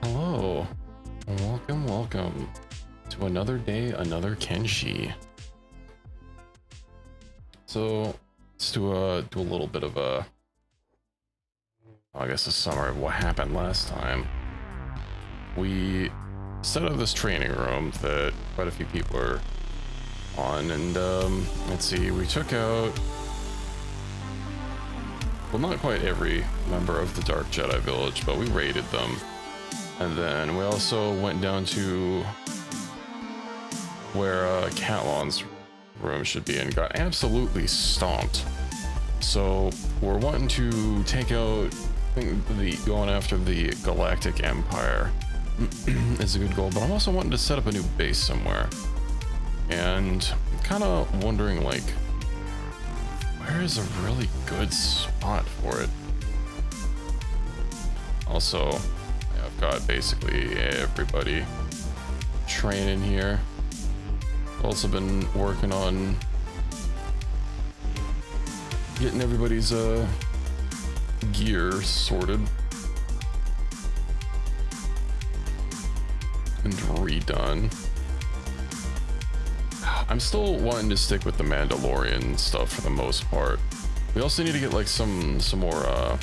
Hello, welcome to another day, another Kenshi. So let's do a little bit of a, I guess, a summary of what happened last time. We set up this training room that quite a few people are on, and let's see, we took out, well, not quite every member of the Dark Jedi Village, but we raided them. And then we also went down to where Catlon's room should be and got absolutely stomped. So we're wanting to take out, I think, going after the Galactic Empire is a good goal, but I'm also wanting to set up a new base somewhere. And I'm kind of wondering, like, where is a really good spot for it? Also, I've got basically everybody training here. Also been working on getting everybody's gear sorted and redone. I'm still wanting to stick with the Mandalorian stuff for the most part. We also need to get like some more oh,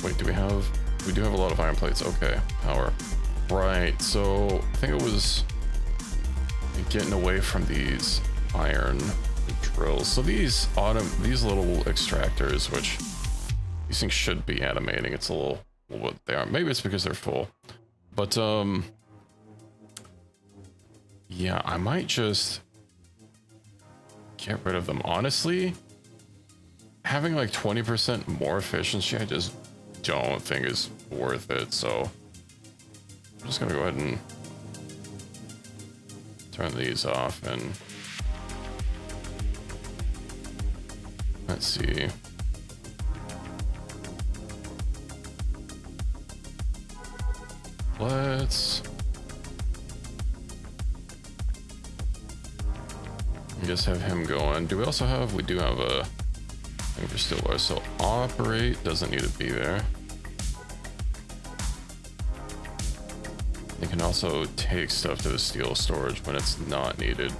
wait, do we do have a lot of iron plates. Okay, power. Right, so I think it was getting away from these iron drills. So these little extractors, which these things should be animating, it's a little what they are. Maybe it's because they're full. But yeah, I might just get rid of them. Honestly, having like 20% more efficiency, I just don't think is worth it. So I'm just gonna go ahead and turn these off, and let's see. Let's just have him going. Do we also have, we do have a thing for steel bars, so operate doesn't need to be there. They can also take stuff to the steel storage when it's not needed.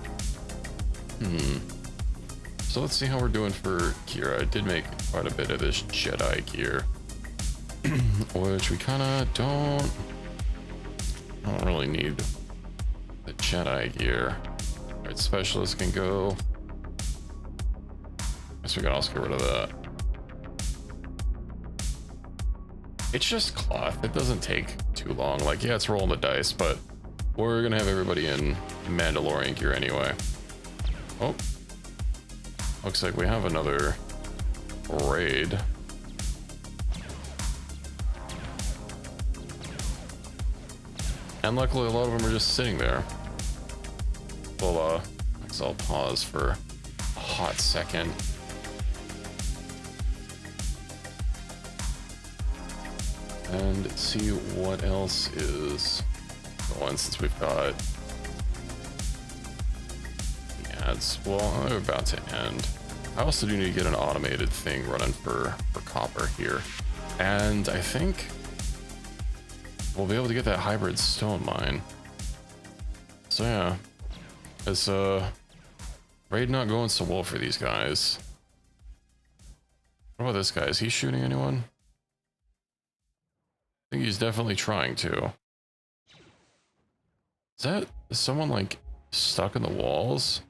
So let's see how we're doing for gear. I did make quite a bit of this Jedi gear, which we kind of don't really need the Jedi gear. Alright, specialist can go. Guess we can also get rid of that. It's just cloth. It doesn't take too long. Like, yeah, it's rolling the dice, but we're gonna have everybody in Mandalorian gear anyway. Oh, looks like we have another raid. And luckily a lot of them are just sitting there. Well, I guess I'll pause for a hot second. And see what else is going, since we've got the ads. Well, they're about to end. I also do need to get an automated thing running for copper here. And I think we'll be able to get that hybrid stone mine. So yeah, it's raid not going so well for these guys. What about this guy? Is he shooting anyone? I think he's definitely trying to. Is someone like stuck in the walls?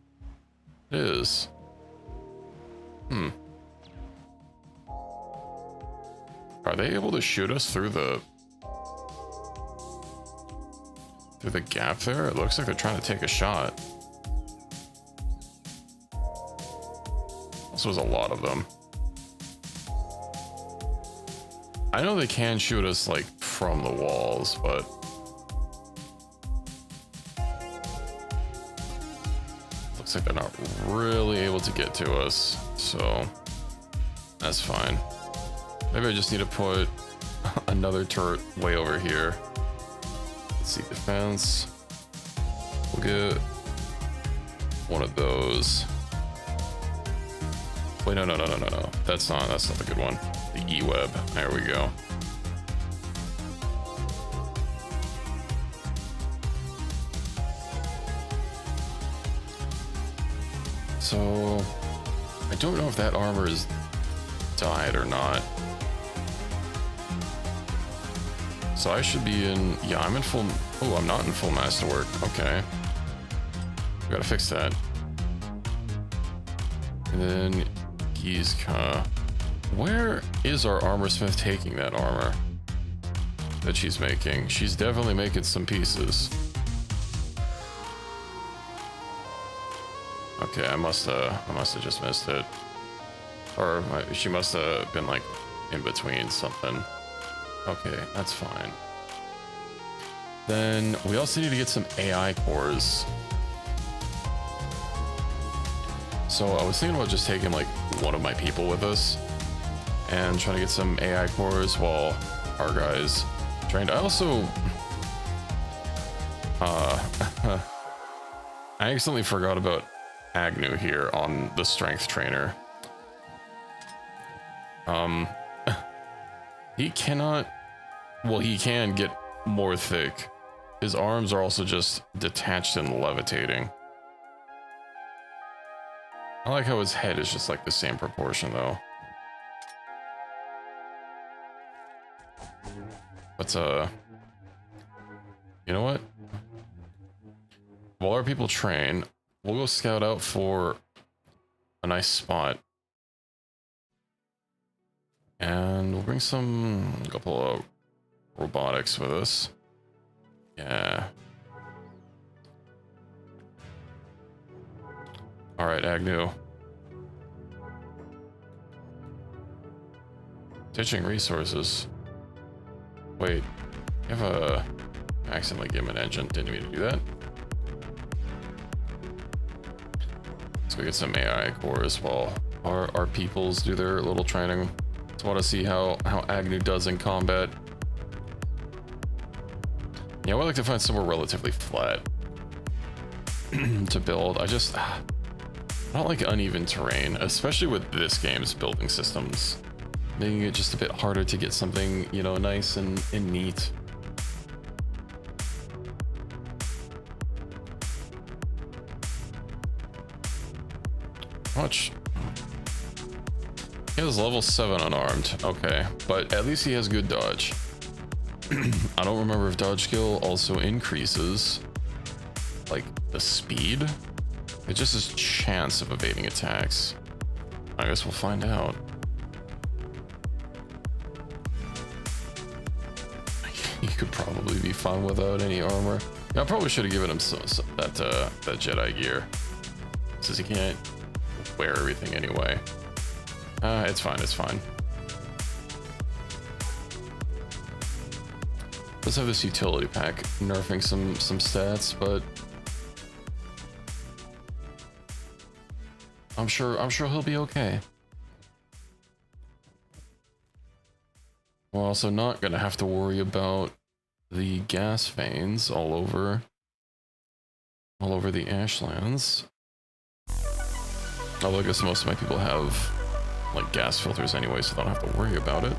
It is. Are they able to shoot us through the gap there? It looks like they're trying to take a shot. This was a lot of them. I know they can shoot us like from the walls, but looks like they're not really able to get to us, so that's fine. Maybe I just need to put another turret way over here. Let's see, defense. We'll get one of those. Wait, no. That's not the good one. The E-web. There we go. So I don't know if that armor is dyed or not. So I should be in, yeah, I'm in full, oh, I'm not in full masterwork. Okay. We gotta fix that. And then he's where is our armor smith taking that armor that she's making? She's definitely making some pieces. Okay, I must have just missed it. Or she must have been like in between something. Okay, that's fine. Then we also need to get some AI cores. So I was thinking about just taking like one of my people with us and trying to get some AI cores while our guys trained. I also I accidentally forgot about Agnew here on the strength trainer. He cannot, well, he can get more thick. His arms are also just detached and levitating. I like how his head is just like the same proportion though. But you know what? While our people train, we'll go scout out for a nice spot. And we'll bring a couple of robotics with us. Yeah. All right, Agnew. Ditching resources. Wait, you have a... I accidentally gave him an engine. Didn't mean to do that. Let's go get some AI cores while our peoples do their little training. Just want to see how Agnew does in combat. Yeah, I would like to find somewhere relatively flat to build. I don't like uneven terrain, especially with this game's building systems, making it just a bit harder to get something, you know, nice and neat. How much? He has level 7 unarmed. Okay, but at least he has good dodge. I don't remember if dodge skill also increases like the speed. It just has chance of evading attacks. I guess we'll find out. He could probably be fine without any armor. Yeah, I probably should have given him that Jedi gear, since he can't wear everything anyway. It's fine. It's fine. Let's have this utility pack nerfing some stats, but I'm sure he'll be okay. We're also not gonna have to worry about the gas veins all over the Ashlands. Although I guess most of my people have like gas filters anyway, so they don't have to worry about it.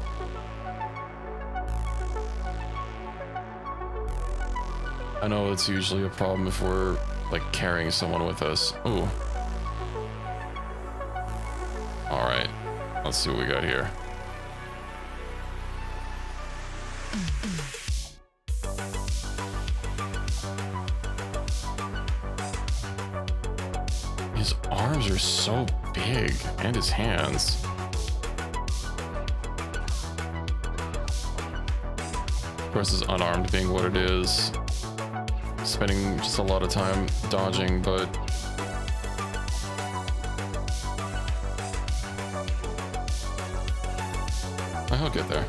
I know it's usually a problem if we're like carrying someone with us. Ooh. All right, let's see what we got here. His arms are so big, and his hands. Of course, his unarmed being what it is. Spending just a lot of time dodging, but I'll get there.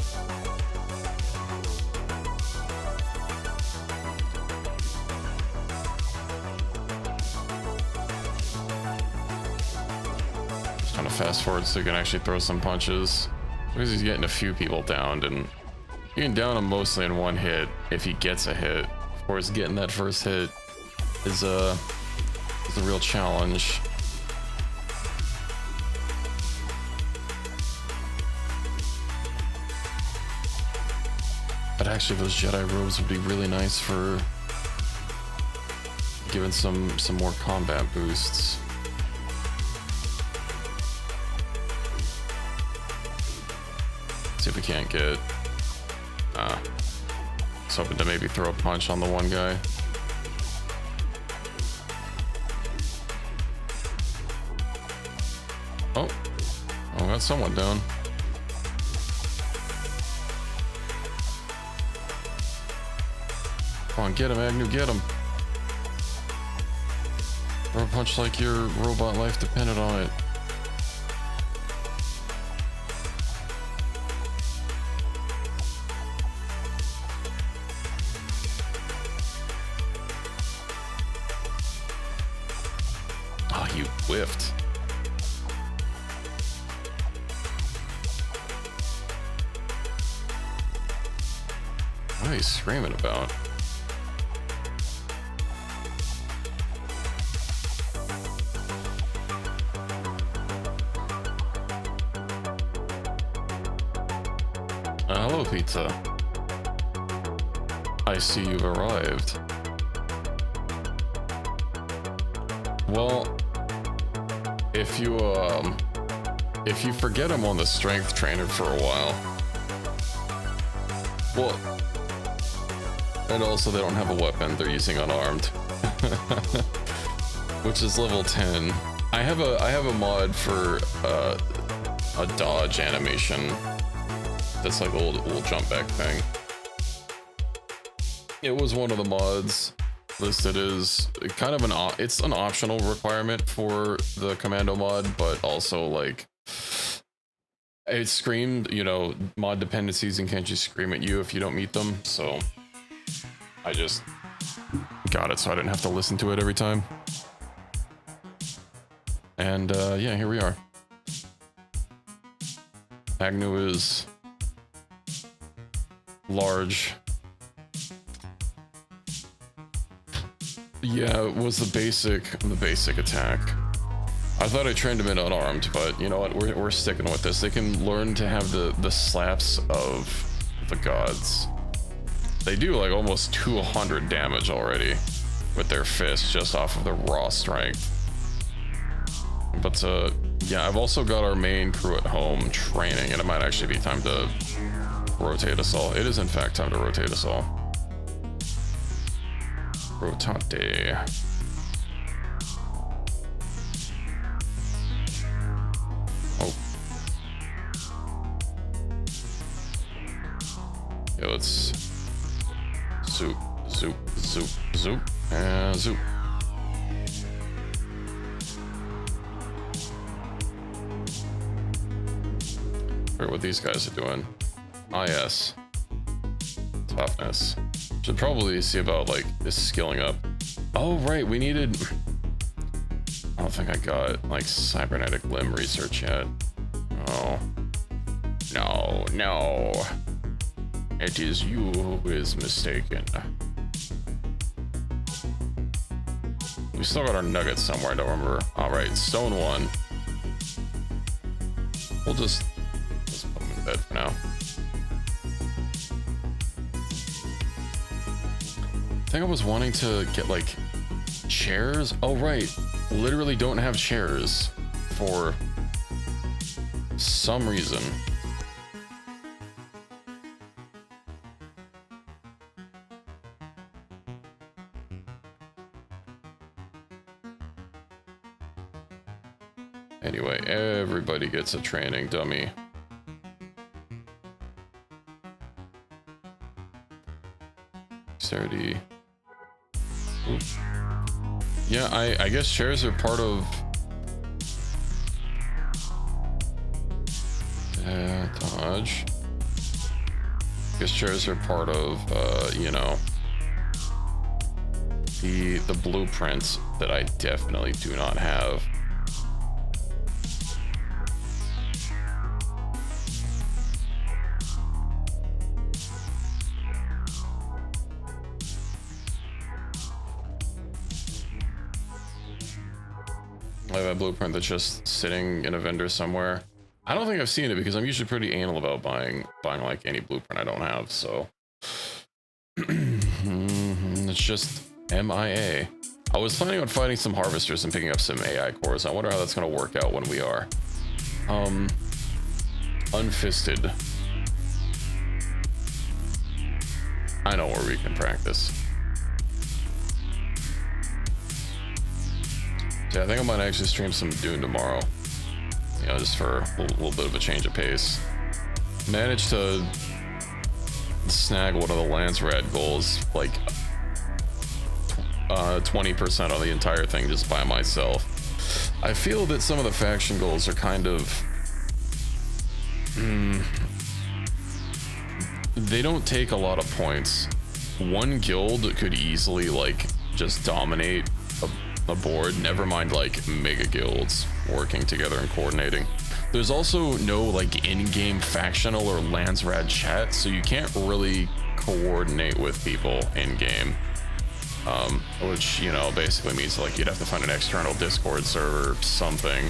Just trying to fast forward so you can actually throw some punches, because he's getting a few people downed, and you can down him mostly in one hit if he gets a hit. Of course, getting that first hit is a real challenge. But actually, those Jedi robes would be really nice for giving some more combat boosts. see if we can't get... Just hoping to maybe throw a punch on the one guy. Oh, got someone down. Come on, get him, Agnew, get him. Throw a punch like your robot life depended on it. Oh, you whiffed. What are you screaming about? Hello, pizza. I see you've arrived. Well, if you forget I'm on the strength trainer for a while, well, and also they don't have a weapon, they're using unarmed, which is level 10. I have a mod for a dodge animation. That's like a little jump back thing. It was one of the mods listed as kind of it's an optional requirement for the commando mod, but also like it screamed, you know, mod dependencies and Kenshi scream at you if you don't meet them. So I just got it so I didn't have to listen to it every time. And yeah, here we are. Agnew is large. Yeah, it was the basic attack. I thought I trained him in unarmed, but you know what? We're sticking with this. They can learn to have the slaps of the gods. They do like almost 200 damage already with their fists just off of the raw strength. But yeah, I've also got our main crew at home training, and it might actually be time to rotate us all. It is in fact time to rotate us all. Rotate. Oh. Yeah, let's zoop, zoop, zoop, zoop, and zoop. Hear what these guys are doing. Ah, yes. Toughness. Should probably see about like this skilling up. Oh, right. We needed. I don't think I got like cybernetic limb research yet. Oh. No, no. It is you who is mistaken. We still got our nuggets somewhere. I don't remember. All right. Stone 1. We'll just put them in bed for now. I think I was wanting to get like chairs. Oh, right. Literally don't have chairs for some reason. Anyway, everybody gets a training dummy. Dexterity. Ooh. Yeah, I guess chairs are part of dodge. I guess chairs are part of you know, the blueprints that I definitely do not have. I have a blueprint that's just sitting in a vendor somewhere. I don't think I've seen it because I'm usually pretty anal about buying like any blueprint I don't have, so it's just MIA. I was planning on fighting some harvesters and picking up some AI cores. I wonder how that's going to work out when we are unfisted. I know where we can practice. So yeah, I think I might actually stream some Dune tomorrow. You know, just for a little bit of a change of pace. Managed to snag one of the Lance Rad goals, like 20% on the entire thing just by myself. I feel that some of the faction goals are kind of... they don't take a lot of points. One guild could easily like just dominate a board, never mind like mega guilds working together and coordinating. There's also no like in-game factional or Landsrad chat, so you can't really coordinate with people in-game. Which, you know, basically means like you'd have to find an external Discord server or something.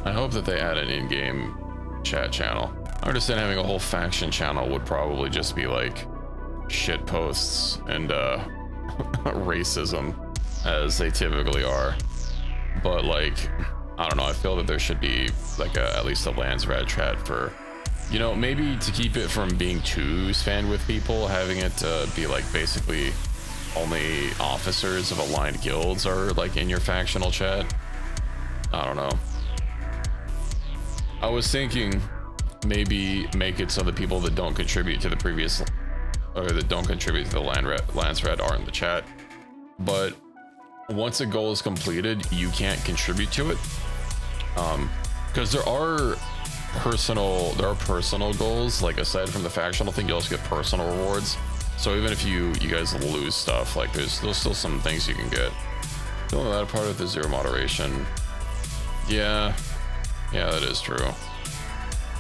I hope that they add an in-game chat channel. I understand having a whole faction channel would probably just be like shit posts and racism, as they typically are. But like, I don't know, I feel that there should be like at least a Landsrad chat for, you know, maybe to keep it from being too spammed with people, having it be like basically only officers of aligned guilds are like in your factional chat. I don't know. I was thinking maybe make it so the people that don't contribute to the previous, or that don't contribute to the Landsrad are in the chat. But once a goal is completed, you can't contribute to it. Because there are personal goals, like aside from the factional thing, you also get personal rewards. So even if you guys lose stuff, like there's still some things you can get. The only that part of the zero moderation. Yeah, that is true.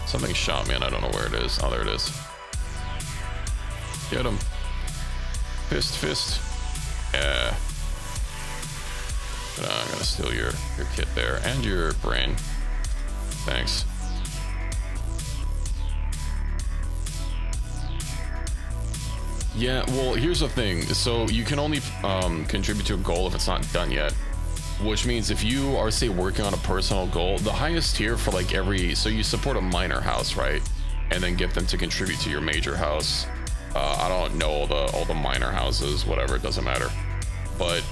Something shot me and I don't know where it is. Oh, there it is. Get him. Fist. Yeah. But, I'm gonna steal your kit there and your brain. Thanks. Yeah, well, here's the thing. So you can only contribute to a goal if it's not done yet. Which means if you are, say, working on a personal goal, the highest tier for like every, so you support a minor house, right? And then get them to contribute to your major house. I don't know all the minor houses, whatever, it doesn't matter. But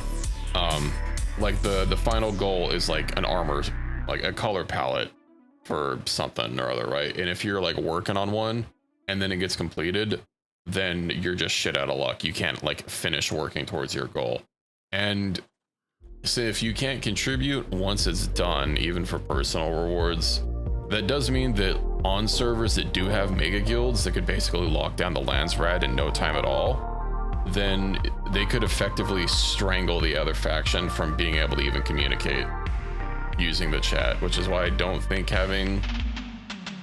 like the final goal is like an armor, like a color palette for something or other, right? And if you're like working on one and then it gets completed, then you're just shit out of luck. You can't like finish working towards your goal. And so if you can't contribute once it's done, even for personal rewards, that does mean that on servers that do have mega guilds that could basically lock down the Landsrad in no time at all, then they could effectively strangle the other faction from being able to even communicate using the chat, which is why I don't think having,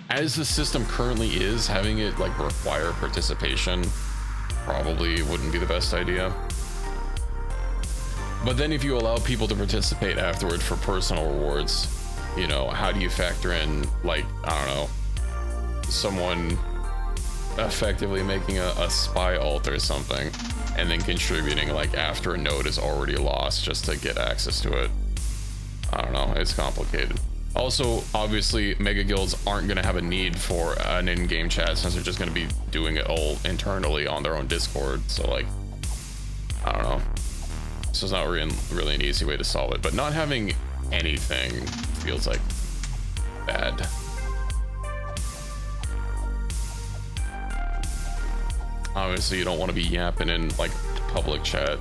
as the system currently is, having it like require participation probably wouldn't be the best idea. But then if you allow people to participate afterward for personal rewards, you know, how do you factor in, like, I don't know, someone effectively making a spy ult or something and then contributing like after a node is already lost just to get access to it? I don't know, it's complicated. Also, obviously, mega guilds aren't going to have a need for an in-game chat since they're just going to be doing it all internally on their own Discord. So like, I don't know. So it's not really an easy way to solve it, but not having anything feels like bad. Obviously, you don't want to be yapping in like public chat.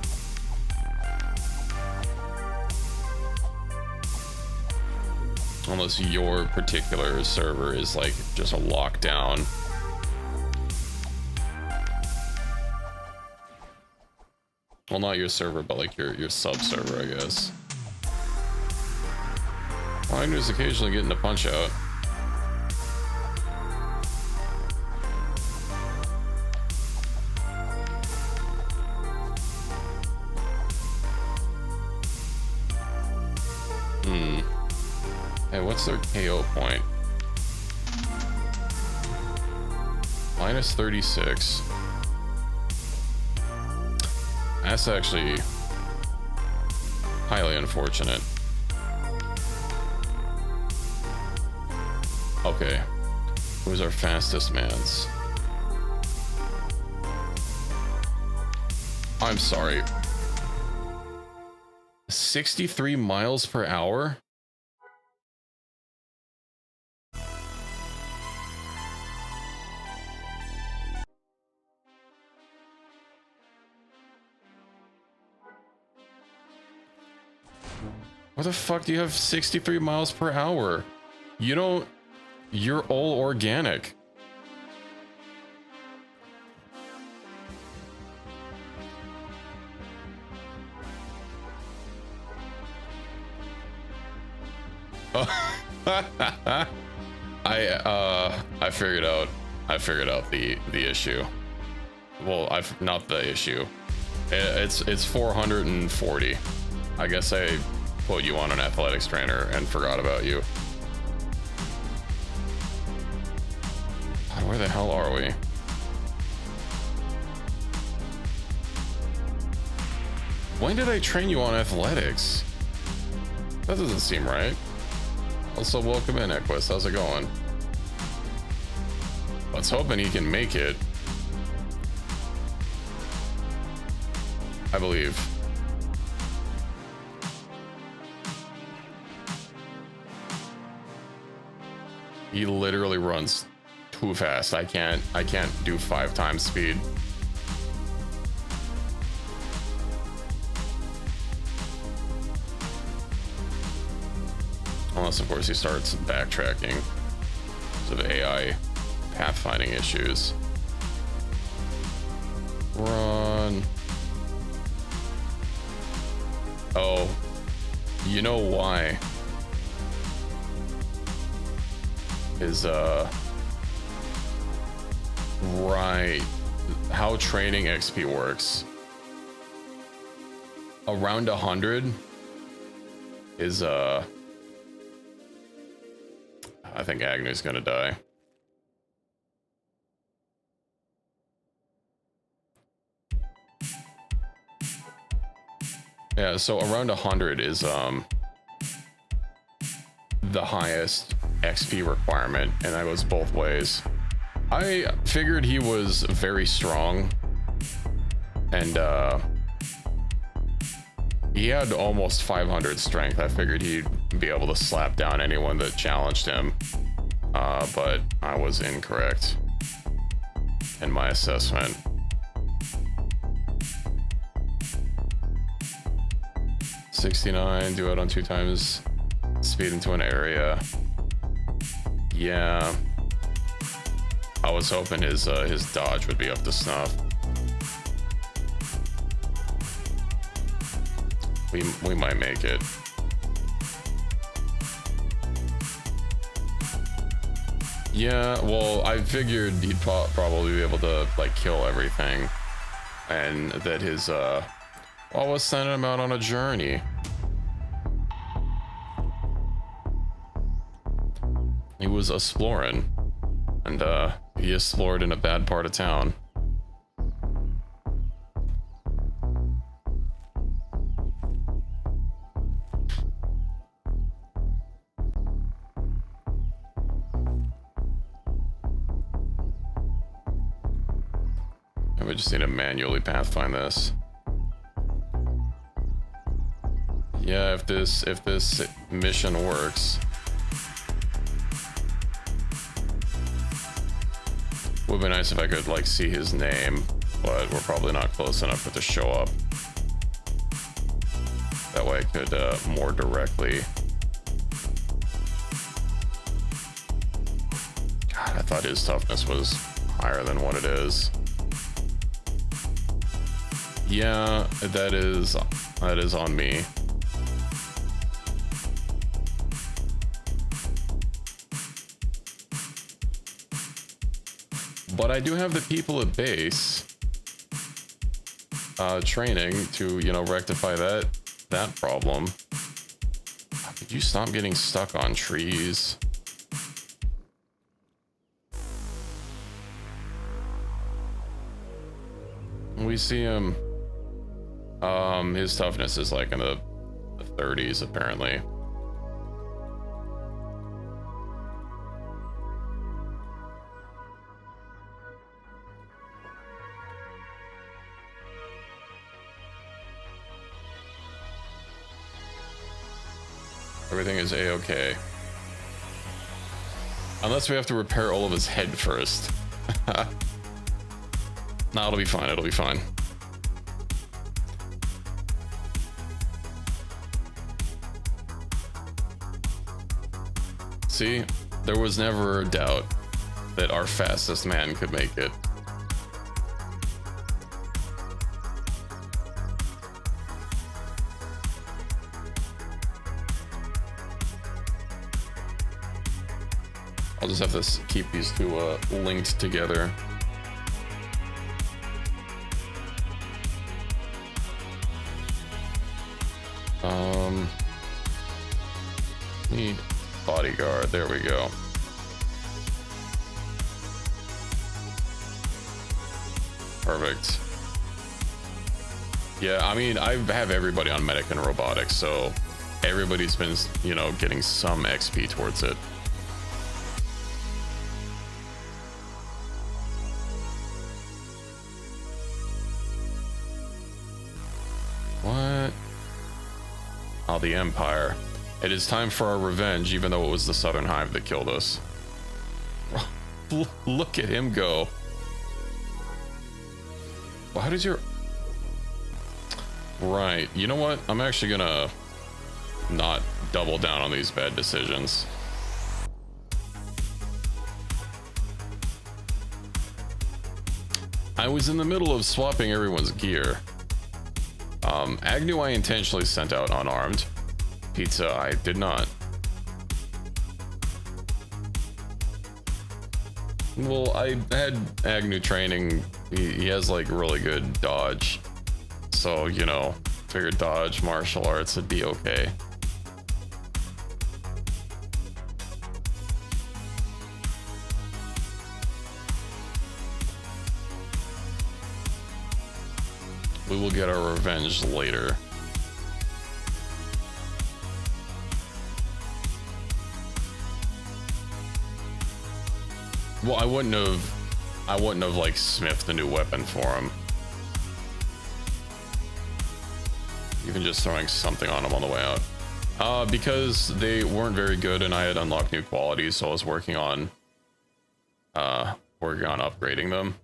Unless your particular server is like just a lockdown. Well, not your server, but like your sub server, I guess. Wagner's occasionally getting a punch out. Hey, what's their KO point? Minus 36. That's actually highly unfortunate. Okay. Who's our fastest mans? I'm sorry. 63 miles per hour? What the fuck do you have 63 miles per hour? You don't... You're all organic. I figured out the issue. Well, not the issue. It's 440. I guess I put you on an athletics trainer and forgot about you. God, where the hell are we? When did I train you on athletics? That doesn't seem right. Also, welcome in, Equus. How's it going? Let's hoping he can make it. I believe. He literally runs too fast. I can't do 5 times speed. Unless, of course, he starts backtracking because of AI pathfinding issues. Run. Oh, you know why? Is, right. How training XP works. Around 100 is, I think Agnew's gonna die. Yeah, so around 100 is the highest XP requirement, and that goes both ways. I figured he was very strong, and he had almost 500 strength. I figured he'd be able to slap down anyone that challenged him, but I was incorrect in my assessment. $69, do it on 2 times speed into an area. Yeah, I was hoping his dodge would be up to snuff. We might make it. Yeah, well, I figured he'd probably be able to like kill everything, and that his I was sending him out on a journey. He was exploring, and he explored in a bad part of town. We just need to manually pathfind this. Yeah, if this mission works. Would be nice if I could like see his name, but we're probably not close enough for it to show up. That way I could more directly. God, I thought his toughness was higher than what it is. Yeah, that is on me. But I do have the people at base training to, you know, rectify that problem. Could you stop getting stuck on trees? We see him. His toughness is like in the 30s apparently. Everything is a-okay. Unless we have to repair all of his head first. Nah, it'll be fine, it'll be fine. See, there was never a doubt that our fastest man could make it. I'll just have to keep these two linked together. Need bodyguard. There we go. Perfect. Yeah, I mean, I have everybody on medic and robotics, so everybody's been, you know, getting some XP towards it. What? Oh, the Empire. It is time for our revenge, even though it was the Southern Hive that killed us. Look at him go. Well, how does your... Right, you know what? I'm actually gonna not double down on these bad decisions. I was in the middle of swapping everyone's gear. Agnew I intentionally sent out unarmed. Pizza I did not. Well, I had Agnew training. He has like really good dodge. So, you know, figured dodge, martial arts would be okay. We will get our revenge later. Well, I wouldn't have like smithed a new weapon for him. Even just throwing something on him on the way out. Because they weren't very good and I had unlocked new qualities, so I was working on upgrading them.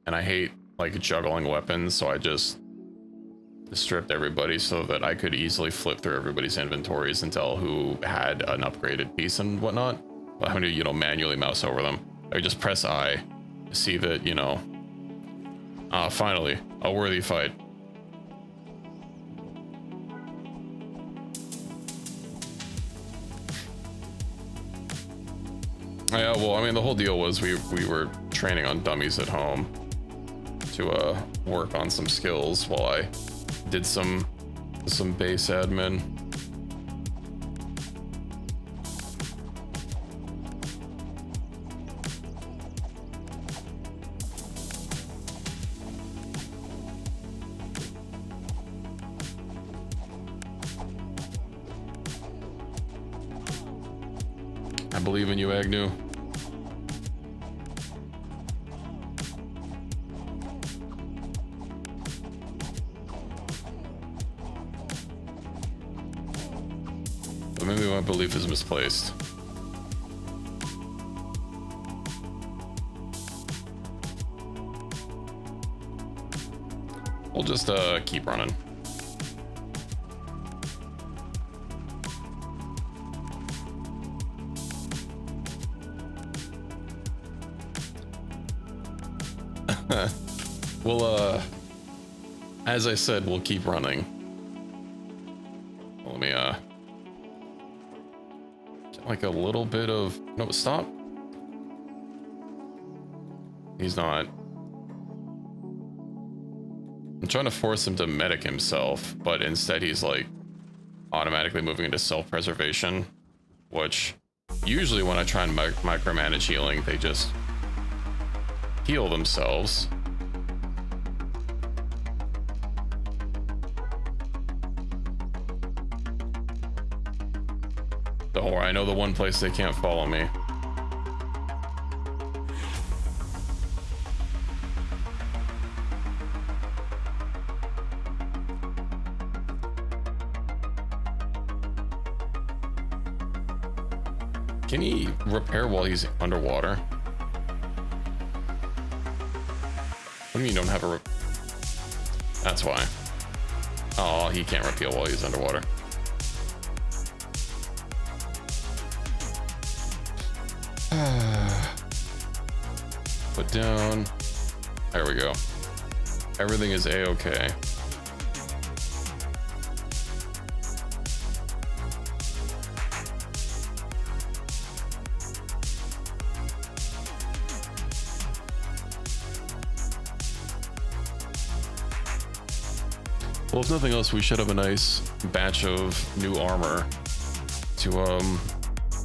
And I hate like juggling weapons, so I just stripped everybody so that I could easily flip through everybody's inventories and tell who had an upgraded piece and whatnot. But having to, you know, manually mouse over them. I just press I to see that, you know. Finally, a worthy fight. Yeah, well, I mean, the whole deal was we were training on dummies at home to work on some skills while I did some base admin. I believe in you, Agnew. But maybe my belief is misplaced. We'll just keep running. Well, as I said, we'll keep running. Let me, get like a little bit of... No, stop. He's not. I'm trying to force him to medic himself, but instead he's like automatically moving into self-preservation, which usually when I try and micromanage healing, they just heal themselves. Don't worry, I know the one place they can't follow me. Can he repair while he's underwater? What do you mean you don't have a That's why. Oh, he can't repeal while he's underwater. Put down. There we go. Everything is a-okay. Well, if nothing else, we should have a nice batch of new armor to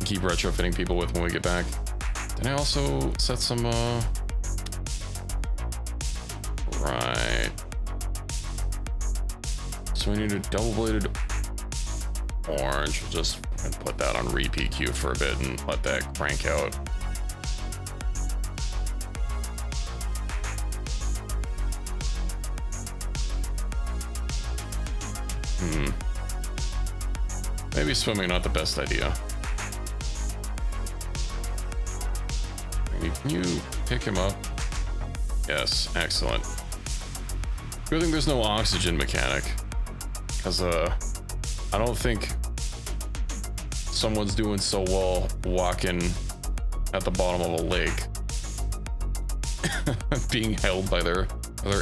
keep retrofitting people with when we get back. Then I also set some right. So we need a double-bladed orange. We'll just put that on repeat queue for a bit and let that crank out. Maybe swimming not the best idea. Can you pick him up? Yes, excellent. Good thing there's no oxygen mechanic, because I don't think someone's doing so well walking at the bottom of a lake, being held by their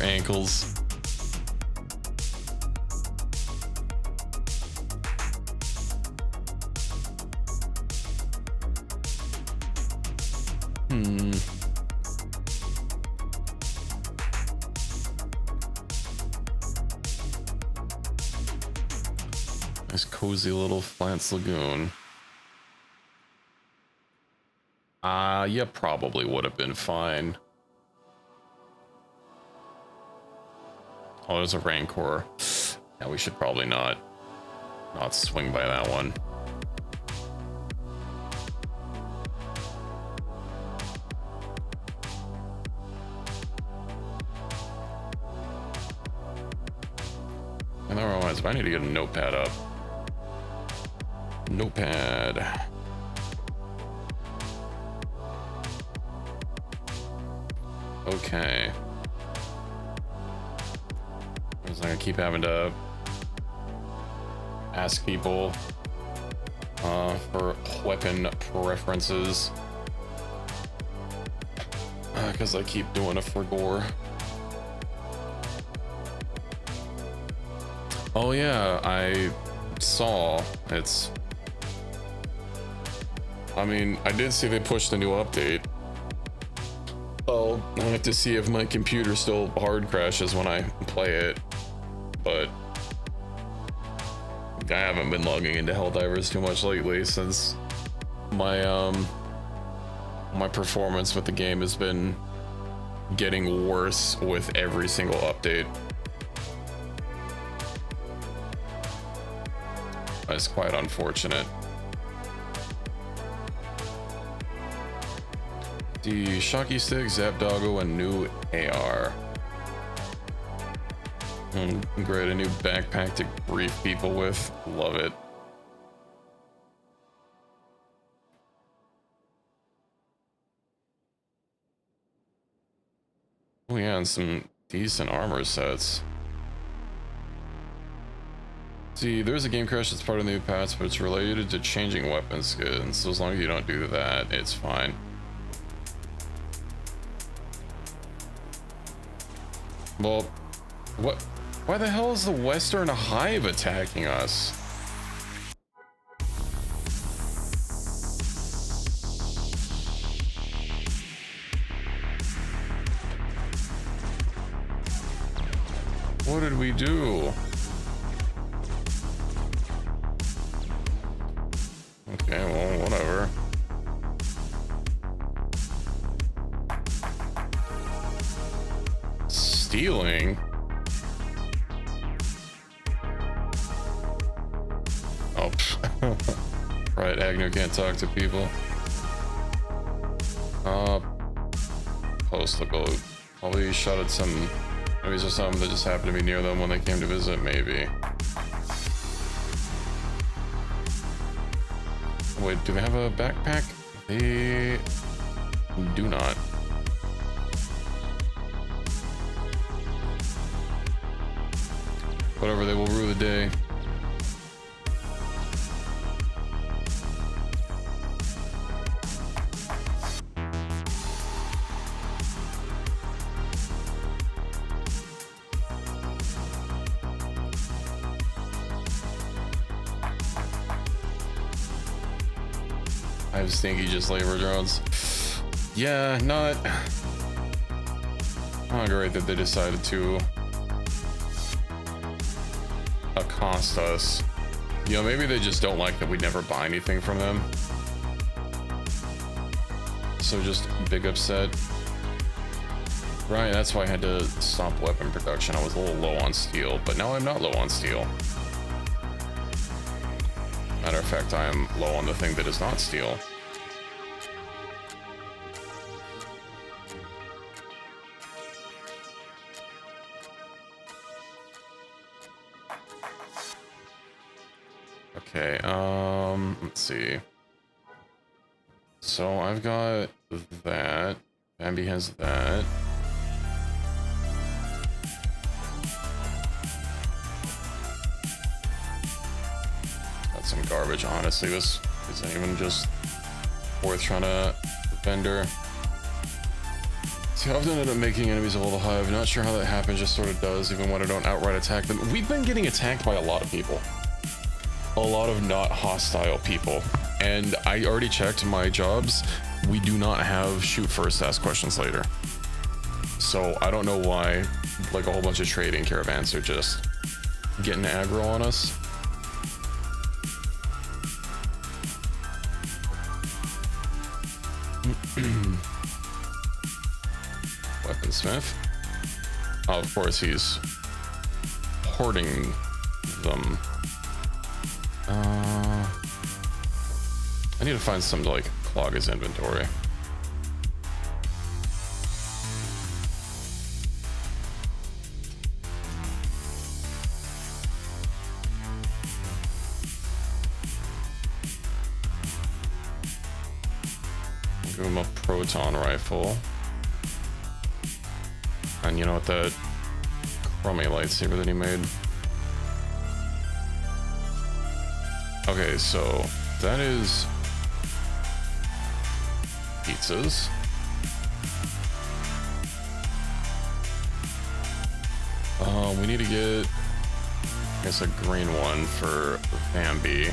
ankles. Nice cozy little Flants Lagoon. Yeah, probably would have been fine. Oh, there's a Rancor. Yeah, we should probably not swing by that one. And that reminds me, I need to get a notepad up. Notepad. Okay. I'm gonna keep having to ask people for weapon preferences because I keep doing a for gore. Oh yeah, I saw it's. I mean, I did see they pushed a new update. Oh, I have to see if my computer still hard crashes when I play it, but I haven't been logging into Helldivers too much lately since my my performance with the game has been getting worse with every single update. That's quite unfortunate. The Shocky Stick, Zap Doggo, and new AR. Great, a new backpack to brief people with. Love it. Oh yeah, and some decent armor sets. See, there's a game crash that's part of the new patch, but it's related to changing weapon skins. So as long as you don't do that, it's fine. Well, what? Why the hell is the Western Hive attacking us? What did we do? Okay, well, whatever. Stealing? Oh, right, Agnew can't talk to people. Post look, probably shot at some enemies or something that just happened to be near them when they came to visit, maybe. Wait, do they have a backpack? They do not. Whatever, they will rue the day. I have stinky just labor drones. Yeah, not great that they decided to accost us. You know, maybe they just don't like that we never buy anything from them. So just big upset. Right, that's why I had to stop weapon production. I was a little low on steel, but now I'm not low on steel. Matter of fact, I am low on the thing that is not steel. Okay, let's see. So I've got that. Bambi has that. That's some garbage, honestly. This isn't even just worth trying to vendor. See, I often end up making enemies of all the hive. Not sure how that happens, just sort of does, even when I don't outright attack them. We've been getting attacked by a lot of people. A lot of not hostile people. And I already checked my jobs. We do not have shoot first, ask questions later. So I don't know why, like, a whole bunch of trading caravans are just getting aggro on us. Weaponsmith. Oh, of course he's hoarding them. I need to find some to, like, clog his inventory. Give him a proton rifle. And you know what, that crummy lightsaber that he made. Okay, so that is pizzas. We need to get, I guess, a green one for Bambi.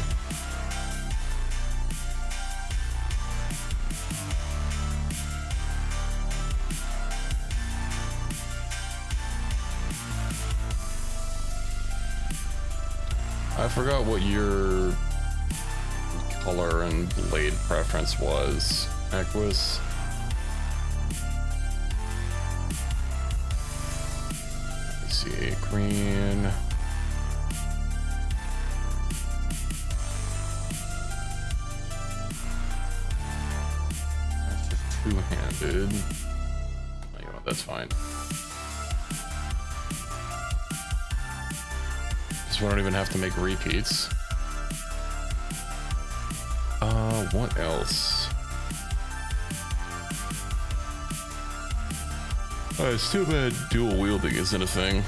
I forgot what your color and blade preference was, Equus. Let me see, green. That's just two-handed. Oh, you know what, that's fine. So we don't even have to make repeats. What else? It's too bad dual wielding isn't a thing.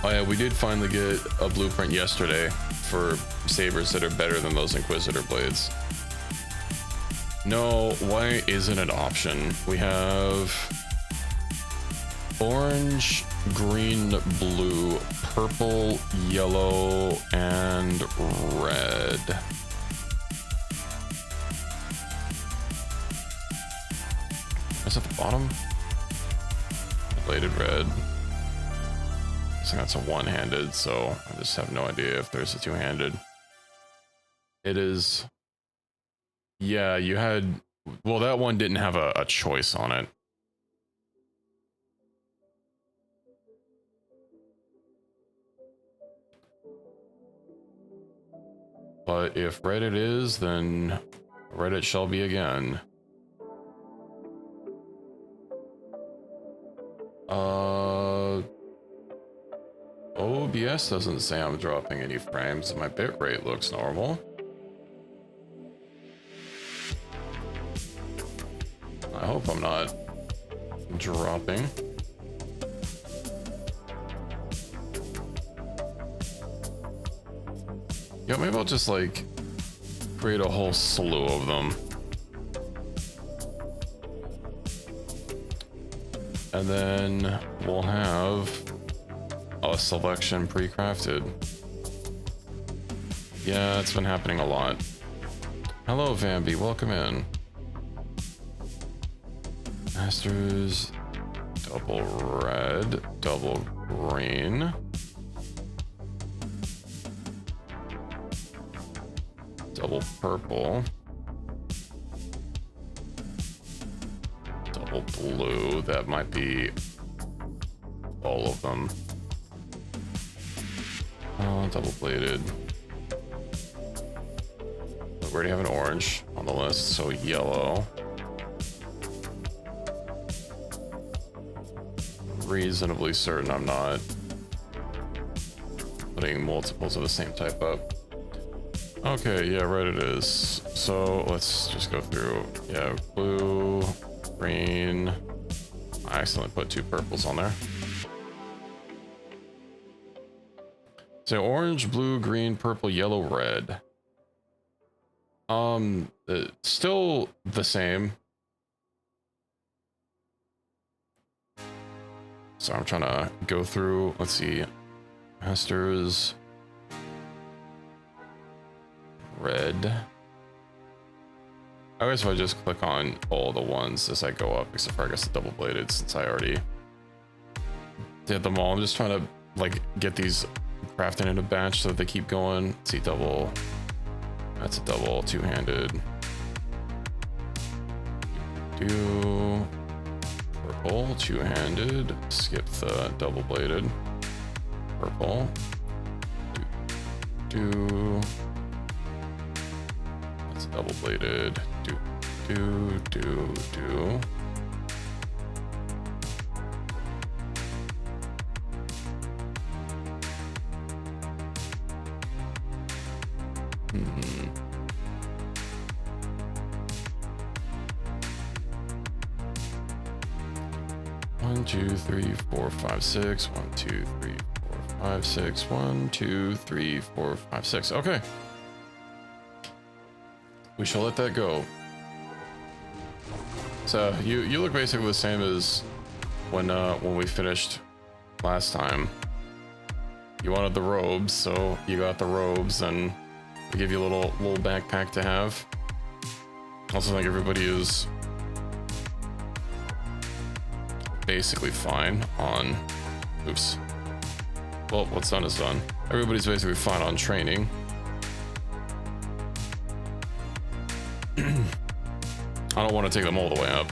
Oh yeah, we did finally get a blueprint yesterday for sabers that are better than those Inquisitor blades. No, why isn't it an option? We have orange, green, blue, purple, yellow, and red. Is at the bottom? Bladed red. I think that's a one-handed, so I just have no idea if there's a two-handed. It is. Yeah, you had, well, that one didn't have a choice on it. But if red it is, then red it shall be again. OBS OBS doesn't say I'm dropping any frames. My bitrate looks normal. I hope I'm not dropping. Yeah, maybe I'll just like create a whole slew of them. And then we'll have a selection pre-crafted. Yeah, it's been happening a lot. Hello, Vambi, welcome in. Masters, double red, double green. Double purple. Double blue, that might be all of them. Double bladed. We already have an orange on the list, so yellow. Reasonably certain I'm not putting multiples of the same type up. Okay, yeah, red it is. So let's just go through. Yeah, blue, green. I accidentally put 2 purples on there. So orange, blue, green, purple, yellow, red. Still the same. So I'm trying to go through, let's see, masters, red. I guess if I just click on all the ones as I go up, except for I guess the double bladed, since I already did them all. I'm just trying to like get these crafted in a batch so that they keep going. Let's see, double, that's a double, two-handed. Do purple, two-handed, skip the double bladed. Purple, do that's double bladed, do. One, two, three, four, five, six. 1, 2, 3, 4, 5, 6. 1, 2, 3, 4, 5, 6. Okay. We shall let that go. So you look basically the same as when we finished last time. You wanted the robes, so you got the robes, and we give you a little backpack to have. Also think everybody is basically fine on, oops. Well, what's done is done. Everybody's basically fine on training. I don't want to take them all the way up,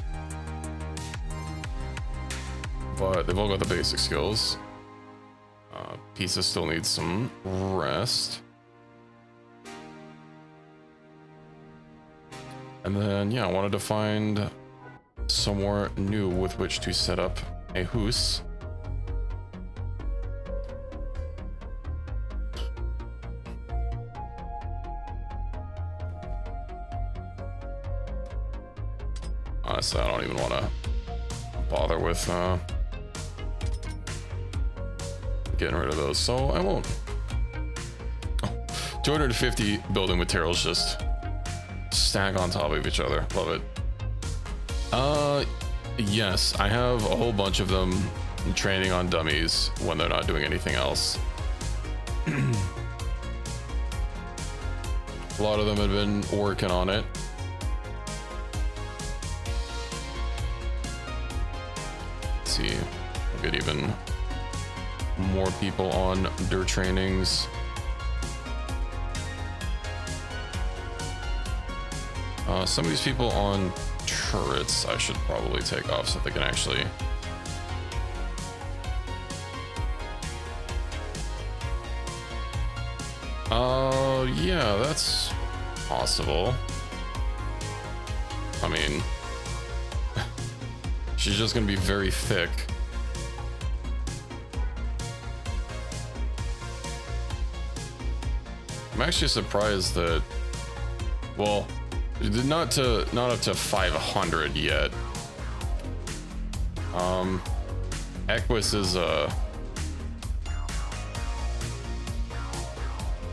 but they've all got the basic skills. Pizza still needs some rest. And then, yeah, I wanted to find somewhere new with which to set up a house. Honestly, I don't even want to bother with getting rid of those, so I won't. Oh, 250 building materials just stack on top of each other. Love it. Yes, I have a whole bunch of them training on dummies when they're not doing anything else. A lot of them have been working on it. Let's see, we'll get even more people on their trainings. Some of these people on turrets I should probably take off so they can actually yeah, that's possible. I mean, she's just gonna be very thick. I'm actually surprised that, well, not up to 500 yet. Equus is so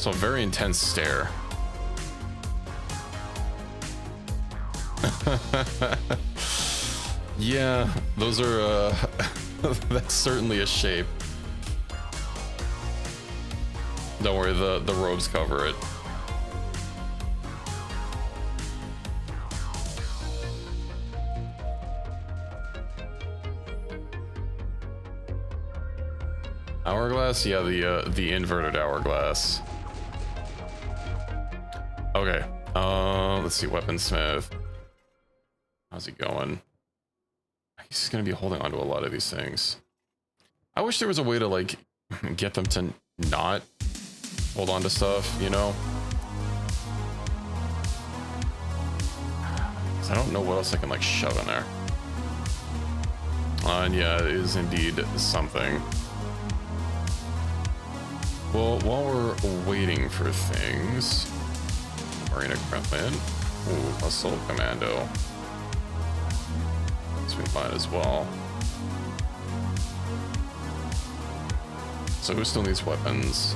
a very intense stare. Yeah, those are that's certainly a shape. Don't worry, the robes cover it. Hourglass? Yeah, the inverted hourglass. Okay. Let's see, weaponsmith. How's he going? He's gonna be holding on to a lot of these things. I wish there was a way to like get them to not hold on to stuff, you know? 'Cause I don't know what else I can like shove in there. And yeah, it is indeed something. Well, while we're waiting for things, marine equipment. Ooh, assault commando. So we might as well. So who still needs weapons?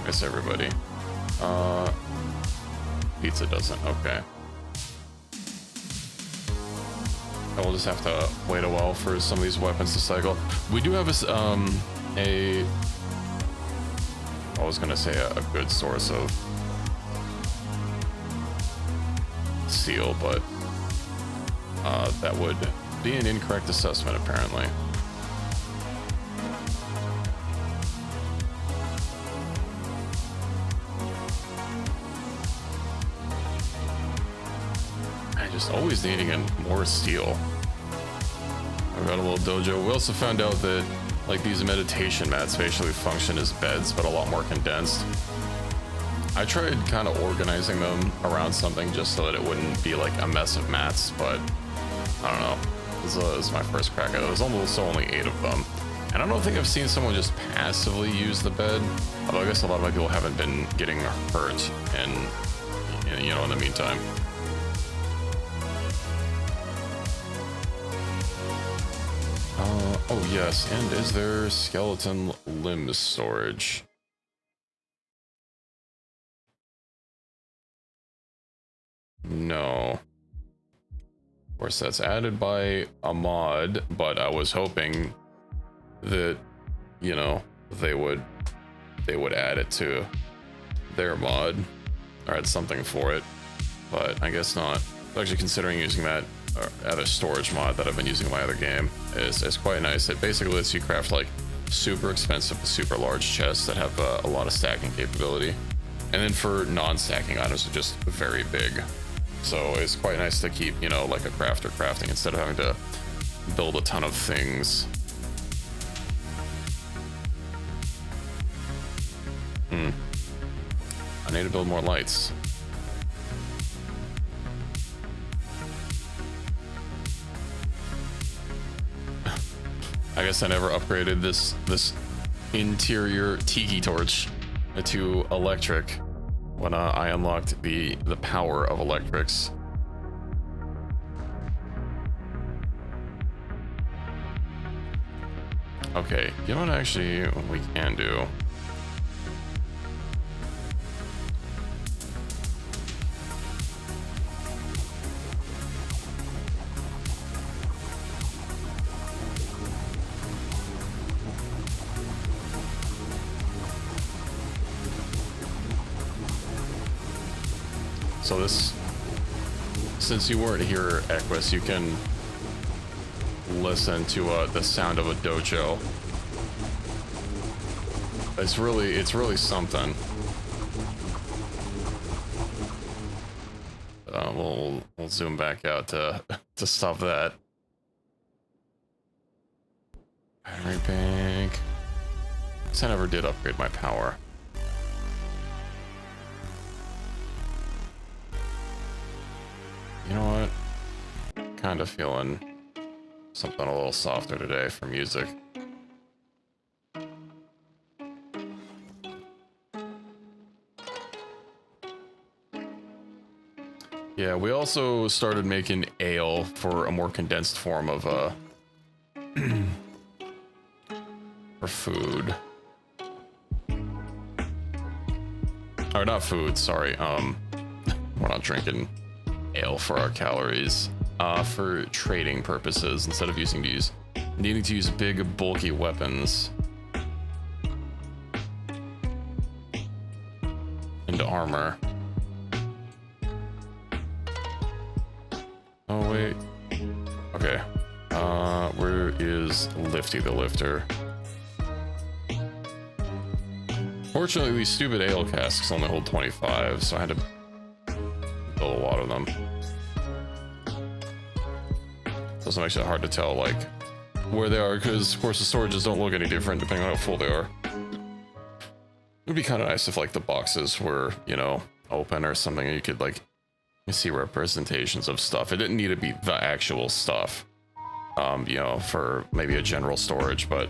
I guess everybody. Pizza doesn't, okay. And we'll just have to wait a while for some of these weapons to cycle. We do have I was gonna say a good source of steel, but that would be an incorrect assessment apparently. Just always needing more steel. I've got a little dojo. We also found out that like these meditation mats basically function as beds, but a lot more condensed. I tried kind of organizing them around something just so that it wouldn't be like a mess of mats, but I don't know. This is my first crack at it. There's almost only 8 of them. And I don't think I've seen someone just passively use the bed. Although I guess a lot of my people haven't been getting hurt in you know, in the meantime. Oh yes, and is there skeleton limb storage? No. Of course, that's added by a mod, but I was hoping that, you know, they would add it to their mod or add something for it, but I guess not. I'm actually considering using that other storage mod that I've been using in my other game. Is quite nice. It basically lets you craft like super expensive, super large chests that have a lot of stacking capability, and then for non-stacking items are just very big. So it's quite nice to keep, you know, like a crafter crafting instead of having to build a ton of things. I need to build more lights. I guess I never upgraded this interior tiki torch to electric when I unlocked the power of electrics. Okay, you know what actually we can do? So this, since you weren't here, Equus, you can listen to the sound of a dojo. It's really something. We'll zoom back out to stop that. Battery bank. I never did upgrade my power. You know what? Kind of feeling something a little softer today for music. Yeah, we also started making ale for a more condensed form of for food. Or not food, sorry. We're not drinking ale for our calories. For trading purposes, instead of needing to use big bulky weapons into armor. Oh wait. Okay. Where is Lifty the Lifter? Fortunately, these stupid ale casks only hold 25, so I had to build a lot of them. It also makes it hard to tell, like, where they are, because, of course, the storages don't look any different depending on how full they are. It would be kind of nice if, like, the boxes were, you know, open or something, and you could, like, see representations of stuff. It didn't need to be the actual stuff, you know, for maybe a general storage, but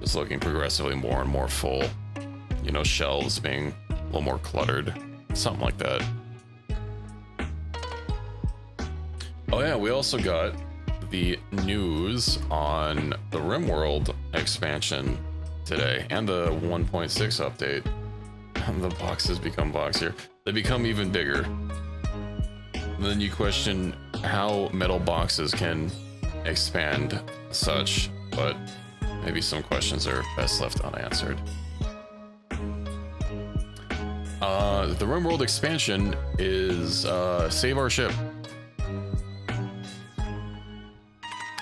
it's looking progressively more and more full. You know, shelves being a little more cluttered, something like that. Oh yeah, we also got the news on the RimWorld expansion today and the 1.6 update. The boxes become boxier. They become even bigger. And then you question how metal boxes can expand such, but maybe some questions are best left unanswered. The RimWorld expansion is save our ship.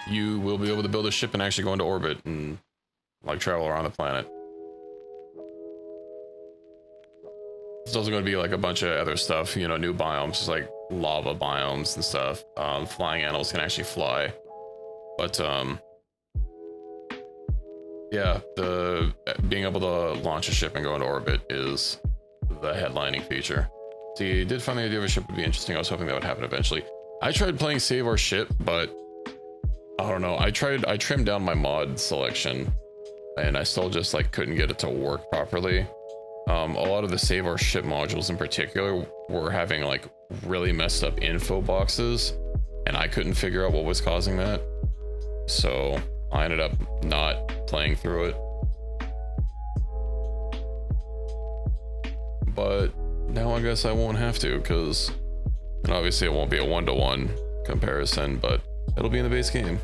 You will be able to build a ship and actually go into orbit and like travel around the planet. There's also going to be like a bunch of other stuff, you know, new biomes, like lava biomes and stuff. Flying animals can actually fly, but yeah, the being able to launch a ship and go into orbit is the headlining feature. See, I did find the idea of a ship would be interesting. I was hoping that would happen eventually. I tried playing Save Our Ship, but I don't know. I trimmed down my mod selection and I still just like couldn't get it to work properly. A lot of the Save Our Ship modules in particular were having like really messed up info boxes and I couldn't figure out what was causing that. So I ended up not playing through it. But now I guess I won't have to, because obviously it won't be a one-to-one comparison, but it'll be in the base game.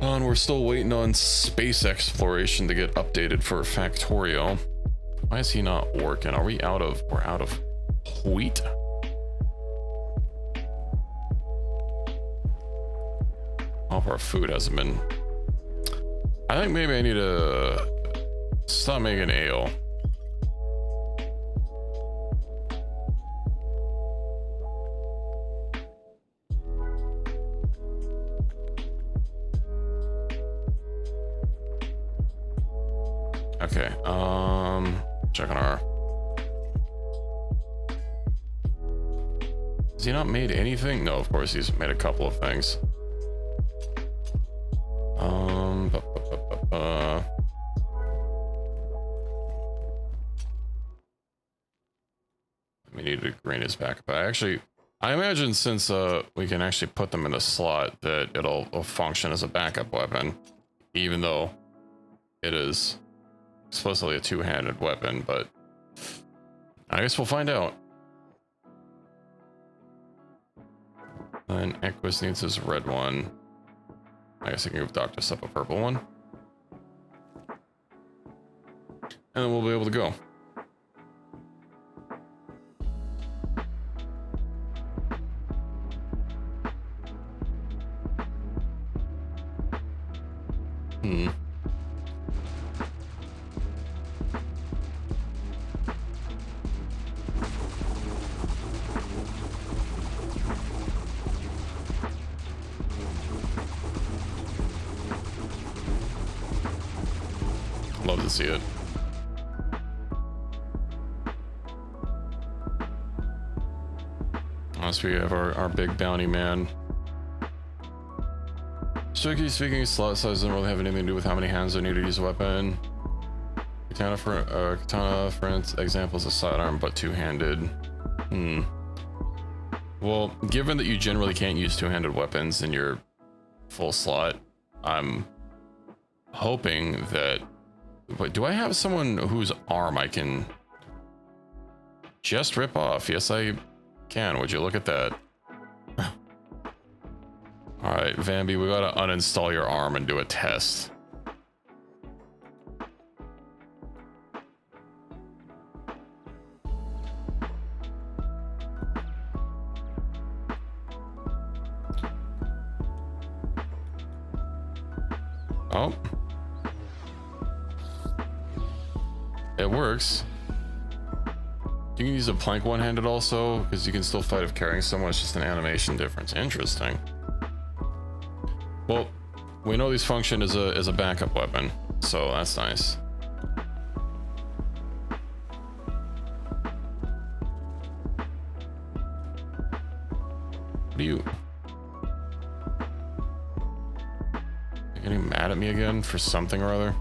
And we're still waiting on space exploration to get updated for Factorio. Why is he not working? Are we out of... We're out of wheat? All of our food hasn't been... I think maybe I need to stop making ale. Okay, check on our... Has he not made anything? No, of course he's made a couple of things. We need to green his back, but I imagine since we can actually put them in a slot that it'll function as a backup weapon, even though it is supposedly a two-handed weapon, but I guess we'll find out. And Equus needs his red one. I guess I can give Doctus up a purple one. And then we'll be able to go. Love to see it. Unless we have our big bounty man. Strictly speaking, slot size doesn't really have anything to do with how many hands I need to use a weapon. Katana, for example, is a sidearm but two-handed. Hmm. Well, given that you generally can't use two-handed weapons in your full slot, I'm hoping that... Wait, do I have someone whose arm I can just rip off? Yes, I can. Would you look at that? Alright, Vambi, we gotta uninstall your arm and do a test. Oh. It works. You can use a plank one-handed also, because you can still fight if carrying someone. It's just an animation difference. Interesting. Well, we know these function as a backup weapon, so that's nice. What are you... Getting mad at me again for something or other?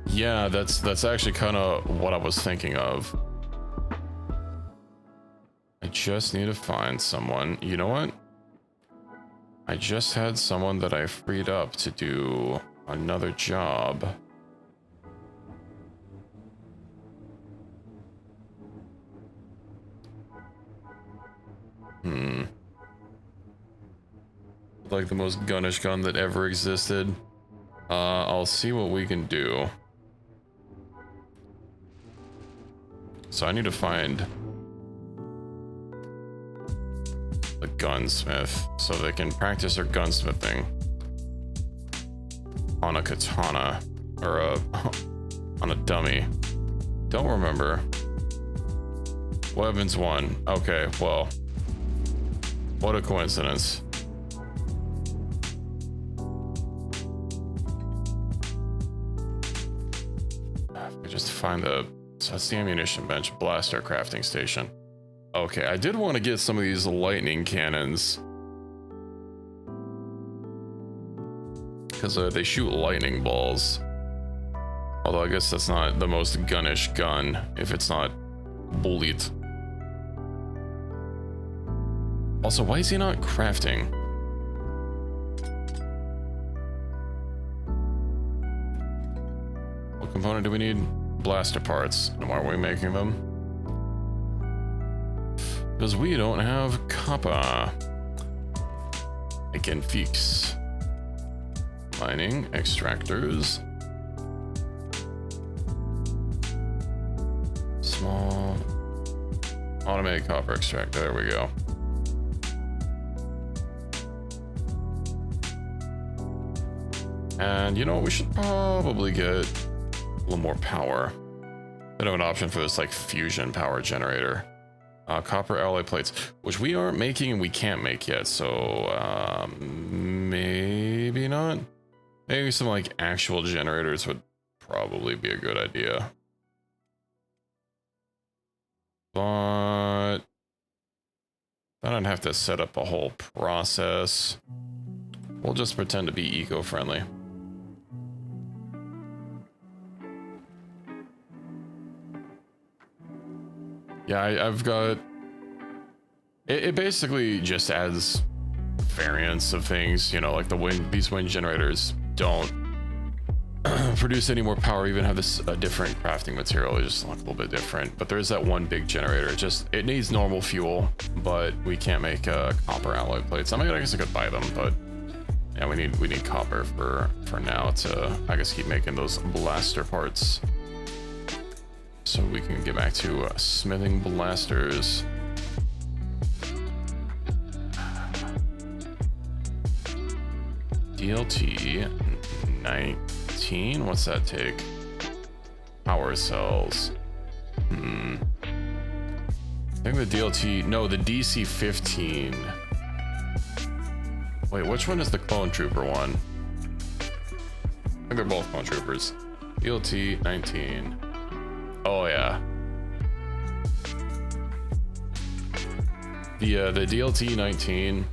Yeah, that's actually kind of what I was thinking of. I just need to find someone. You know what? I just had someone that I freed up to do another job. Like the most gunnish gun that ever existed. I'll see what we can do. So I need to find a gunsmith so they can practice their gunsmithing on a katana or on a dummy. Don't remember. Weapons 1. Okay, well, what a coincidence. Just find the... So that's the ammunition bench, blaster crafting station. Okay, I did want to get some of these lightning cannons. Because they shoot lightning balls. Although I guess that's not the most gunnish gun if it's not bullet. Also, why is he not crafting? What component do we need? Blaster parts. And why are we making them? Because we don't have copper. I can fix. Mining, extractors. Small. Automated copper extractor. There we go. And you know, we should probably get a little more power. They have an option for this like fusion power generator. Copper alloy plates, which we aren't making and we can't make yet, so maybe not. Maybe some like actual generators would probably be a good idea. But then I'd have to set up a whole process. We'll just pretend to be eco-friendly. Yeah, I've got... It basically just adds variants of things, you know, like the wind. These wind generators don't produce any more power, even have this different crafting material. It just looks a little bit different. But there's that one big generator. It needs normal fuel, but we can't make copper alloy plates. I mean, I guess I could buy them, but yeah, we need copper for now to, I guess, keep making those blaster parts. So we can get back to smithing blasters. DLT 19. What's that take? Power cells. I think the DLT. No, the DC 15. Wait, which one is the clone trooper one? I think they're both clone troopers. DLT 19. Oh yeah. The DLT 19.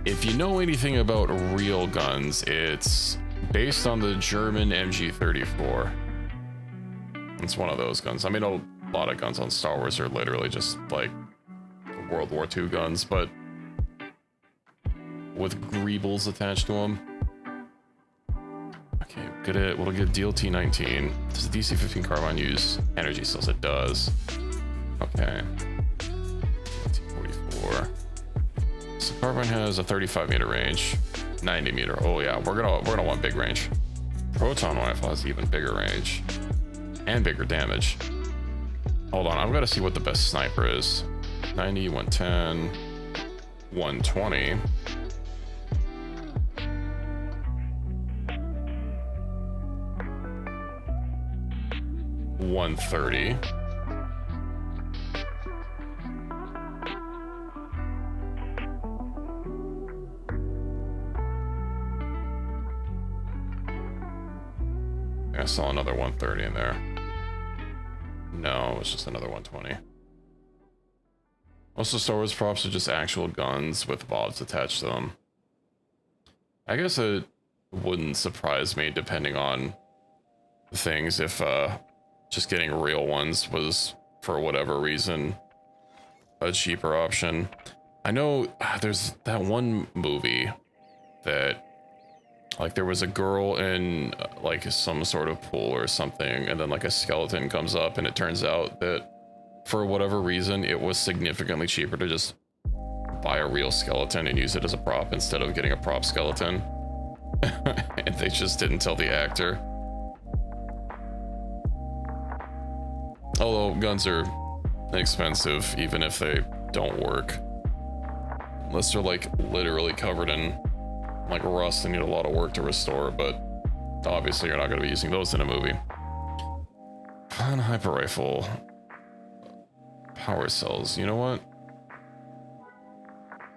If you know anything about real guns, it's based on the German MG34. It's one of those guns. I mean, a lot of guns on Star Wars are literally just like World War II guns, but with greebles attached to them. Okay, we'll get DLT-19. Does the DC-15 carbine use energy cells? It does. Okay. DLT-44. So carbine has a 35 meter range, 90 meter. Oh yeah, we're gonna want big range. Proton rifle has even bigger range and bigger damage. Hold on, I've got to see what the best sniper is. 90, 110, 120. $130. I saw another 130 in there. No, it's just another 120. Most of Star Wars props are just actual guns with VODs attached to them. I guess it wouldn't surprise me, depending on things, if just getting real ones was, for whatever reason, a cheaper option. I know there's that one movie that, like, there was a girl in like some sort of pool or something, and then like a skeleton comes up, and it turns out that for whatever reason it was significantly cheaper to just buy a real skeleton and use it as a prop instead of getting a prop skeleton. And they just didn't tell the actor. Although guns are expensive even if they don't work, unless they're like literally covered in like rust and need a lot of work to restore, but obviously you're not going to be using those in a movie. And hyper rifle. Power cells, you know what?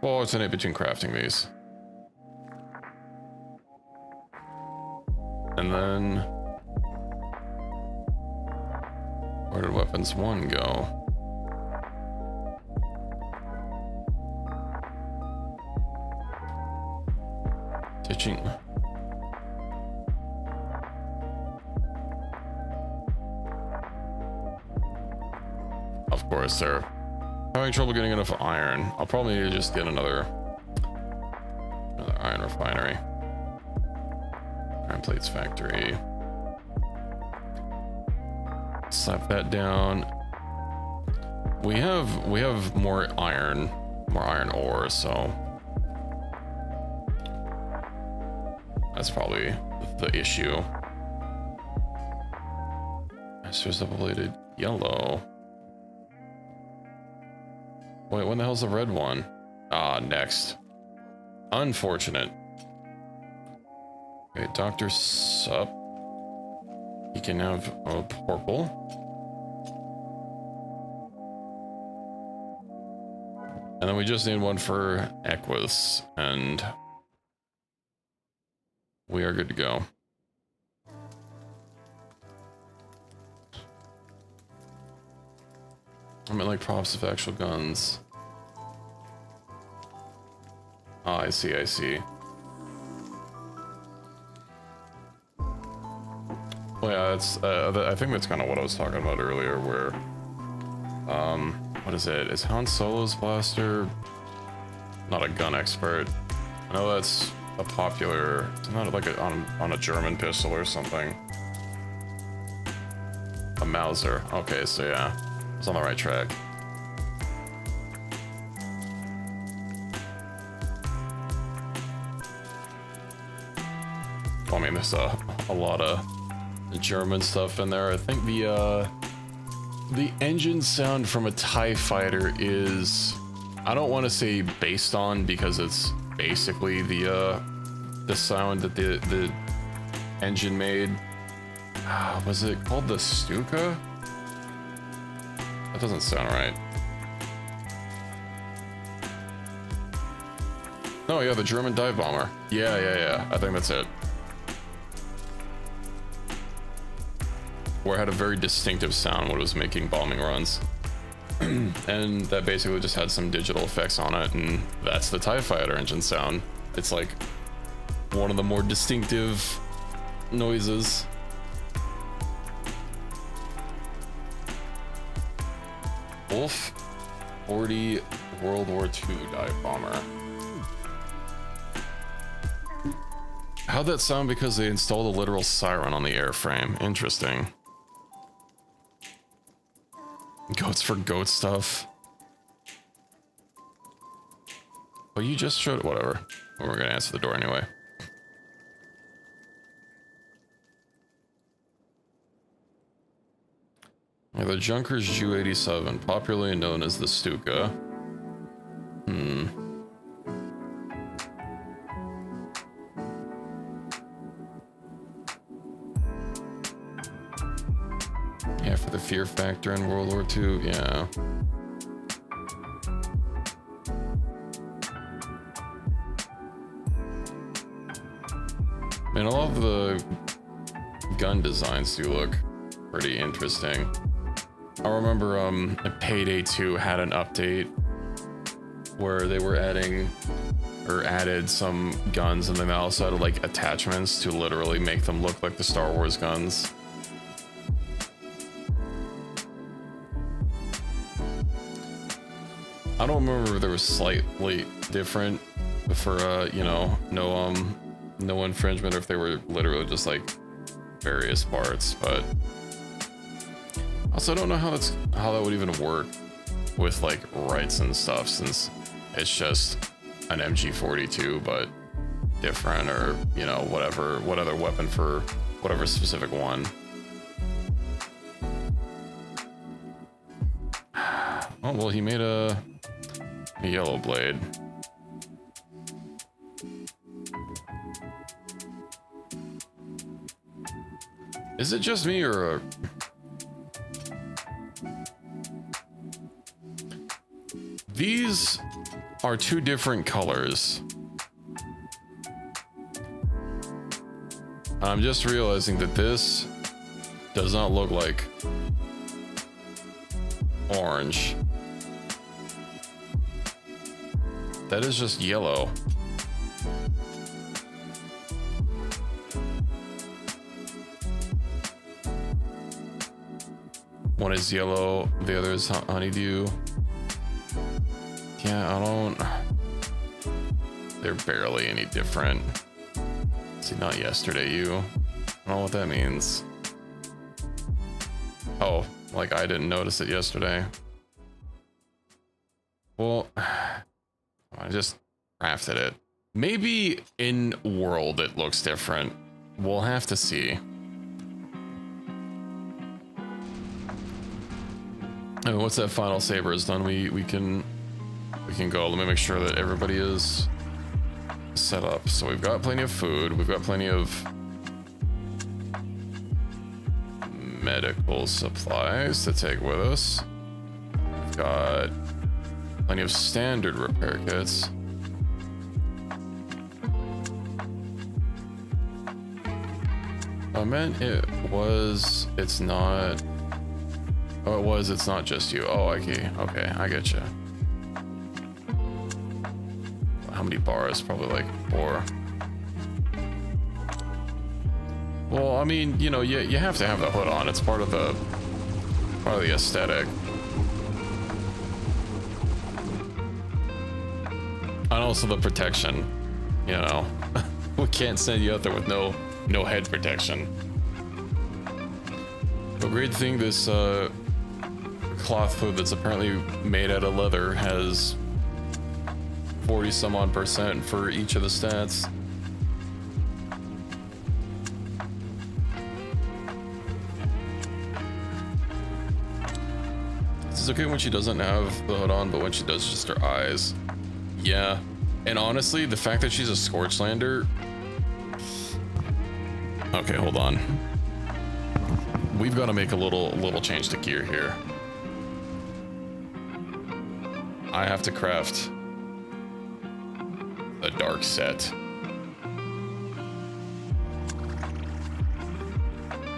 We'll alternate between crafting these. And then where did weapons 1 go? Ditching. Of course, they're having trouble getting enough iron. I'll probably need to just get another iron refinery. Iron plates factory. Slap that down. We have more iron ore, so that's probably the issue. Master's double-bladed yellow. Wait, when the hell's the red one? Ah, next. Unfortunate. Okay, Dr. Sup. He can have a purple. And then we just need one for Equus, and we are good to go. I mean, like props of actual guns. Oh, I see. Well, yeah, it's I think that's kind of what I was talking about earlier, where what is it? Is Han Solo's blaster? Not a gun expert. I know that's a popular. It's not like on a German pistol or something. A Mauser. Okay, so yeah. It's on the right track. I mean, there's a lot of German stuff in there. I think the engine sound from a TIE fighter is, I don't want to say based on, because it's basically the sound that the engine made. Was it called the Stuka? That doesn't sound right. Oh yeah, the German dive bomber. Yeah. I think that's it. Where it had a very distinctive sound when it was making bombing runs. And that basically just had some digital effects on it, and that's the TIE Fighter engine sound. It's like one of the more distinctive noises. Wolf 40 World War II dive bomber. How'd that sound? Because they installed a literal siren on the airframe. Interesting. Goats for goat stuff. Oh, you just showed it. Whatever. We're gonna answer the door anyway. Yeah, the Junkers Ju-87, popularly known as the Stuka. Yeah, for the fear factor in World War II, yeah. I mean, a lot of the gun designs do look pretty interesting. I remember Payday 2 had an update where they were added some guns, and then they also had like attachments to literally make them look like the Star Wars guns. I don't remember if they were slightly different for you know, no infringement, or if they were literally just like various parts, but also I don't know how that would even work with like rights and stuff, since it's just an MG42 but different, or you know, what other weapon for whatever specific one. Oh well, he made a yellow blade. Is it just me, or these are two different colors? I'm just realizing that this does not look like orange. That is just yellow. One is yellow, the other is honeydew. Yeah, I don't... They're barely any different. See, not yesterday, you. I don't know what that means. Oh, like I didn't notice it yesterday. Well, I just crafted it. Maybe in world it looks different. We'll have to see. And once that final saber is done, we can go. Let me make sure that everybody is set up. So we've got plenty of food. We've got plenty of medical supplies to take with us. We've got plenty of standard repair kits. I meant it's not. Oh, it's not just you. Oh, okay, I get you. How many bars? Probably like 4. Well, I mean, you know, you have to have the hood on. It's part of the aesthetic. And also the protection, you know. We can't send you out there with no head protection. The great thing, this cloth hood that's apparently made out of leather has 40 some odd % for each of the stats. It's okay when she doesn't have the hood on, but when she does, just her eyes. Yeah, and honestly, the fact that she's a Scorchlander... Okay, hold on. We've got to make a little change to gear here. I have to craft a dark set.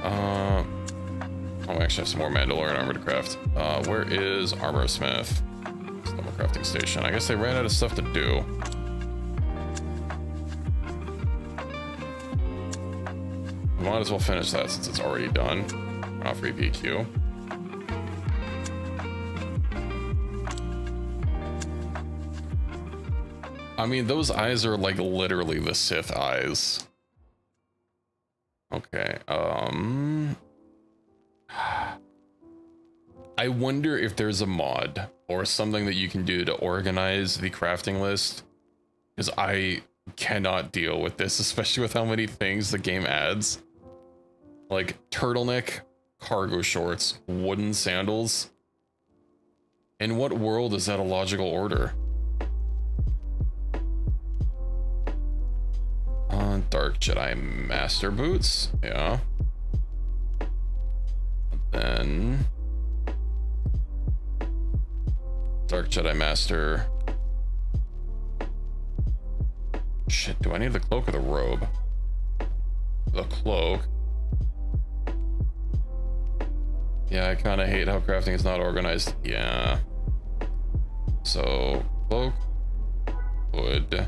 Oh, I actually have some more Mandalorian armor to craft. Where is Armor Smith? Double crafting station. I guess they ran out of stuff to do. Might as well finish that since it's already done. Not for EPQ. I mean, those eyes are like literally the Sith eyes. Okay, I wonder if there's a mod or something that you can do to organize the crafting list, because I cannot deal with this, especially with how many things the game adds. Like turtleneck, cargo shorts, wooden sandals. In what world is that a logical order? Dark Jedi Master boots, yeah. Then Dark Jedi Master. Shit, do I need the cloak or the robe? The cloak. Yeah, I kind of hate how crafting is not organized. Yeah. So, cloak, wood.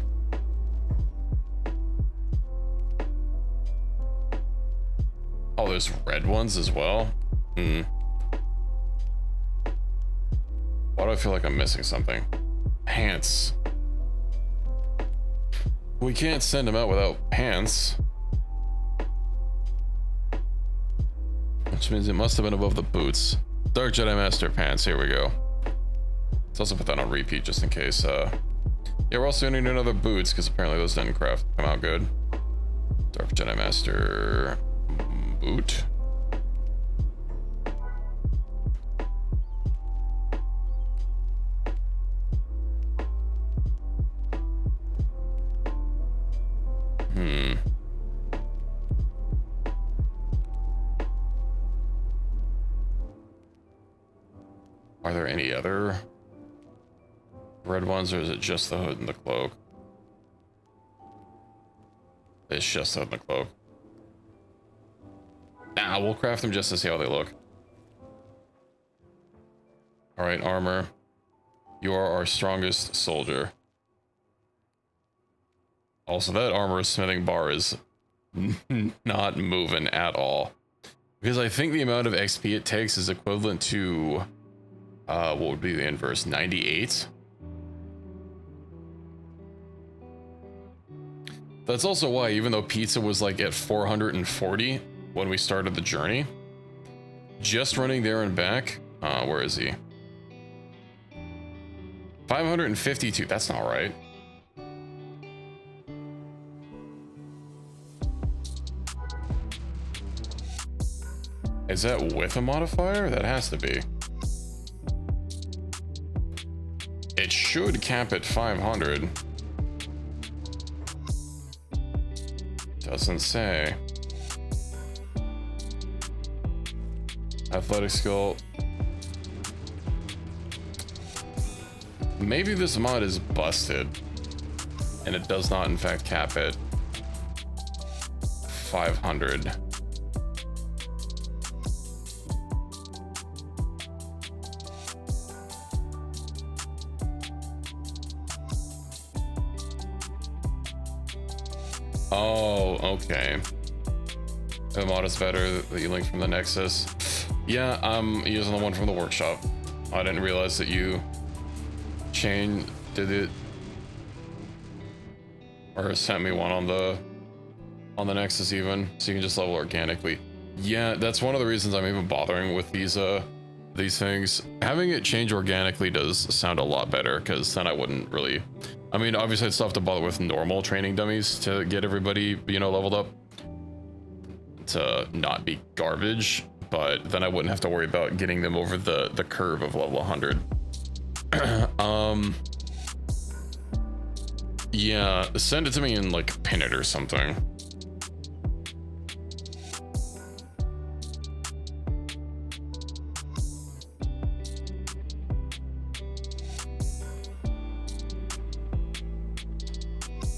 Oh, there's red ones as well? Hmm. Why do I feel like I'm missing something? Pants. We can't send them out without pants. Which means it must have been above the boots. Dark Jedi Master pants, here we go. Let's also put that on repeat just in case. Yeah, we're also gonna need another boots because apparently those didn't come out good. Dark Jedi Master boot. Are there any other red ones, or is it just the hood and the cloak? It's just the hood and the cloak. Nah, we'll craft them just to see how they look. All right, armor. You are our strongest soldier. Also, that armor smithing bar is not moving at all. Because I think the amount of XP it takes is equivalent to, what would be the inverse? 98? That's also why, even though pizza was like at 440 when we started the journey, just running there and back, where is he? 552, that's not right. Is that with a modifier? That has to be. It should cap at 500. Doesn't say. Athletic skill. Maybe this mod is busted and it does not in fact cap at 500. Oh, okay. The mod is better that you linked from the Nexus. Yeah, I'm using the one from the workshop. I didn't realize that you did it or sent me one on the Nexus even, so you can just level organically. Yeah, that's one of the reasons I'm even bothering with these things. Having it change organically does sound a lot better, because then I wouldn't really, I mean, obviously I'd still have to bother with normal training dummies to get everybody, you know, leveled up to not be garbage, but then I wouldn't have to worry about getting them over the curve of level 100. Yeah, send it to me and like pin it or something.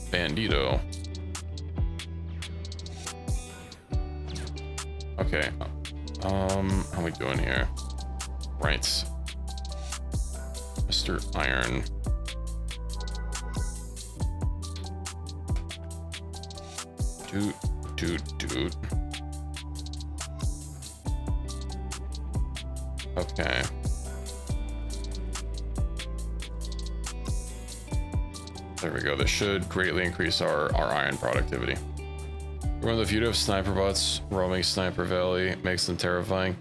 Bandito. Okay. How we doing here? Right. Mr. Iron. Dude. Okay. There we go. This should greatly increase our iron productivity. Run the view of sniper bots roaming Sniper Valley makes them terrifying.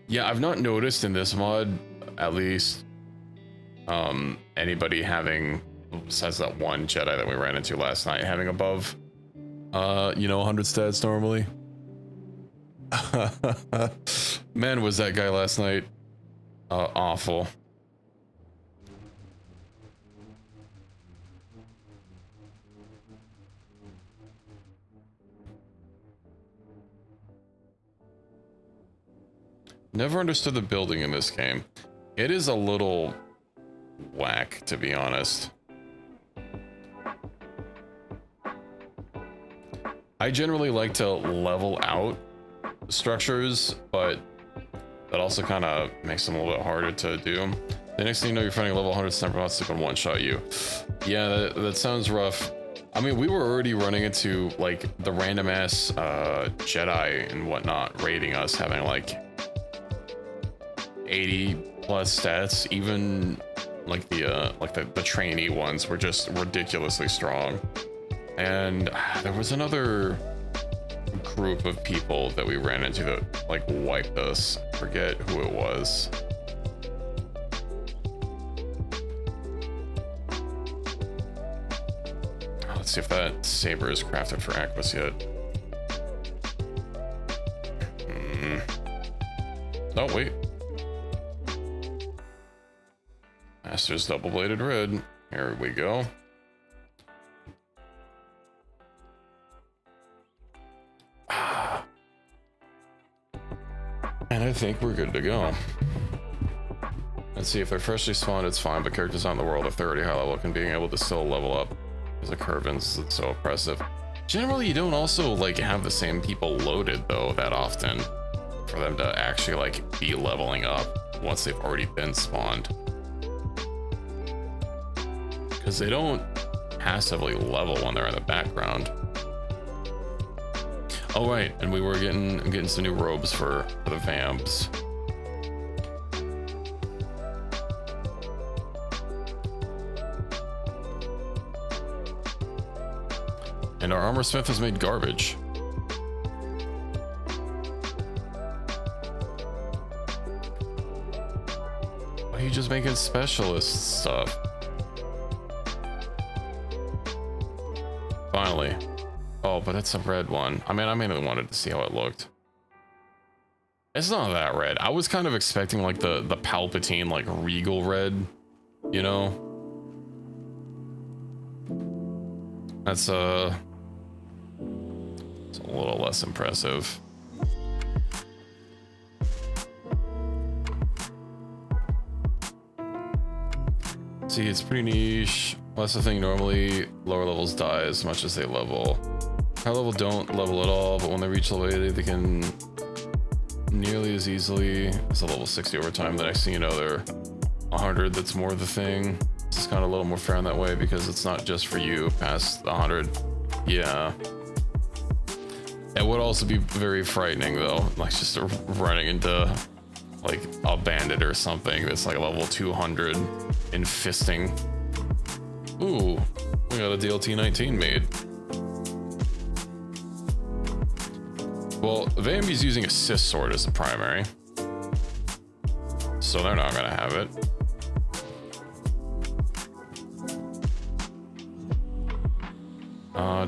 Yeah, I've not noticed in this mod, at least, anybody having, besides that one Jedi that we ran into last night, having above, you know, 100 stats normally. Man, was that guy last night awful. Never understood the building in this game. It is a little whack, to be honest. I generally like to level out structures, but that also kind of makes them a little bit harder to do. The next thing you know, you're finding a level 100 sniper bots that can one-shot you. Yeah, that sounds rough. I mean, we were already running into like the random ass Jedi and whatnot raiding us, having like 80 plus stats. Even like the trainee ones were just ridiculously strong. And there was another group of people that we ran into that like wiped us. Forget who it was. Let's see if that saber is crafted for Aquas yet. Oh wait, Master's double-bladed red. Here we go. And I think we're good to go. Let's see, if they're freshly spawned, it's fine, but characters on the world, if they're already high level, can being able to still level up as a Curvins, it's so oppressive. Generally, you don't also like have the same people loaded though that often for them to actually like be leveling up once they've already been spawned. Because they don't passively level when they're in the background. Oh right, and we were getting some new robes for the vamps. And our armor smith has made garbage. Why are you just making specialist stuff? Finally. Oh, but it's a red one. I mean, I mainly wanted to see how it looked. It's not that red. I was kind of expecting like the Palpatine, like regal red, you know? It's a little less impressive. See, it's pretty niche. Well, that's the thing, normally lower levels die as much as they level. High level don't level at all, but when they reach level 80, they can nearly as easily as a level 60 over time. The next thing you know, they're 100. That's more the thing. This is kind of a little more fair in that way because it's not just for you past 100. Yeah. It would also be very frightening though, like just running into like a bandit or something that's like level 200 and fisting. Ooh, we got a DLT 19 made. Well, Vambi's using a Sith sword as the primary, so they're not gonna have it.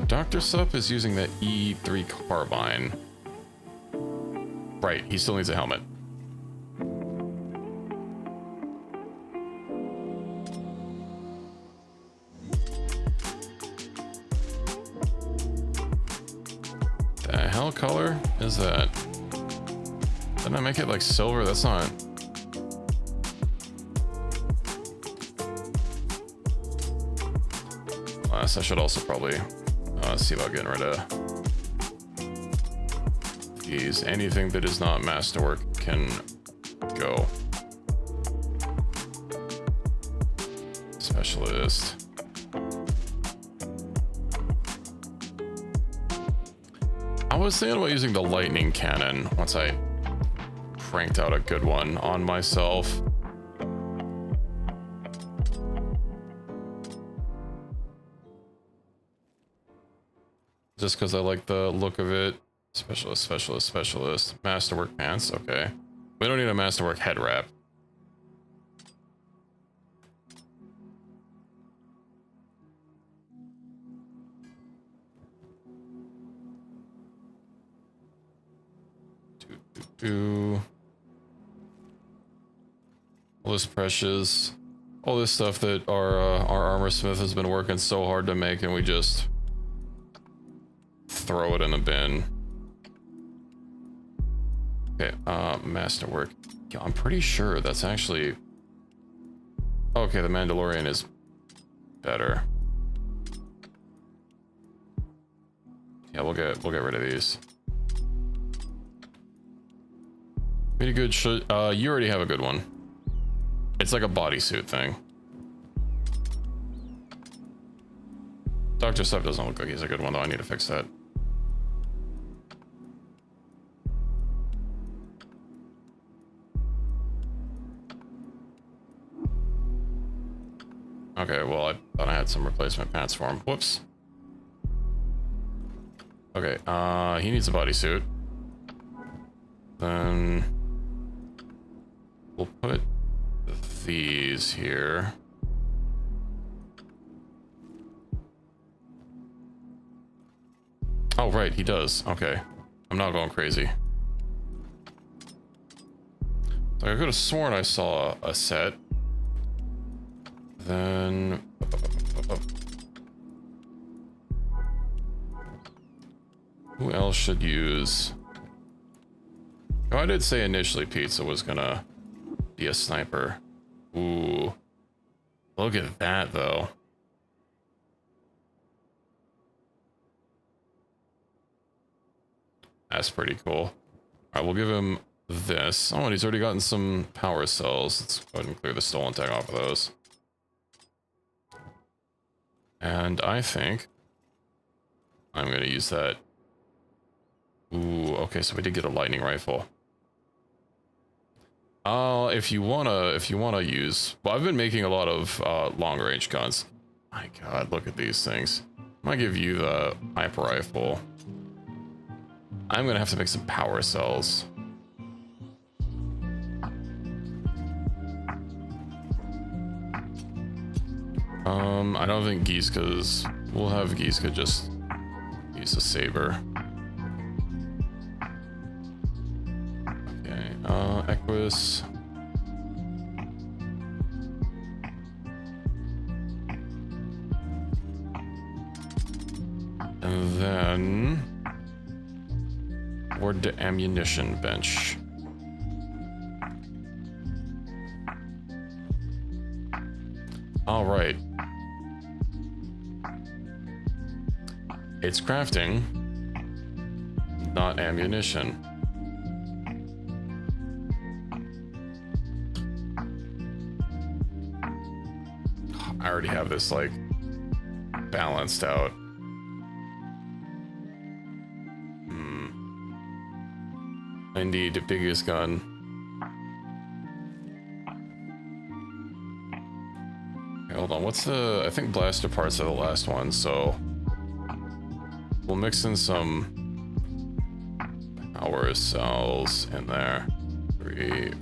Dr. Sup is using the E3 carbine. Right, he still needs a helmet. The hell color is that? Didn't I make it like silver? That's not... Last, I should also probably see about getting rid of these. Anything that is not masterwork can go. Specialist. I was thinking about using the lightning cannon once I cranked out a good one on myself. just because I like the look of it. Specialist, specialist, specialist. Masterwork pants, okay. We don't need a masterwork head wrap. All this precious, all this stuff that our armor smith has been working so hard to make, and we just throw it in the bin. Okay, masterwork. Yeah, I'm pretty sure that's actually okay. The Mandalorian is better. Yeah, we'll get rid of these. Pretty good. You already have a good one. It's like a bodysuit thing. Dr. Sub doesn't look like he's a good one though. I need to fix that. Okay, well, I thought I had some replacement pants for him. Whoops. Okay, he needs a bodysuit. Then we'll put these here. Oh, right, he does. Okay. I'm not going crazy. So I could have sworn I saw a set. Then who else should use? Oh, I did say initially Pizza was gonna be a sniper. Ooh, look at that though. That's pretty cool. All right, we'll give him this. Oh, and he's already gotten some power cells. Let's go ahead and clear the stolen tech off of those. And I think I'm gonna use that. Ooh, okay, so we did get a lightning rifle. If you wanna use, well, I've been making a lot of long range guns. My God, look at these things. I'm gonna give you the hyper rifle. I'm gonna have to make some power cells. I don't think Giska's. We'll have Giska just use a saber. Okay, Equus. And then toward the ammunition bench. All right. It's crafting, not ammunition. I already have this like balanced out. Indeed, the biggest gun. Okay, hold on, what's the... I think blaster parts are the last one, so... we'll mix in some power cells in there. 3,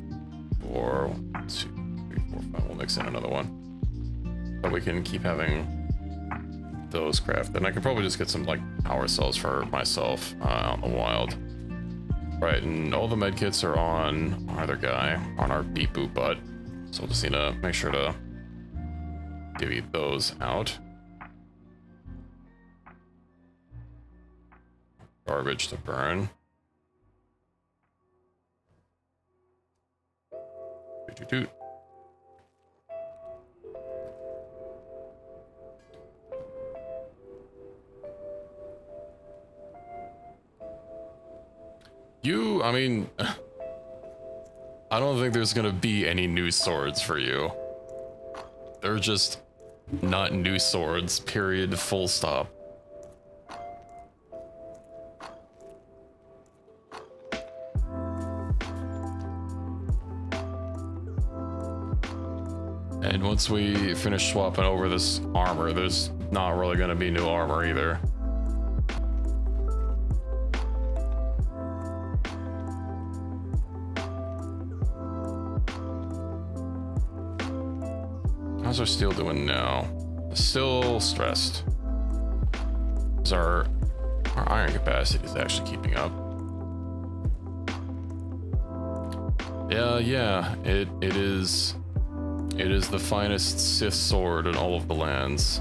4, 2, 3, 4, 5. We'll mix in another one. But we can keep having those crafted. And I could probably just get some like power cells for myself out in the wild. Right, and all the med kits are on our other guy, on our beep boop butt. So we'll just need to make sure to divvy those out. Garbage to burn. Toot toot toot. I mean, I don't think there's gonna be any new swords for you. They're just not new swords, period, full stop. And once we finish swapping over this armor, there's not really gonna be new armor either. How's our steel doing now? Still stressed. Is our iron capacity is actually keeping up. Yeah, it is the finest Sith sword in all of the lands.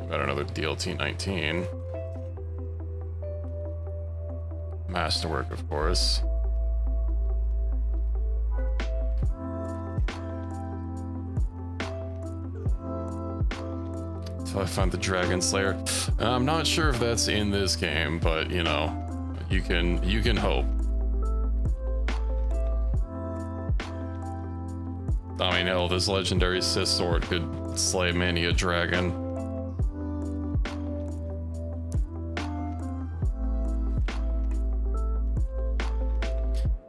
Got another DLT 19. Masterwork, of course. So I found the Dragon Slayer. I'm not sure if that's in this game, but you know, you can hope. I mean, hell, this legendary Sith sword could slay many a dragon.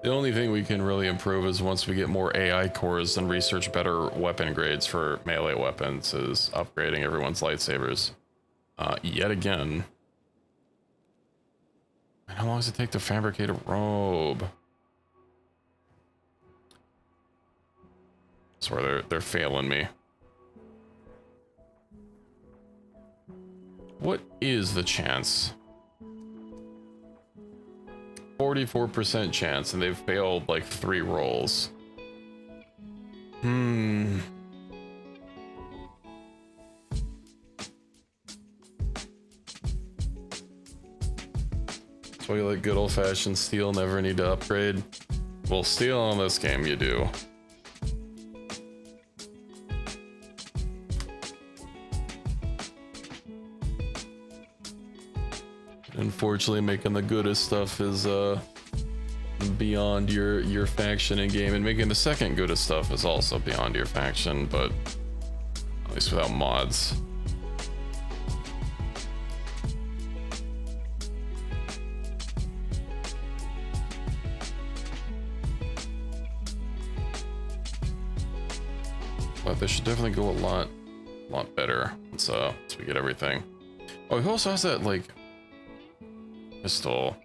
The only thing we can really improve is once we get more AI cores and research better weapon grades for melee weapons, is upgrading everyone's lightsabers. Yet again. And how long does it take to fabricate a robe? I swear they're failing me. What is the chance? 44% chance, and they've failed like 3 rolls. So you like good old-fashioned steel, never need to upgrade? Well, steel on this game you do. Unfortunately, making the goodest stuff is beyond your faction in game, and making the second goodest stuff is also beyond your faction, but at least without mods. But they should definitely go a lot better once we get everything. Oh, who also has that like pistol?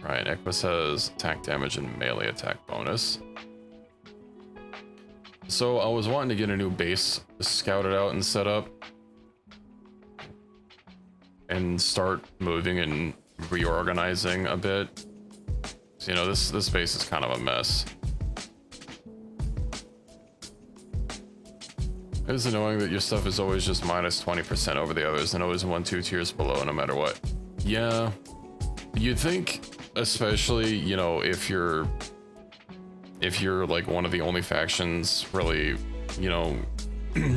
Right, Equus has attack damage and melee attack bonus. So I was wanting to get a new base scouted out and set up, and start moving and reorganizing a bit. So, you know, this base is kind of a mess. It is annoying that your stuff is always just minus 20% over the others and always 1-2 tiers below no matter what. Yeah, you'd think, especially, you know, if you're like one of the only factions really, you know,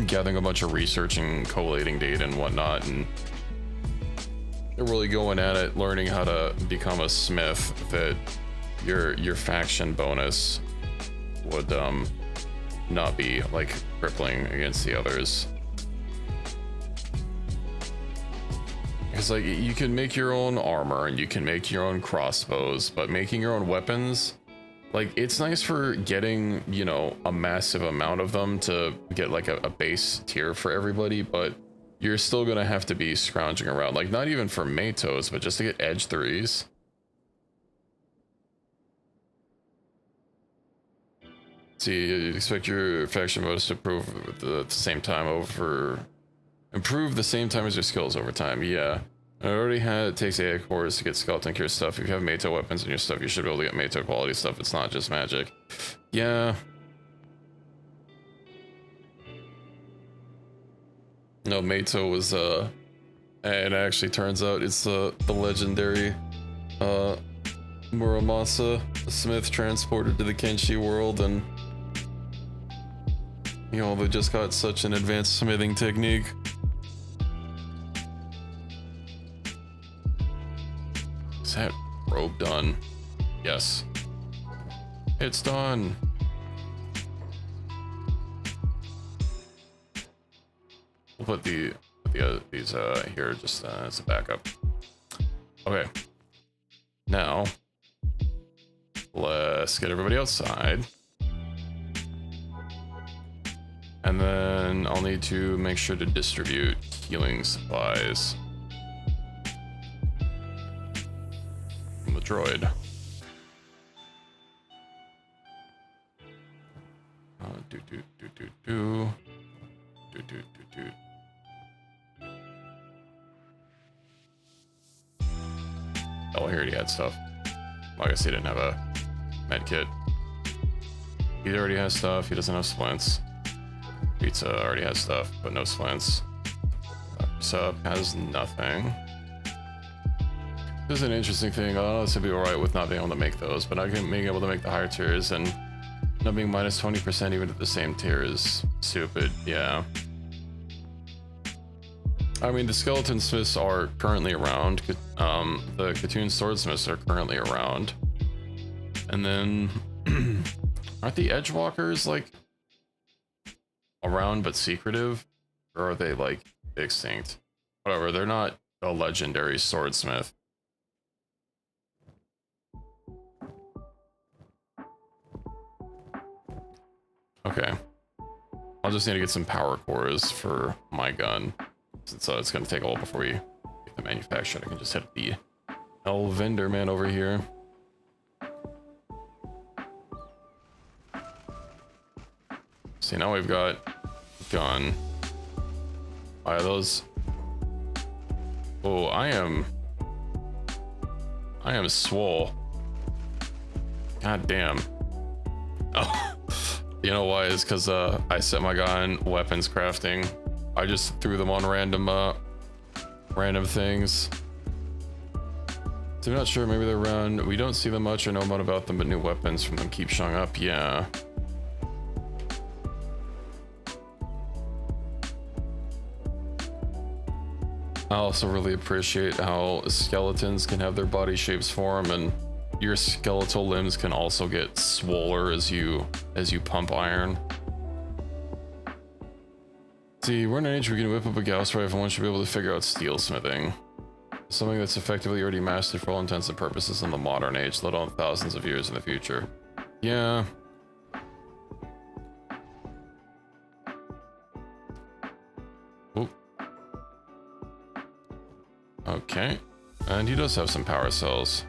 gathering a bunch of research and collating data and whatnot, and they're really going at it, learning how to become a smith, that your faction bonus would not be like crippling against the others. Because like you can make your own armor and you can make your own crossbows, but making your own weapons, like, it's nice for getting, you know, a massive amount of them to get like a base tier for everybody, but you're still gonna have to be scrounging around, like not even for Matos, but just to get edge 3s. See, you expect your faction bonus to improve at the same time improve the same time as your skills over time. Yeah, I already had, it takes AI cores to get skeleton cure stuff. If you have Mato weapons in your stuff, you should be able to get Mato quality stuff. It's not just magic. Yeah. No, Mato was and it actually turns out it's the legendary Muramasa Smith transported to the Kenshi world, and you know, they just got such an advanced smithing technique. Is that robe done? Yes. It's done. We'll put these here just as a backup. Okay. Now, let's get everybody outside. And then I'll need to make sure to distribute healing supplies from the destroyed. Do do do do do do do do do. Oh, he already had stuff. Well, I guess he didn't have a med kit. He already has stuff. He doesn't have splints. Pizza already has stuff, but no splints. Sub has nothing. This is an interesting thing. I don't know if to be alright with not being able to make those, but not being able to make the higher tiers and not being minus 20% even at the same tier is stupid. Yeah. I mean, the skeleton smiths are currently around. The Katoon swordsmiths are currently around. And then, aren't the edgewalkers like around but secretive? Or are they like extinct? Whatever, they're not a legendary swordsmith. Okay. I'll just need to get some power cores for my gun. Since it's going to take a while before we get the manufactured. I can just hit the L vendor man over here. See, now we've got gun. Why those? Oh, I am swole. God damn. Oh, you know why? Is because I set my gun weapons crafting. I just threw them on random things. So I'm not sure, maybe they're around. We don't see them much or know much about them, but new weapons from them keep showing up. Yeah. I also really appreciate how skeletons can have their body shapes form, and your skeletal limbs can also get swoller as you pump iron. See, we're in an age we can whip up a Gauss rifle, one should be able to figure out steel smithing. Something that's effectively already mastered for all intents and purposes in the modern age, let alone thousands of years in the future. Yeah. Oop. Okay. And he does have some power cells.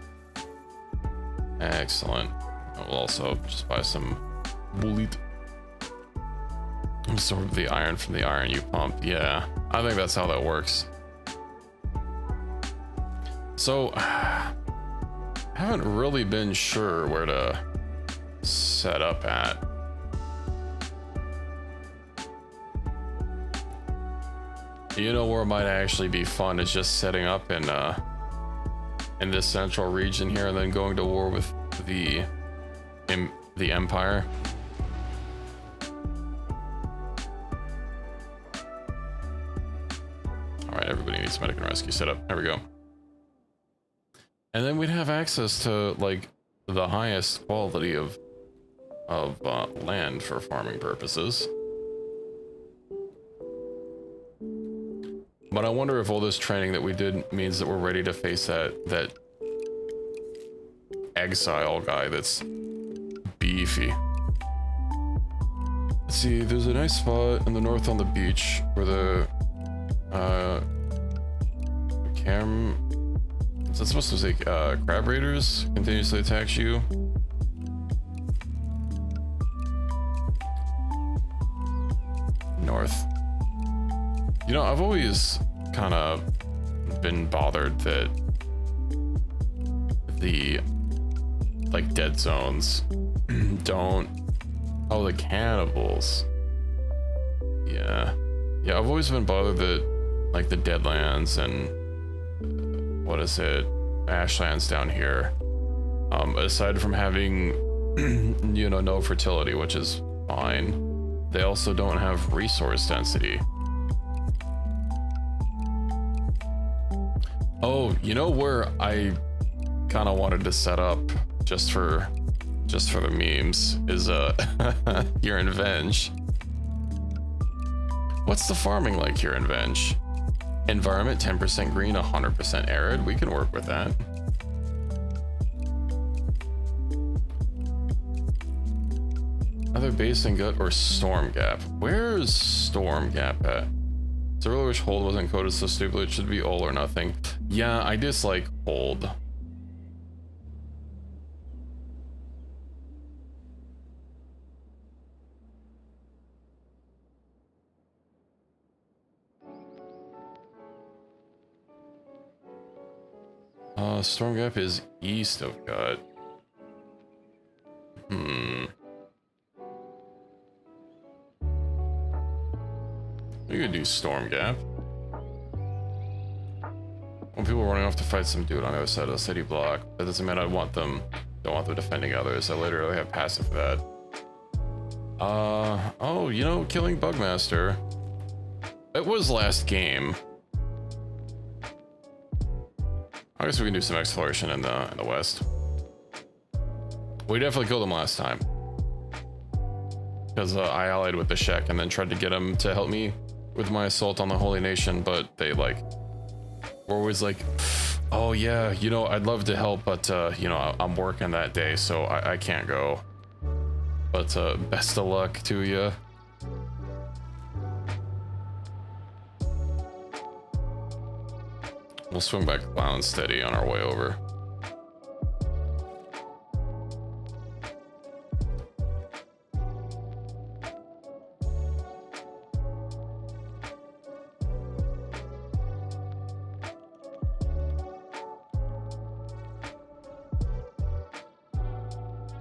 Excellent. We'll also just buy some bullet. Absorb the iron from the iron you pump. Yeah, I think that's how that works. So, haven't really been sure where to set up at. You know where it might actually be fun is just setting up in this central region here and then going to war with the Empire. Alright, everybody needs medic and rescue setup. There we go. And then we'd have access to like the highest quality of land for farming purposes. But I wonder if all this training that we did means that we're ready to face that exile guy that's beefy. Let's see, there's a nice spot in the north on the beach where the is that supposed to say crab raiders continuously attack you? North. You know, I've always kind of been bothered that the like dead zones don't. Oh, the cannibals. Yeah, I've always been bothered that like the Deadlands and what is it, Ashlands down here, aside from having you know, no fertility, which is fine, they also don't have resource density. Oh, you know where I kind of wanted to set up just for the memes is here in Venge. What's the farming like here in Venge? Environment 10% green, 100% arid. We can work with that. Either Basin Gut or Storm Gap. Where's Storm Gap at? So I really wish Hold wasn't coded so stupidly. It should be all or nothing. Yeah, I dislike Hold. Storm Gap is east of Gut. We could do Storm Gap. When people are running off to fight some dude on the other side of the city block, that doesn't mean I don't want them defending others. I literally have passive for that. Oh, you know, killing Bugmaster. It was last game. I guess we can do some exploration in the west. We definitely killed him last time. Because I allied with the Shek and then tried to get him to help me with my assault on the Holy Nation, but they like were always like, oh yeah, you know, I'd love to help, but you know, I'm working that day, so I can't go. But best of luck to you. We'll swing back to Clown Steady on our way over.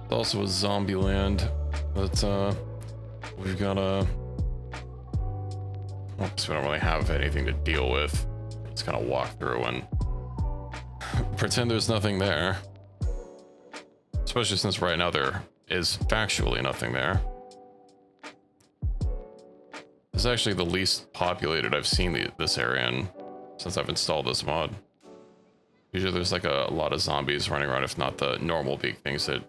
Also a zombie land that we've got to oops, we don't really have anything to deal with. Just kind of walk through and pretend there's nothing there, especially since right now there is factually nothing there. This is actually the least populated I've seen this area in since I've installed this mod. Usually there's like a lot of zombies running around, if not the normal big things that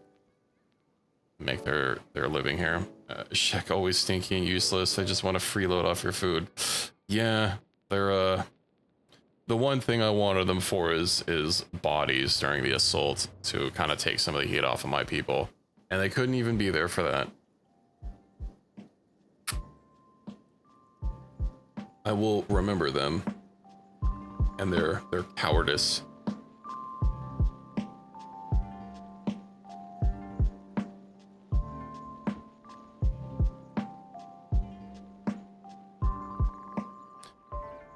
make their living here. Shek always stinky and useless. They just want to freeload off your food. Yeah, they're the one thing I wanted them for is bodies during the assault to kind of take some of the heat off of my people, and they couldn't even be there for that. I will remember them and their cowardice.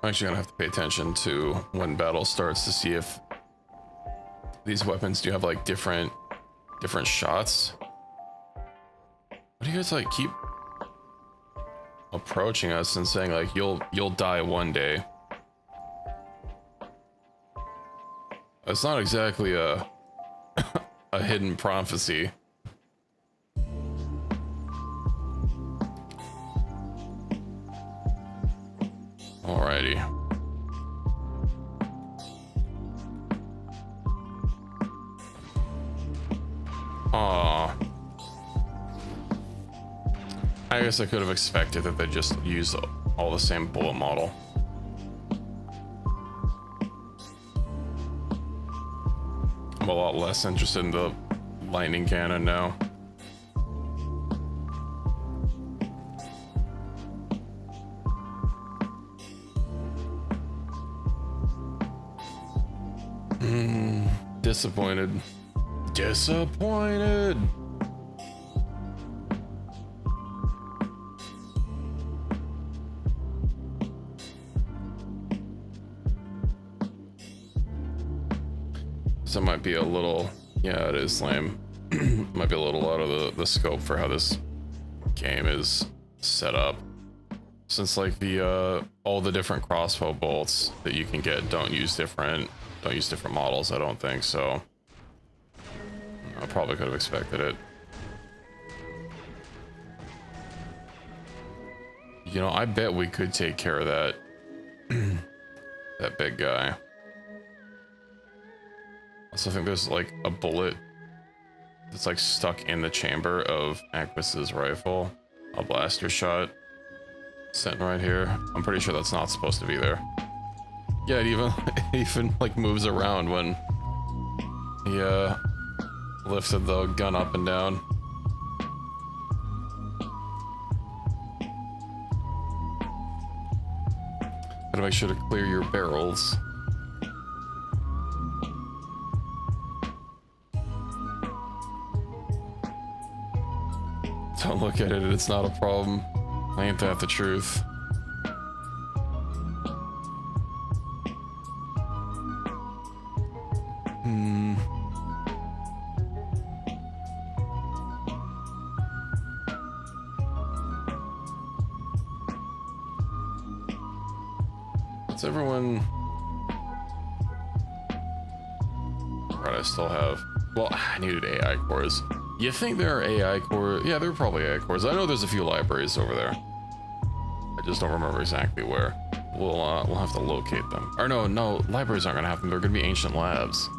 I'm actually gonna have to pay attention to when battle starts to see if these weapons do have like different shots. Why do you guys like keep approaching us and saying like you'll die one day? It's not exactly a a hidden prophecy. Alrighty. Aw. I guess I could have expected that they just use all the same bullet model. I'm a lot less interested in the lightning cannon now. Disappointed. Disappointed. So it might be a little, yeah, it is lame. Might be a little out of the scope for how this game is set up. Since like the all the different crossbow bolts that you can get don't use different models, I don't think so. I probably could have expected it. You know, I bet we could take care of that that big guy. I also think there's like a bullet that's like stuck in the chamber of Aquis's rifle, a blaster shot sitting right here. I'm pretty sure that's not supposed to be there. Yeah, it even like moves around when he lifted the gun up and down. Gotta make sure to clear your barrels. Don't look at it, it's not a problem. Ain't that the truth? Hmm. What's everyone... Right, I still have... Well, I needed AI cores. You think there are AI cores? Yeah, there are probably AI cores. I know there's a few libraries over there. I just don't remember exactly where. We'll have to locate them. Or no, libraries aren't gonna have them. They're gonna be ancient labs.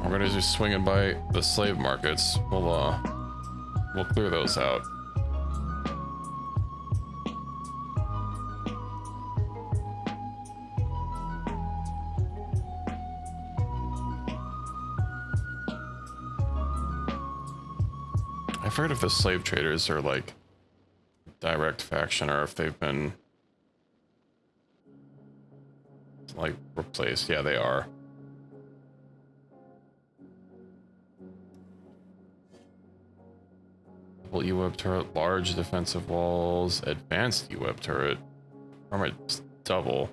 We're gonna just swinging by the slave markets. We'll clear those out. I forget if the slave traders are like direct faction or if they've been like replaced. Yeah, they are. Double E-web turret, large defensive walls, advanced E-web turret, armor double.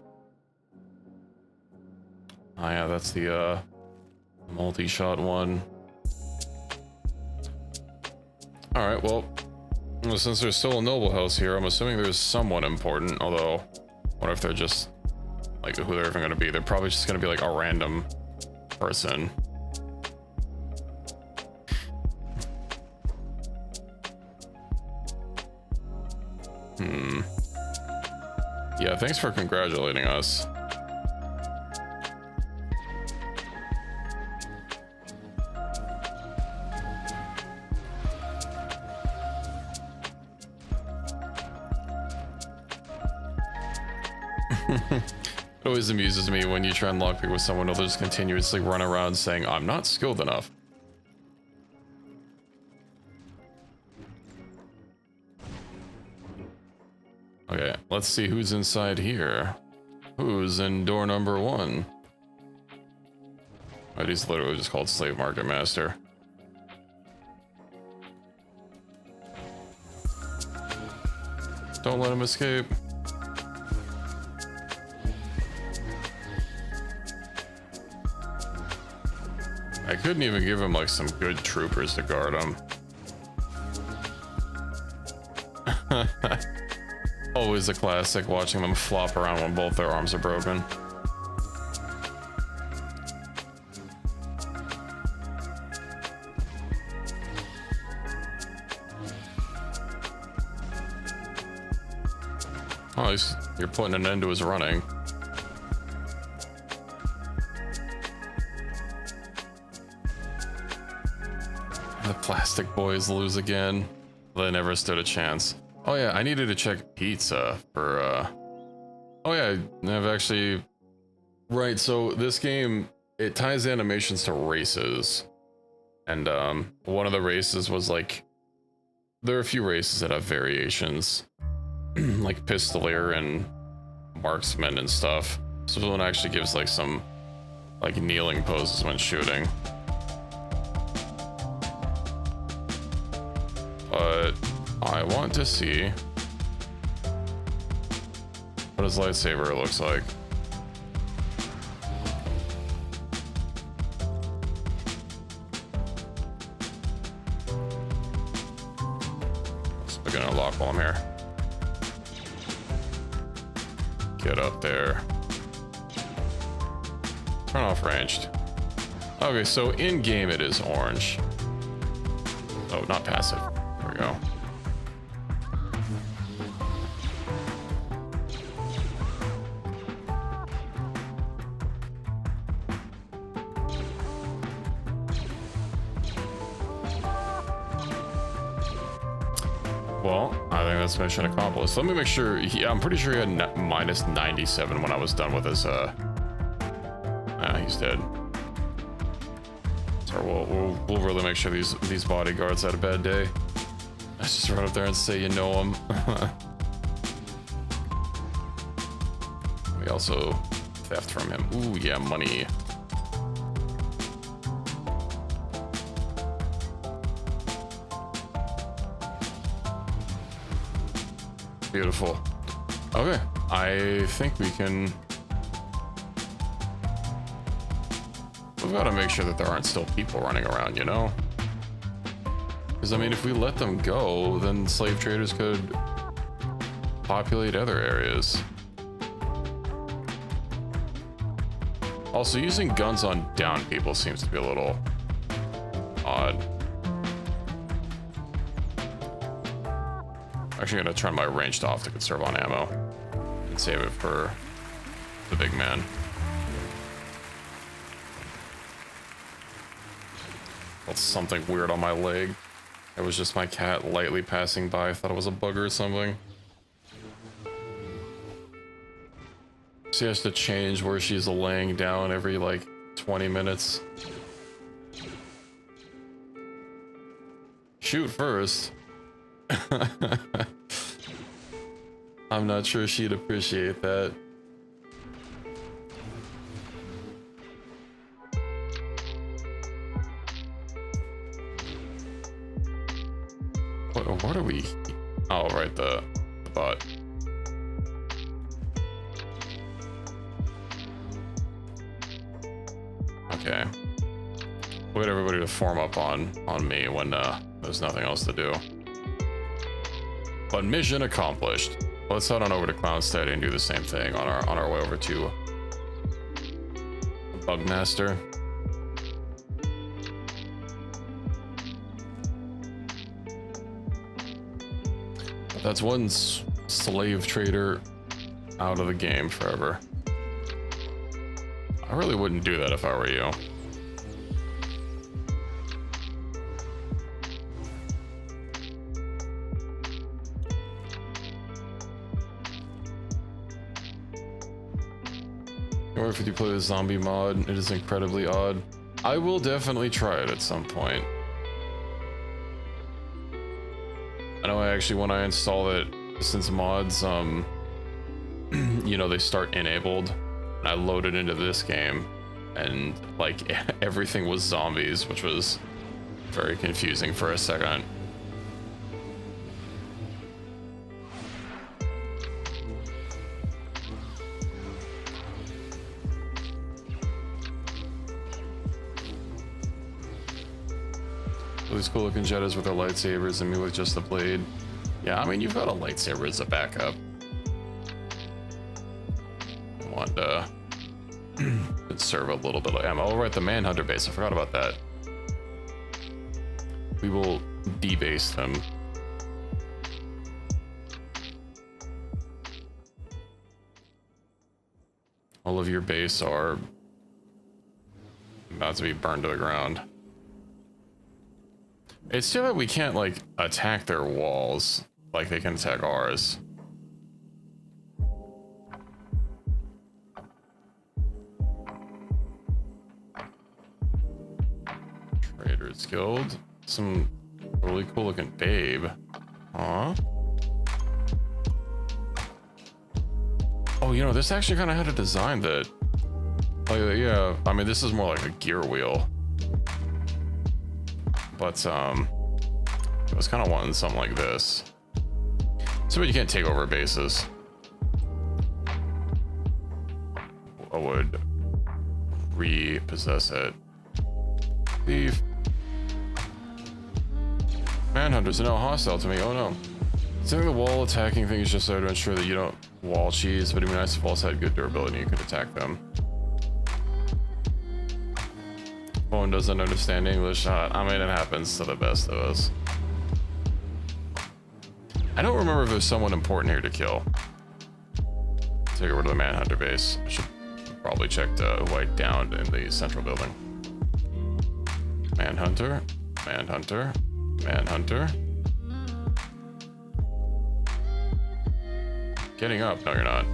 Oh yeah, that's the multi-shot one. All right, well, since there's still a noble house here, I'm assuming there's someone important. Although, I wonder if they're just like who they're even going to be. They're probably just going to be like a random person. Yeah, thanks for congratulating us. It always amuses me when you try and lockpick with someone, they'll just continuously run around saying, I'm not skilled enough. Okay, let's see who's inside here. Who's in door number 1? Oh, he's literally just called Slave Market Master. Don't let him escape. I couldn't even give him like some good troopers to guard him. Always a classic, watching them flop around when both their arms are broken. Oh, you're putting an end to his running. The plastic boys lose again. They never stood a chance. Oh yeah, I needed to check pizza for oh yeah, I've actually right, so this game, it ties animations to races. And one of the races was like, there are a few races that have variations. Like Pistolier and Marksman and stuff. So this one actually gives like some like kneeling poses when shooting. But I want to see what his lightsaber looks like. So we're gonna lock while I'm here. Get up there. Turn off ranged. Okay, so in game it is orange. Oh, not passive. There we go. Well, I think that's mission accomplished. Let me make sure. I'm pretty sure he had minus 97 when I was done with his. He's dead. So we'll really make sure these bodyguards had a bad day. Let's just run up there and say you know him. We also theft from him. Ooh, yeah, money. Beautiful. Okay, I think we can we've got to make sure that there aren't still people running around, you know? Because, I mean, if we let them go, then slave traders could populate other areas. Also, using guns on down people seems to be a little odd. Actually gonna turn my ranged off to conserve on ammo and save it for the big man. Felt something weird on my leg. It was just my cat lightly passing by. I thought it was a bug or something. She has to change where she's laying down every like 20 minutes. Shoot first. I'm not sure she'd appreciate that. What are we? Oh, right, the bot. Okay. Wait everybody to form up on me when there's nothing else to do. But mission accomplished. Let's head on over to Cloudstead and do the same thing on our way over to Bugmaster. But that's one slave trader out of the game forever. I really wouldn't do that if I were you. Or if you play the zombie mod, it is incredibly odd. I will definitely try it at some point. I know when I install it, since mods, you know, they start enabled, and I loaded into this game, and like everything was zombies, which was very confusing for a second. These cool looking Jettas with their lightsabers and me with just the blade. Yeah, I mean, you've got a lightsaber as a backup. I want to conserve a little bit of ammo. Oh, right, the Manhunter base. I forgot about that. We will debase them. All of your base are about to be burned to the ground. It's too bad we can't, like, attack their walls like they can attack ours. Traders Guild. Some really cool looking babe. Huh? Oh, you know, this actually kind of had a design that... Oh, yeah, I mean, this is more like a gear wheel. But, I was kind of wanting something like this. So you can't take over bases. I would repossess it. Thief. Manhunters are now hostile to me. Oh no. Setting the wall attacking thing is just so to ensure that you don't wall cheese, but it'd be nice if walls had good durability and you could attack them. Phone doesn't understand English. I mean, it happens to the best of us. I don't remember if there's someone important here to kill. Take over to the Manhunter base. I should probably check who I downed in the central building. Manhunter, Manhunter, Manhunter. Getting up. No, you're not.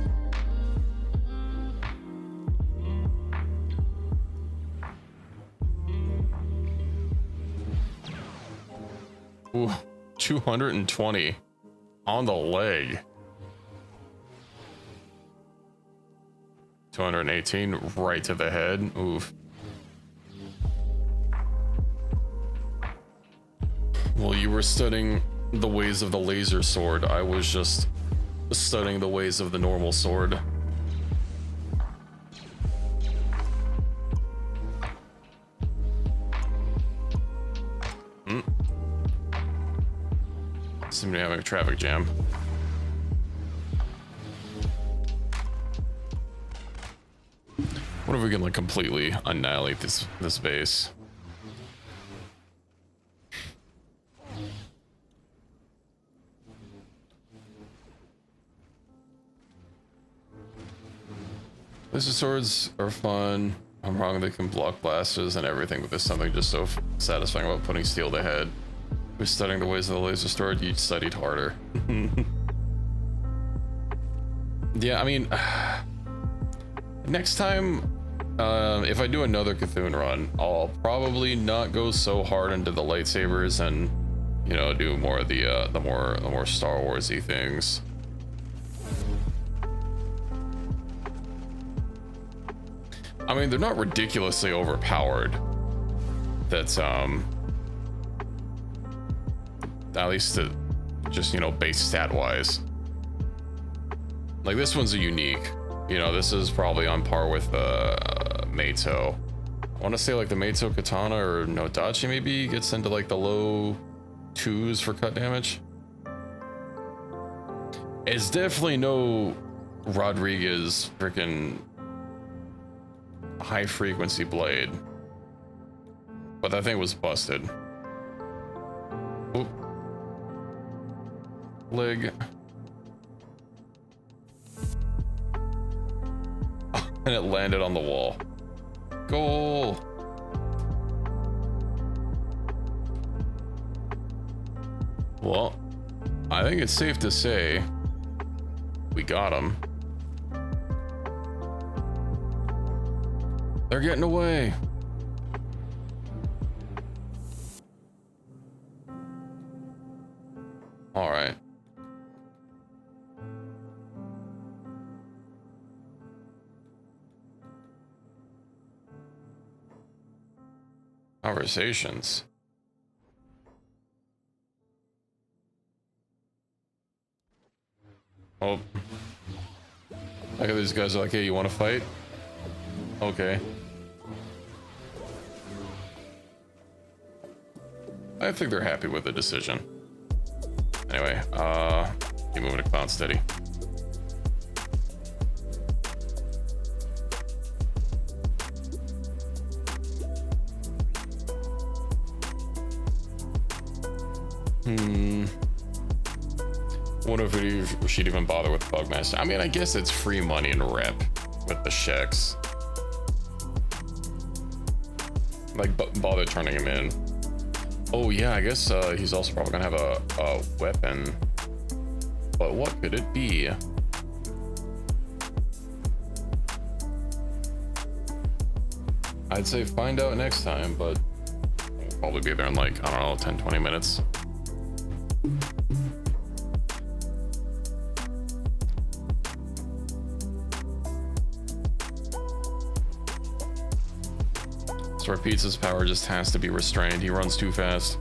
Ooh, 220 on the leg. 218 right to the head. Oof. Well, you were studying the ways of the laser sword. I was just studying the ways of the normal sword. seem to be having a traffic jam. What if we can like completely annihilate this base? Laser swords are fun. I'm wrong, they can block blasters and everything, but there's something just so satisfying about putting steel to head. We're studying the ways of the laser sword, you studied harder. Yeah, I mean, next time, if I do another Cthulhu run, I'll probably not go so hard into the lightsabers and, you know, do more of the more Star Wars-y things. I mean, they're not ridiculously overpowered. That's at least just, you know, base stat wise. Like this one's a unique. You know, this is probably on par with Meito. I want to say like the Meito Katana or Nodachi maybe gets into like the low 2s for cut damage. It's definitely no Rodriguez freaking high frequency blade, but that thing was busted. Oop. Leg. And it landed on the wall. Goal. Well, I think it's safe to say we got him. They're getting away. All right. Conversations. Oh. Look at these guys are like, hey, you want to fight? Okay. I think they're happy with the decision. Anyway, keep moving to Cloud Steady. Wonder if she'd even bother with Bugmaster. I mean, I guess it's free money and rep with the Sheks. Like, bother turning him in. Oh yeah, I guess he's also probably gonna have a weapon. But what could it be? I'd say find out next time, but we'll probably be there in like, I don't know, 10-20 minutes. Sir Pizza's power just has to be restrained. He runs too fast.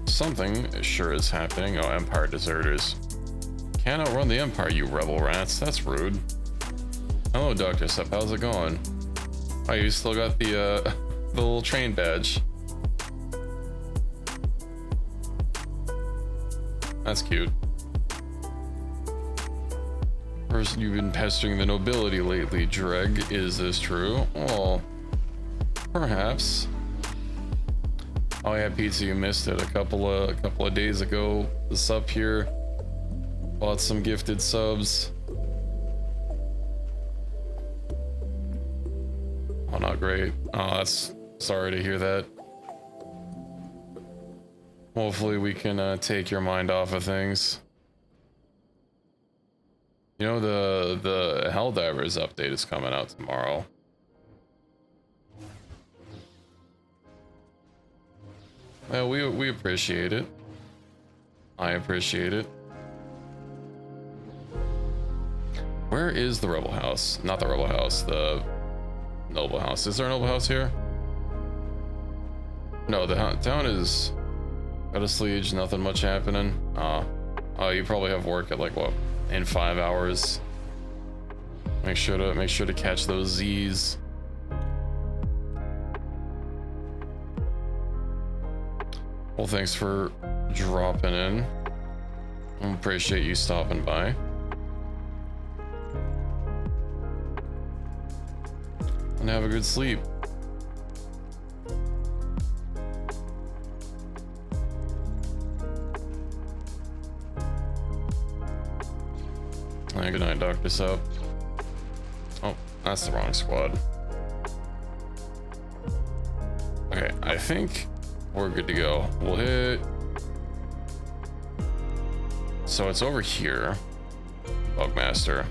Something sure is happening. Oh, Empire deserters. Can't outrun the Empire, you rebel rats. That's rude. Hello, Dr. Sepp. How's it going? Oh, you still got the little train badge. That's cute. First, you've been pestering the nobility lately, Dreg. Is this true? Well, perhaps. Oh yeah, pizza, you missed it a couple of days ago. The sub here bought some gifted subs. Oh, not great. Oh, that's sorry to hear that. Hopefully we can take your mind off of things. You know, the Helldivers update is coming out tomorrow. Well, we appreciate it. I appreciate it. Where is the Rebel House? Not the Rebel House, the noble house. Is there a noble house here? No, the town is got a siege, nothing much happening. Oh, you probably have work at like what, in 5 hours. Make sure to catch those Z's. Well, thanks for dropping in. I appreciate you stopping by. And have a good sleep. Good night, Dr. Sup. Oh, that's the wrong squad. Okay, I think we're good to go. We'll hit. So it's over here. Bugmaster.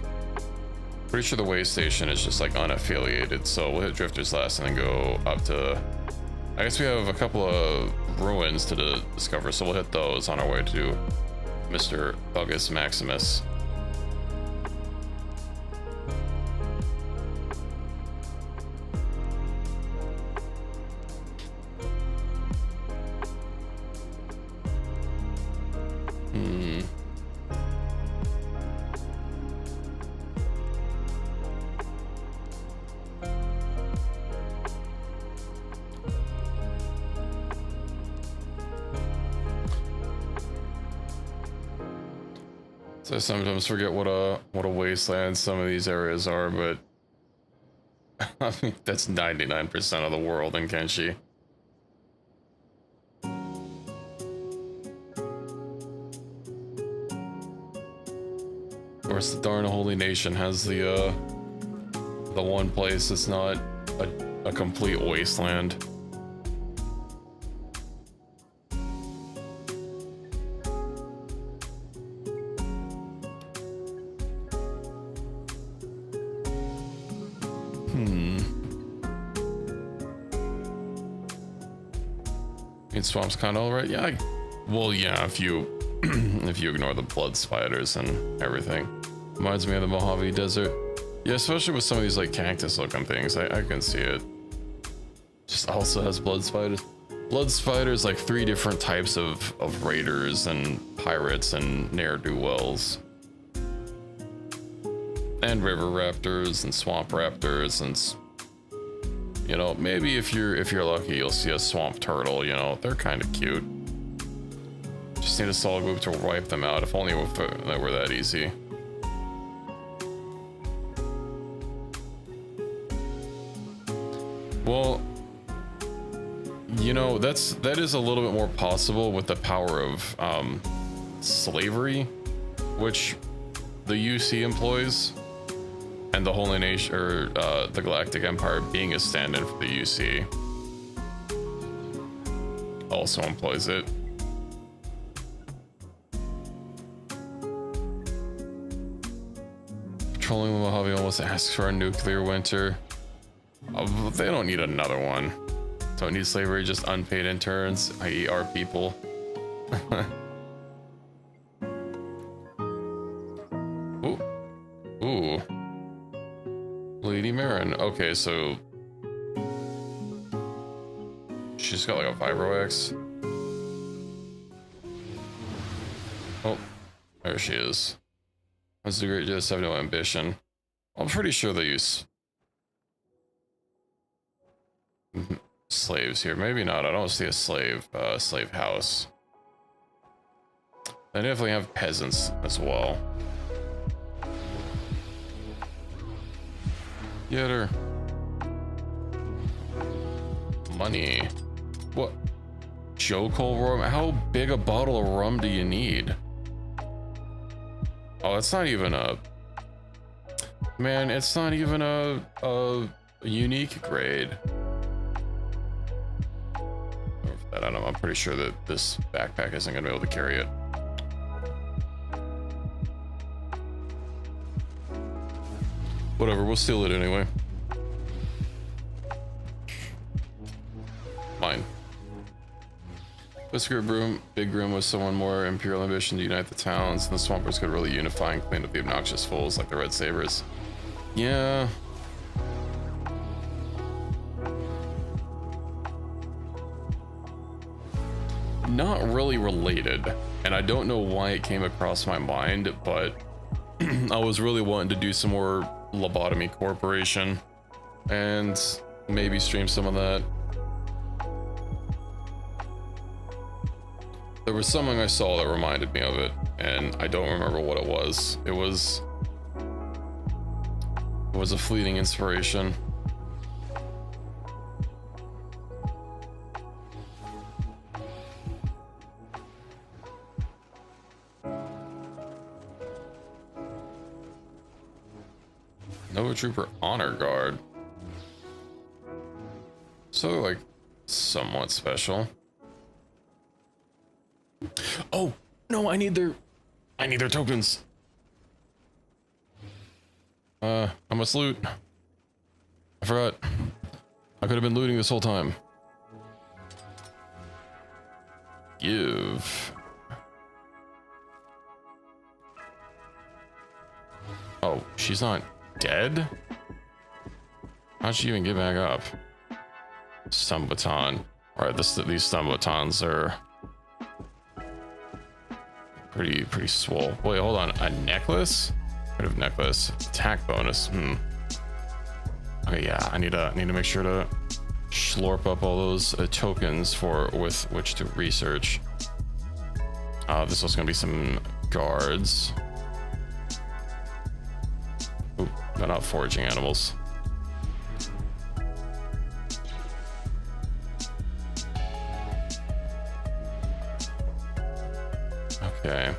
Pretty sure the way station is just like unaffiliated. So we'll hit Drifters last and then go up to. I guess we have a couple of ruins to discover. So we'll hit those on our way to Mr. Bugus Maximus. So I sometimes forget what a wasteland some of these areas are, but I mean, that's 99% of the world in Kenshi. Of course, the darn holy nation has the one place that's not a complete wasteland. Swamp's kind of alright. Yeah, well, yeah, if you if you ignore the blood spiders and everything. Reminds me of the Mojave Desert. Yeah, especially with some of these like cactus looking things. I can see it. Just also has blood spiders. Blood spiders, like 3 different types of raiders and pirates and ne'er-do-wells. And river raptors and swamp raptors and, you know, maybe if you're lucky, you'll see a swamp turtle. You know, they're kind of cute. Just need a solid group to wipe them out. If only it were that easy. Well, you know, that is a little bit more possible with the power of slavery, which the UC employs. And the Holy Nation, or the Galactic Empire being a stand-in for the UC, also employs it. Patrolling the Mojave almost asks for a nuclear winter. They don't need another one. Don't need slavery, just unpaid interns, i.e. our people. Ooh. Ooh. Lady Marin. Okay, so she's got like a Vibro X. Oh, there she is. That's the great, just have no ambition. I'm pretty sure they use slaves here. Maybe not. I don't see a slave house. They definitely have peasants as well. Get her. Money. What? Jokol rum? How big a bottle of rum do you need? Oh, it's not even a... Man, it's not even a unique grade. I don't know. I'm pretty sure that this backpack isn't going to be able to carry it. Whatever, we'll steal it anyway. Mine. Whisker Broom, Big Grim was someone more imperial ambition to unite the towns, and the Swampers could really unify and clean up the obnoxious fools like the Red Sabers. Yeah. not really related, and I don't know why it came across my mind, but I was really wanting to do some more Lobotomy Corporation and maybe stream some of that. There was something I saw that reminded me of it, and I don't remember what it was. It was a fleeting inspiration. Nova Trooper Honor Guard. So like somewhat special. Oh no, I need their tokens. I must loot. I forgot. I could have been looting this whole time. Give. Oh, she's not dead? How'd she even get back up? Stun baton. Alright, these stun batons are pretty swole. Wait, hold on. A necklace? Kind of necklace. Attack bonus. Okay, yeah, I need to make sure to slurp up all those tokens with which to research. This is gonna be some guards. Oop, they're not foraging animals. Okay.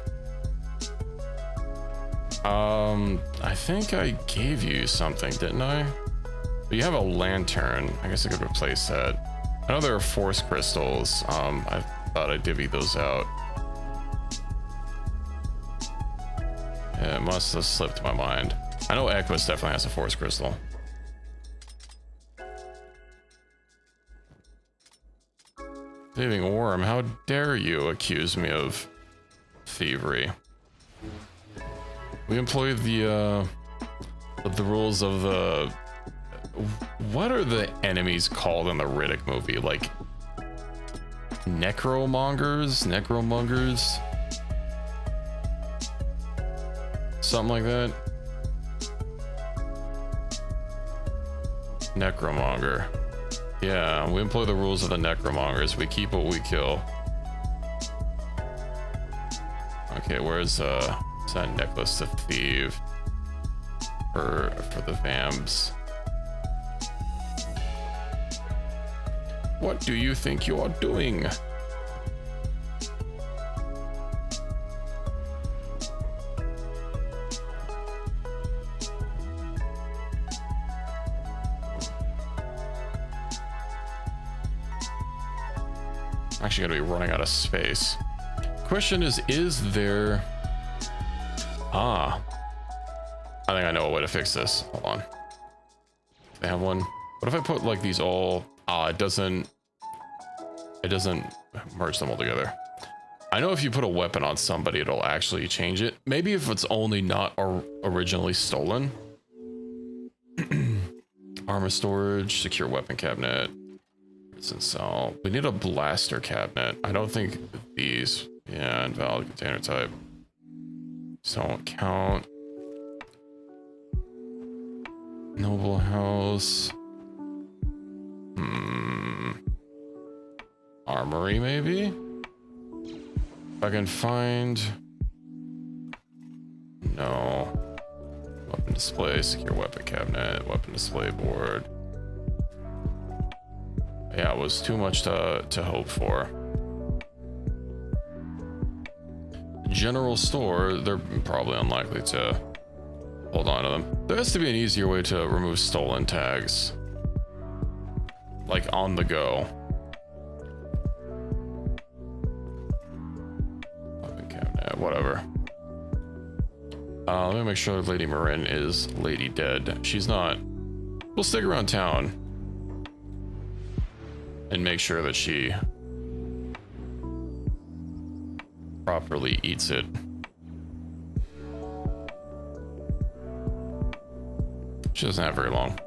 I think I gave you something, didn't I? But you have a lantern. I guess I could replace that. I know there are force crystals. I thought I divvied those out. Yeah, it must have slipped my mind. I know Equus definitely has a force crystal. Thieving worm, how dare you accuse me of thievery? We employ the rules of the... What are the enemies called in the Riddick movie? Like... Necromongers? Something like that? Necromonger. Yeah, we employ the rules of the necromongers. We keep what we kill. Okay, where's that necklace to thieve for the vamps? What do you think you are doing? Actually gonna be running out of space. Question is there... I think I know a way to fix this. Hold on. They have one. What if I put like these all... it doesn't merge them all together. I know if you put a weapon on somebody, it'll actually change it. Maybe if it's only not originally stolen. Armor storage, secure weapon cabinet. So we need a blaster cabinet. I don't think these... Yeah, invalid container type. Don't count. Noble house. Armory, maybe? If I can find... No. Weapon display, secure weapon cabinet, weapon display board. Yeah, it was too much to hope for. General store, they're probably unlikely to hold on to them. There has to be an easier way to remove stolen tags. Like on the go. Weapon cabinet, whatever. Let me make sure Lady Marin is Lady Dead. She's not. We'll stick around town and make sure that she properly eats it. She doesn't have very long.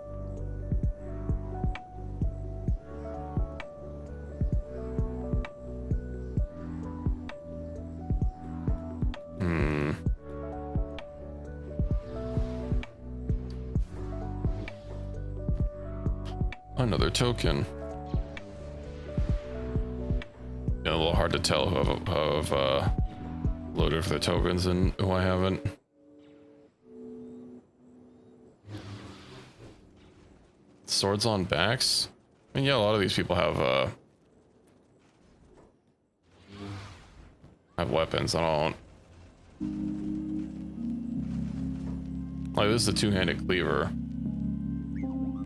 Another token. A little hard to tell who I've loaded for the tokens and who I haven't. Swords on backs? I mean, yeah, a lot of these people have weapons. I don't. Like, this is a two-handed cleaver.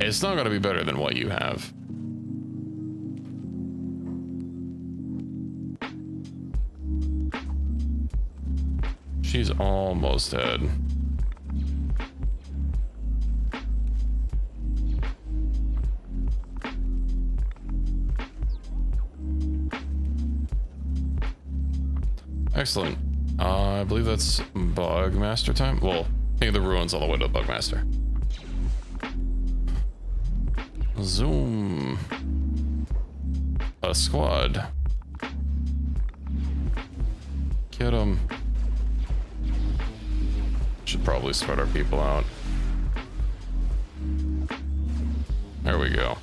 It's not gonna be better than what you have. She's almost dead. Excellent. I believe that's Bugmaster time. Well, think of the ruins all the way to the Bugmaster. Zoom. A squad. Get him. Should probably spread our people out. There we go.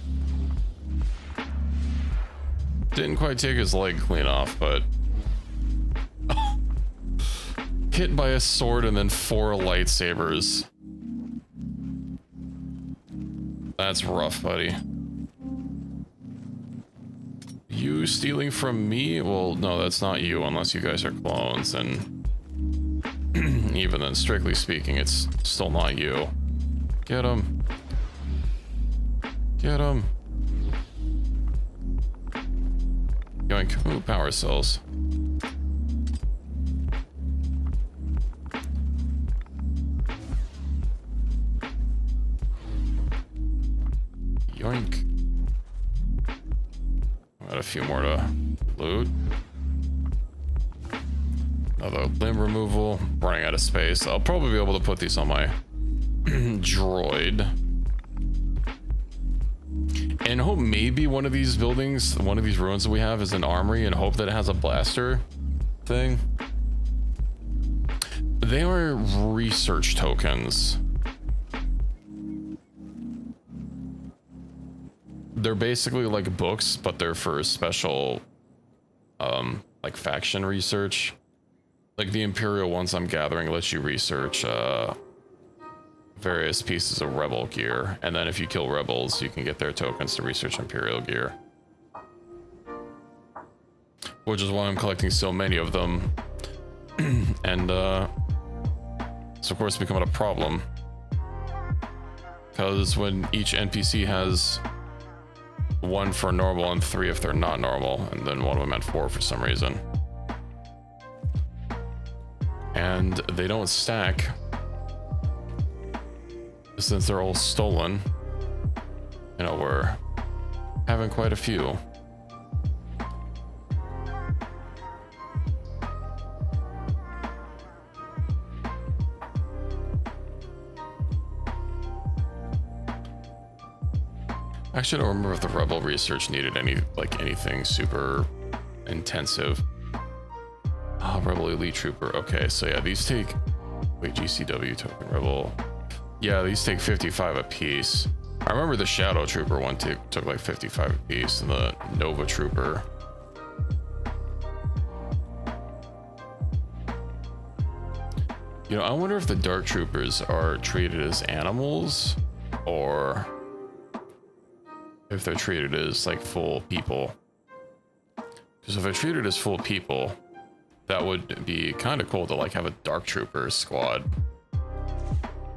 Didn't quite take his leg clean off, but hit by a sword and then 4 lightsabers. That's rough, buddy. You stealing from me? Well, no, that's not you unless you guys are clones, and even then, strictly speaking, it's still not you. Get him. Get him. Yoink. Ooh, power cells. Yoink. Got a few more to loot. Another limb removal. Running out of space. I'll probably be able to put these on my droid. And hope maybe one of these buildings, one of these ruins that we have is an armory, and hope that it has a blaster thing. They are research tokens. They're basically like books, but they're for special, like faction research. Like the Imperial ones I'm gathering lets you research various pieces of Rebel gear, and then if you kill Rebels, you can get their tokens to research Imperial gear. Which is why I'm collecting so many of them, and it's of course becoming a problem. Because when each NPC has 1 for normal and 3 if they're not normal, and then one of them had 4 for some reason. And they don't stack since they're all stolen. You know, we're having quite a few. Actually, I don't remember if the Rebel research needed anything super intensive. Ah, Rebel Elite Trooper. Okay, so yeah, these take... Wait, GCW token Rebel. Yeah, these take 55 a piece. I remember the Shadow Trooper one took like 55 a piece, and the Nova Trooper. You know, I wonder if the Dark Troopers are treated as animals, or if they're treated as like full people. Because if they're treated as full people, that would be kind of cool to like have a Dark Trooper squad.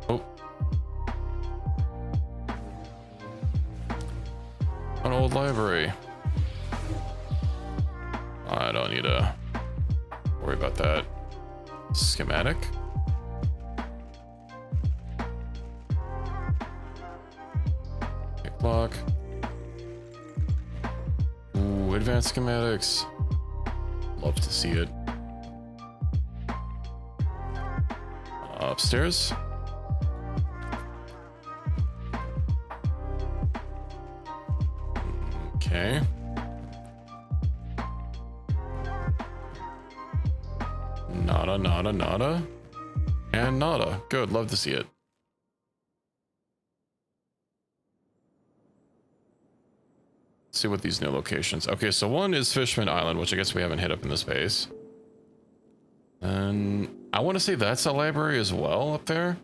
Oh. An old library. I don't need to worry about that. Schematic. Pick block. Ooh, advanced schematics. Love to see it. Upstairs. Okay. Nada, nada, nada. And nada. Good, love to see it. see what these new locations. Okay, so one is Fishman Island, which I guess we haven't hit up in this base. And I want to say that's a library as well up there.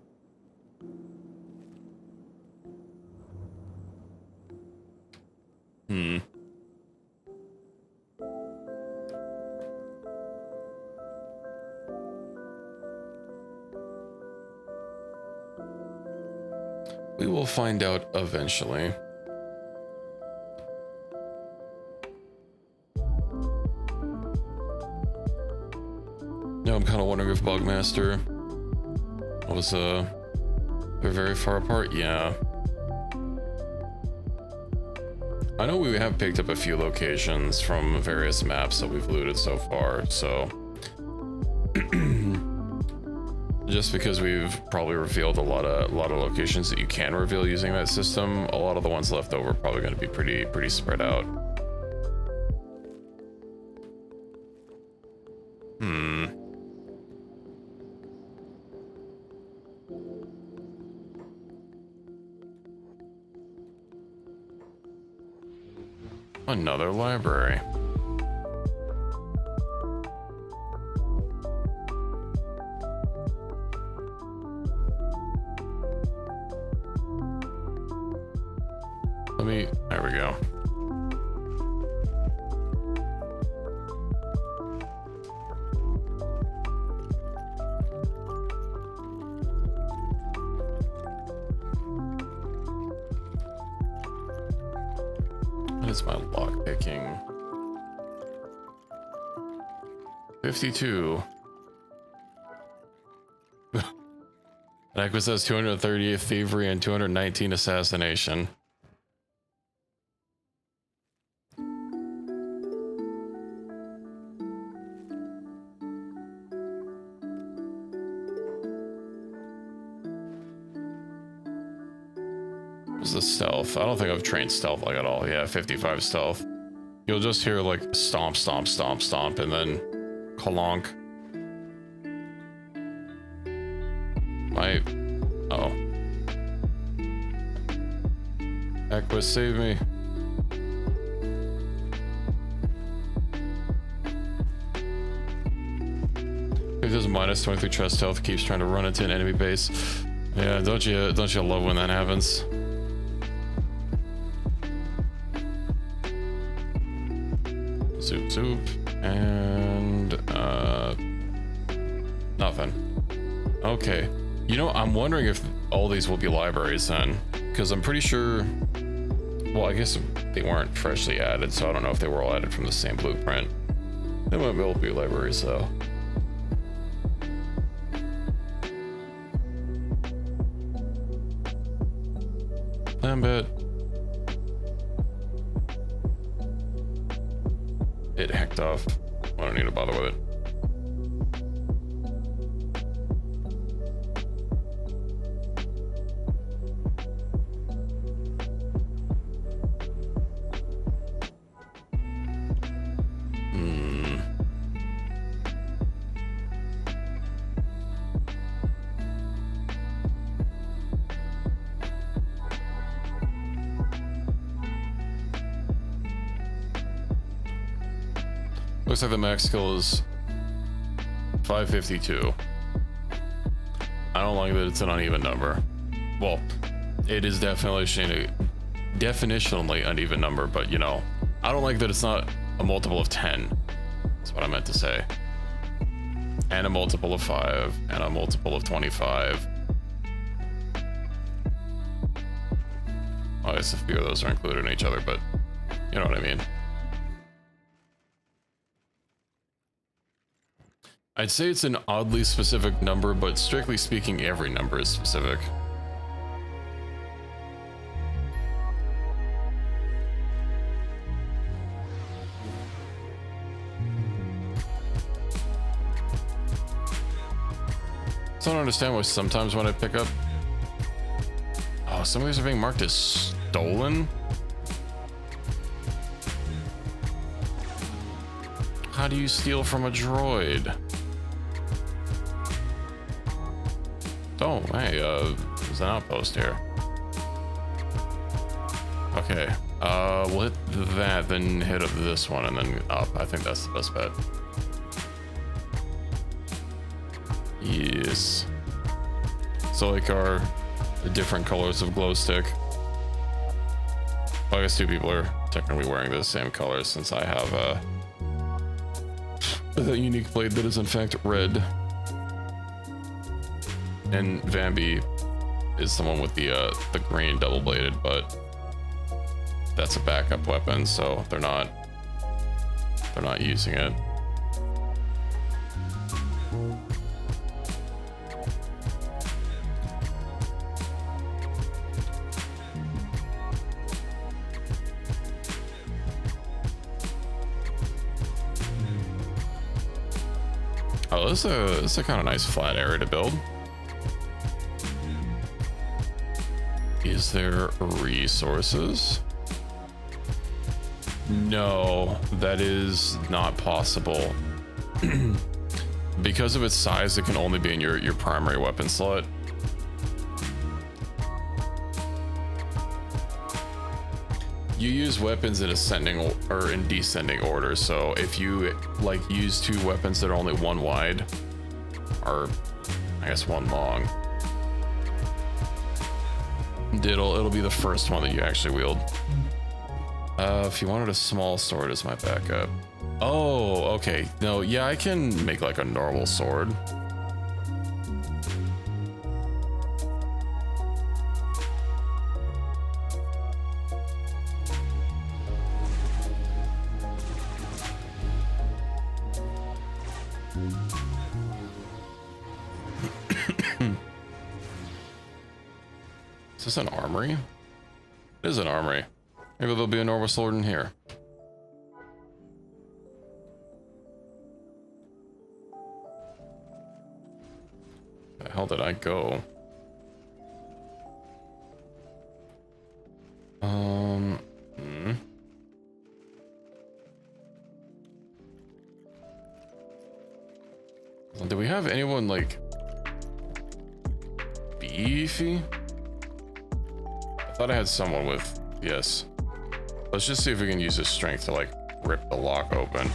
We will find out eventually. Yeah, I'm kind of wondering if Bugmaster was they're very far apart. Yeah. I know we have picked up a few locations from various maps that we've looted so far, so just because we've probably revealed a lot of locations that you can reveal using that system, a lot of the ones left over are probably going to be pretty spread out. Another library. There we go. What is my lock picking? 52. Aqua says 238 thievery and 219 assassination. The stealth. I don't think I've trained stealth like at all. Yeah, 55 stealth. You'll just hear like stomp, stomp, stomp, stomp, and then klonk. Oh. Aqua, save me. If there's minus 23 chest stealth, keeps trying to run into an enemy base. Yeah, don't you love when that happens? Zoop, zoop, and nothing. Okay, you know, I'm wondering if all these will be libraries then, because I'm pretty sure, well, I guess they weren't freshly added, so I don't know if they were all added from the same blueprint. They might all be libraries though. Lambit. It hacked off. I don't need to bother with it. Looks like the max skill is 552. I don't like that it's an uneven number. Well, it is definitionally an even number, but you know, I don't like that it's not a multiple of 10. That's what I meant to say. And a multiple of 5, and a multiple of 25. I guess a few of those are included in each other, but you know what I mean. I'd say it's an oddly specific number, but strictly speaking, every number is specific. So I don't understand why sometimes when I pick up... Oh, some of these are being marked as stolen? How do you steal from a droid? Oh, hey, there's an outpost here. Okay. We'll hit that, then hit up this one, and then up. I think that's the best bet. Yes. So like the different colors of glow stick. Well, I guess two people are technically wearing the same colors since I have that unique blade that is in fact red. And Vambi is the one with the green double bladed, but that's a backup weapon, so they're not using it. Oh, this is a kind of nice flat area to build. Is there resources? No, that is not possible. Because of its size, it can only be in your primary weapon slot. You use weapons in ascending or in descending order, so if you like use two weapons that are only one wide, or I guess one long, it'll be the first one that you actually wield. If you wanted a small sword as my backup. Oh, okay. No, yeah, I can make like a normal sword. Is this an armory? It is an armory. Maybe there'll be a normal sword in here. Where the hell did I go? Do we have anyone like beefy? I thought I had someone with, yes. Let's just see if we can use his strength to like rip the lock open.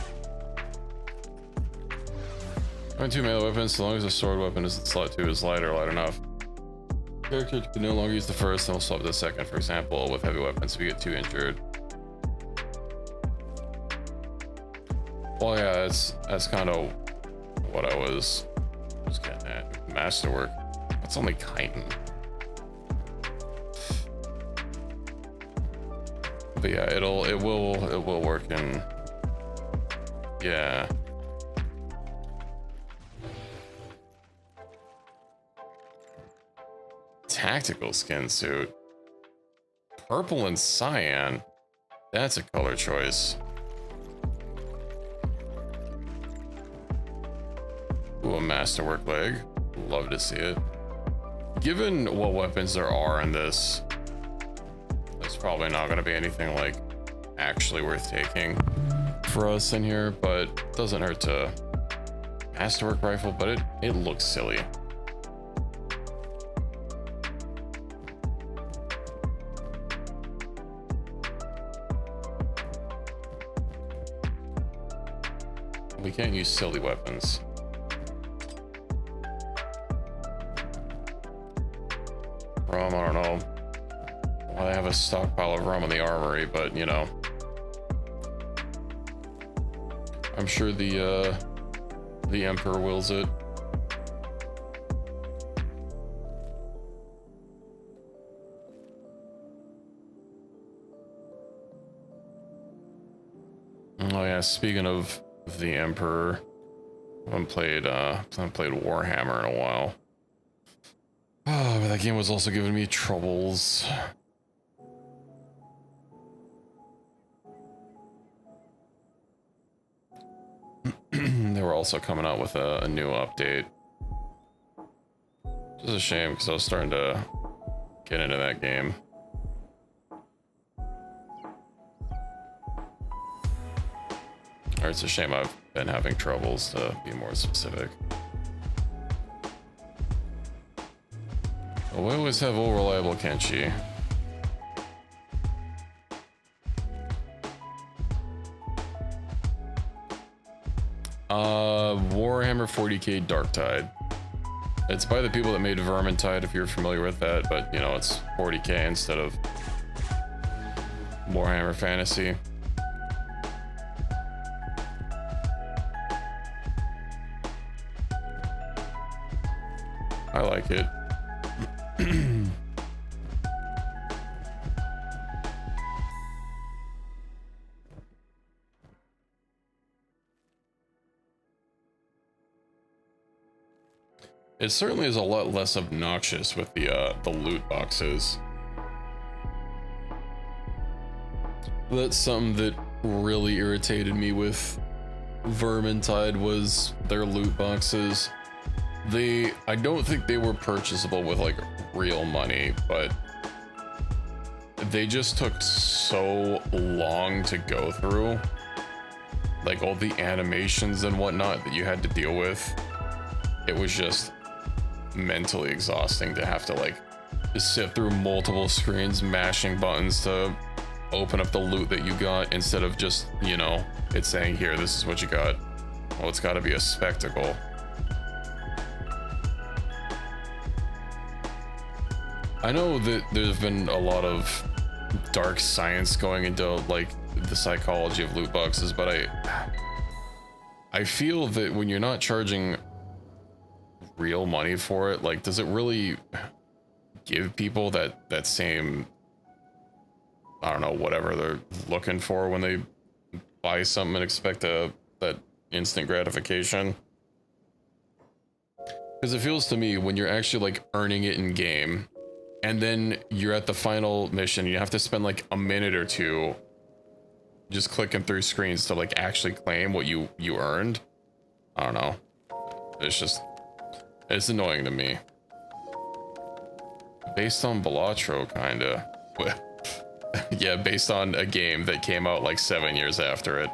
Having two melee weapons, so long as the sword weapon is in slot 2 is light or light enough. Character can no longer use the first, and we'll swap to the second. For example, with heavy weapons, if you get too injured. Well, yeah, that's kind of what I was getting at. Masterwork. That's only chitin. But yeah, it will work in, yeah. Tactical skin suit. Purple and cyan. That's a color choice. Ooh, a masterwork leg. Love to see it. Given what weapons there are in this, there's probably not going to be anything like actually worth taking for us in here, but it doesn't hurt to masterwork rifle, but it looks silly. We can't use silly weapons. Rum, I don't know. Well, I have a stockpile of rum in the armory, but you know, I'm sure the Emperor wills it. Oh yeah, speaking of the Emperor, I haven't played Warhammer in a while. Oh, but that game was also giving me troubles. They were also coming out with a new update. Which is a shame because I was starting to get into that game. Or it's a shame I've been having troubles, to be more specific. Well, we always have old reliable Kenshi. Warhammer 40k Darktide. It's by the people that made Vermintide, if you're familiar with that, but you know, it's 40k instead of Warhammer Fantasy. I like it. It certainly is a lot less obnoxious with the loot boxes. That's something that really irritated me with Vermintide was their loot boxes. I don't think they were purchasable with like real money, but they just took so long to go through. Like all the animations and whatnot that you had to deal with. It was just mentally exhausting to have to like sit through multiple screens mashing buttons to open up the loot that you got instead of just, you know, it's saying here, this is what you got. Well, it's got to be a spectacle. I know that there's been a lot of dark science going into like the psychology of loot boxes, but I feel that when you're not charging real money for it, like, does it really give people that same, I don't know, whatever they're looking for when they buy something and expect that instant gratification? Because it feels to me when you're actually like earning it in game and then you're at the final mission, you have to spend like a minute or two just clicking through screens to like actually claim what you earned. I don't know, it's annoying to me. Based on Balatro, kinda. Yeah, based on a game that came out like 7 years after it.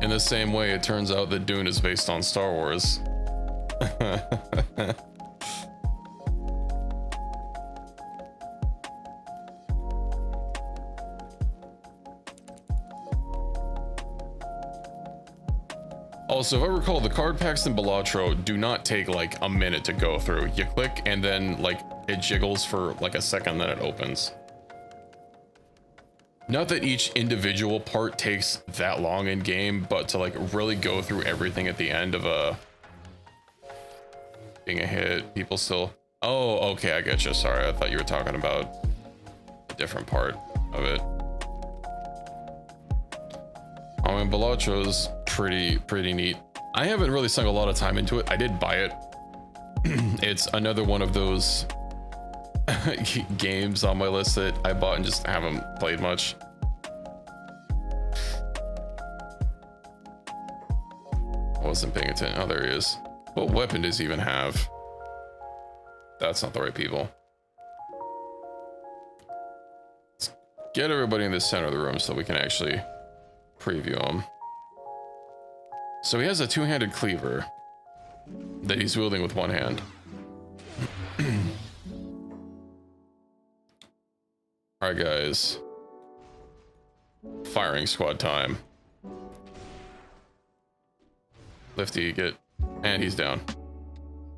In the same way, it turns out that Dune is based on Star Wars. Also, if I recall, the card packs in Balatro do not take like a minute to go through. You click and then like it jiggles for like a second, then it opens. Not that each individual part takes that long in game, but to like really go through everything at the end of being a hit, people still... Oh, okay, I get you. Sorry, I thought you were talking about a different part of it. I mean, Balatro's pretty neat. I haven't really sunk a lot of time into it. I did buy it. It's another one of those games on my list that I bought and just haven't played much. I wasn't paying attention. Oh, there he is. What weapon does he even have? That's not the right people. Let's get everybody in the center of the room so we can actually preview him. So he has a two-handed cleaver that he's wielding with one hand. All right, guys. Firing squad time. Lifty, get... And he's down.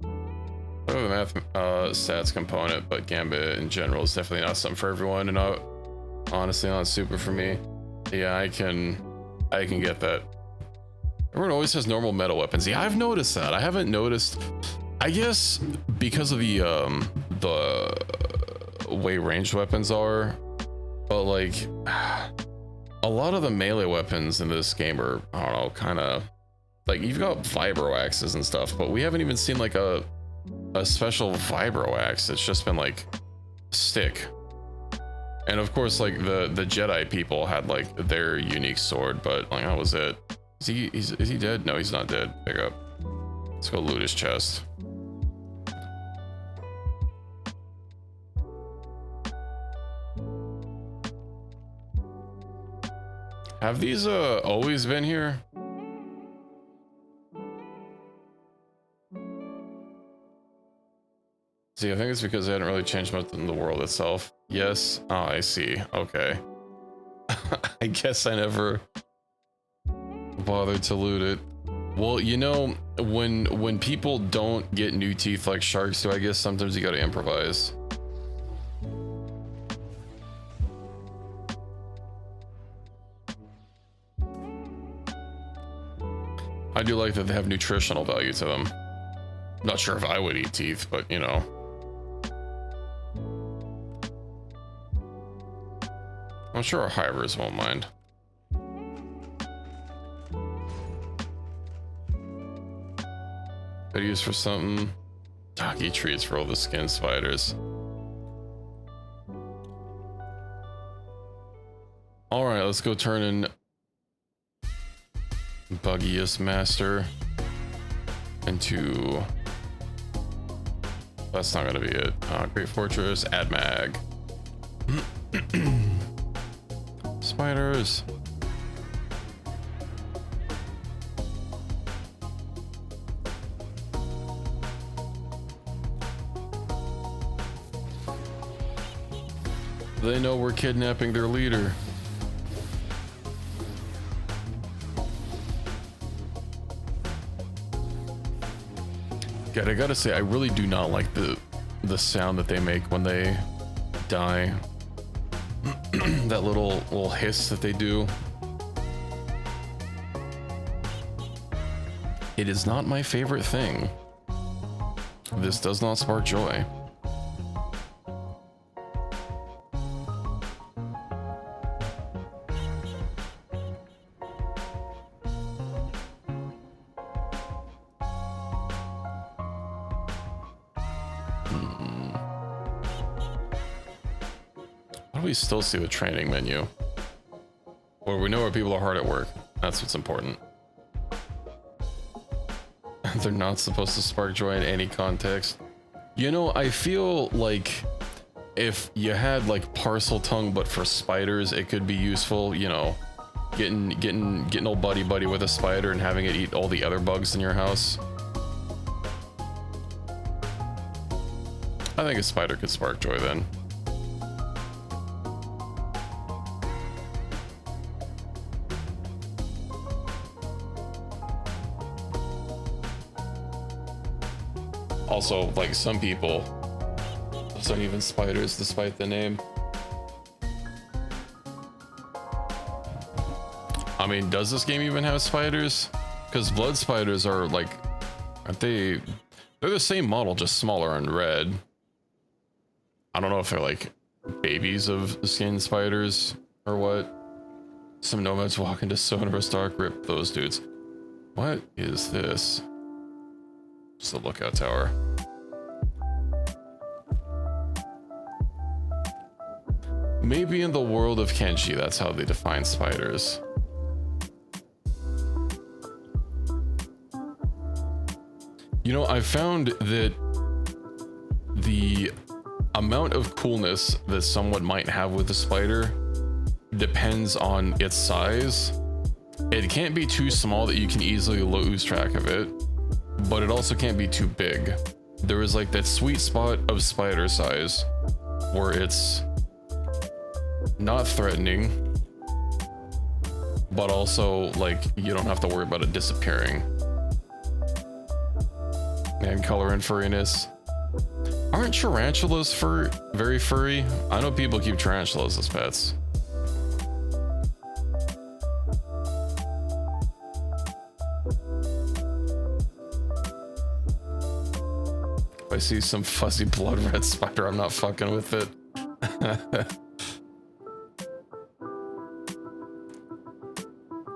I have a math stats component, but Gambit in general is definitely not something for everyone, and honestly not super for me. Yeah, I can get that. Everyone always has normal metal weapons. Yeah, I've noticed that. I haven't noticed... I guess because of the way ranged weapons are, but like a lot of the melee weapons in this game are, I don't know, kind of like, you've got vibro axes and stuff, but we haven't even seen like a special vibro axe. It's just been like stick. And of course, like the Jedi people had like their unique sword, but like that was it. Is he dead? No, he's not dead. Pick up. Let's go loot his chest. Have these always been here? See, I think it's because they hadn't really changed much in the world itself. Yes. Oh, I see. Okay. I guess I never bothered to loot it. Well, you know, when people don't get new teeth like sharks do, I guess sometimes you gotta improvise. I do like that they have nutritional value to them. Not sure if I would eat teeth, but you know. I'm sure our hivers won't mind. Could use for something. Doggy treats for all the skin spiders. All right, let's go turn in Buggiest Master into. That's not gonna be it. Great Fortress, add mag. Spiders. They know we're kidnapping their leader. God, I gotta say, I really do not like the sound that they make when they die. That little hiss that they do. It is not my favorite thing. This does not spark joy. We still see the training menu, or we know where people are hard at work. That's what's important. They're not supposed to spark joy in any context. You know, I feel like if you had like parcel tongue but for spiders, it could be useful. You know, getting old buddy with a spider and having it eat all the other bugs in your house. I think a spider could spark joy then. Also, like some people, those aren't even spiders despite the name. I mean, does this game even have spiders? Because blood spiders are like, aren't they? They're the same model, just smaller and red. I don't know if they're like babies of skin spiders or what. Some nomads walk into Sonorous Dark, rip those dudes. What is this? Just a lookout tower. Maybe in the world of Kenshi, that's how they define spiders. You know, I found that the amount of coolness that someone might have with a spider depends on its size. It can't be too small that you can easily lose track of it, but it also can't be too big. There is like that sweet spot of spider size where it's not threatening, but also like you don't have to worry about it disappearing. And color and furriness. Aren't tarantulas very furry? I know people keep tarantulas as pets. If I see some fuzzy blood red spider, I'm not fucking with it.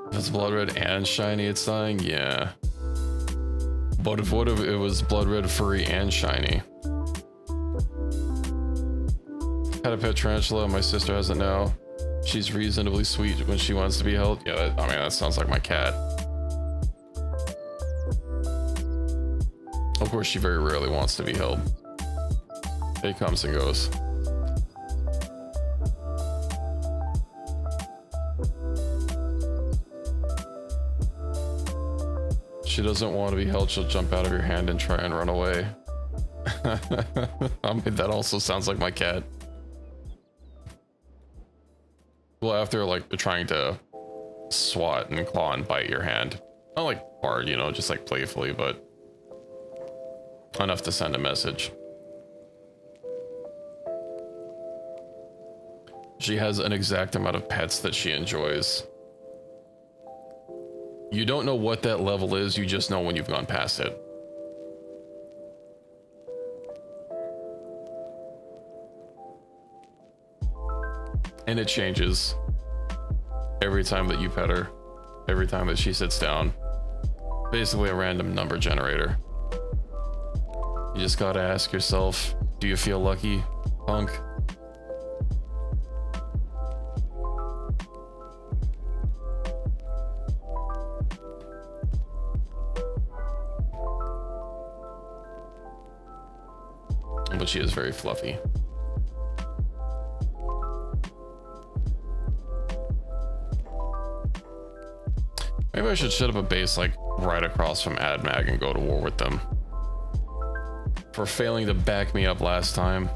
If it's blood red and shiny, it's dying? Yeah. But what if it was blood red, furry, and shiny? Had a pet tarantula, my sister has it now. She's reasonably sweet when she wants to be held. Yeah, I mean, that sounds like my cat. Of course, she very rarely wants to be held. It comes and goes. She doesn't want to be held, she'll jump out of your hand and try and run away. I mean, that also sounds like my cat. Well, after like they're trying to swat and claw and bite your hand. Not like hard, you know, just like playfully, but enough to send a message. She has an exact amount of pets that she enjoys. You don't know what that level is, you just know when you've gone past it. And it changes every time that you pet her, every time that she sits down. Basically a random number generator. You just gotta ask yourself, do you feel lucky, punk? But she is very fluffy. Maybe I should set up a base like right across from AdMag and go to war with them for failing to back me up last time.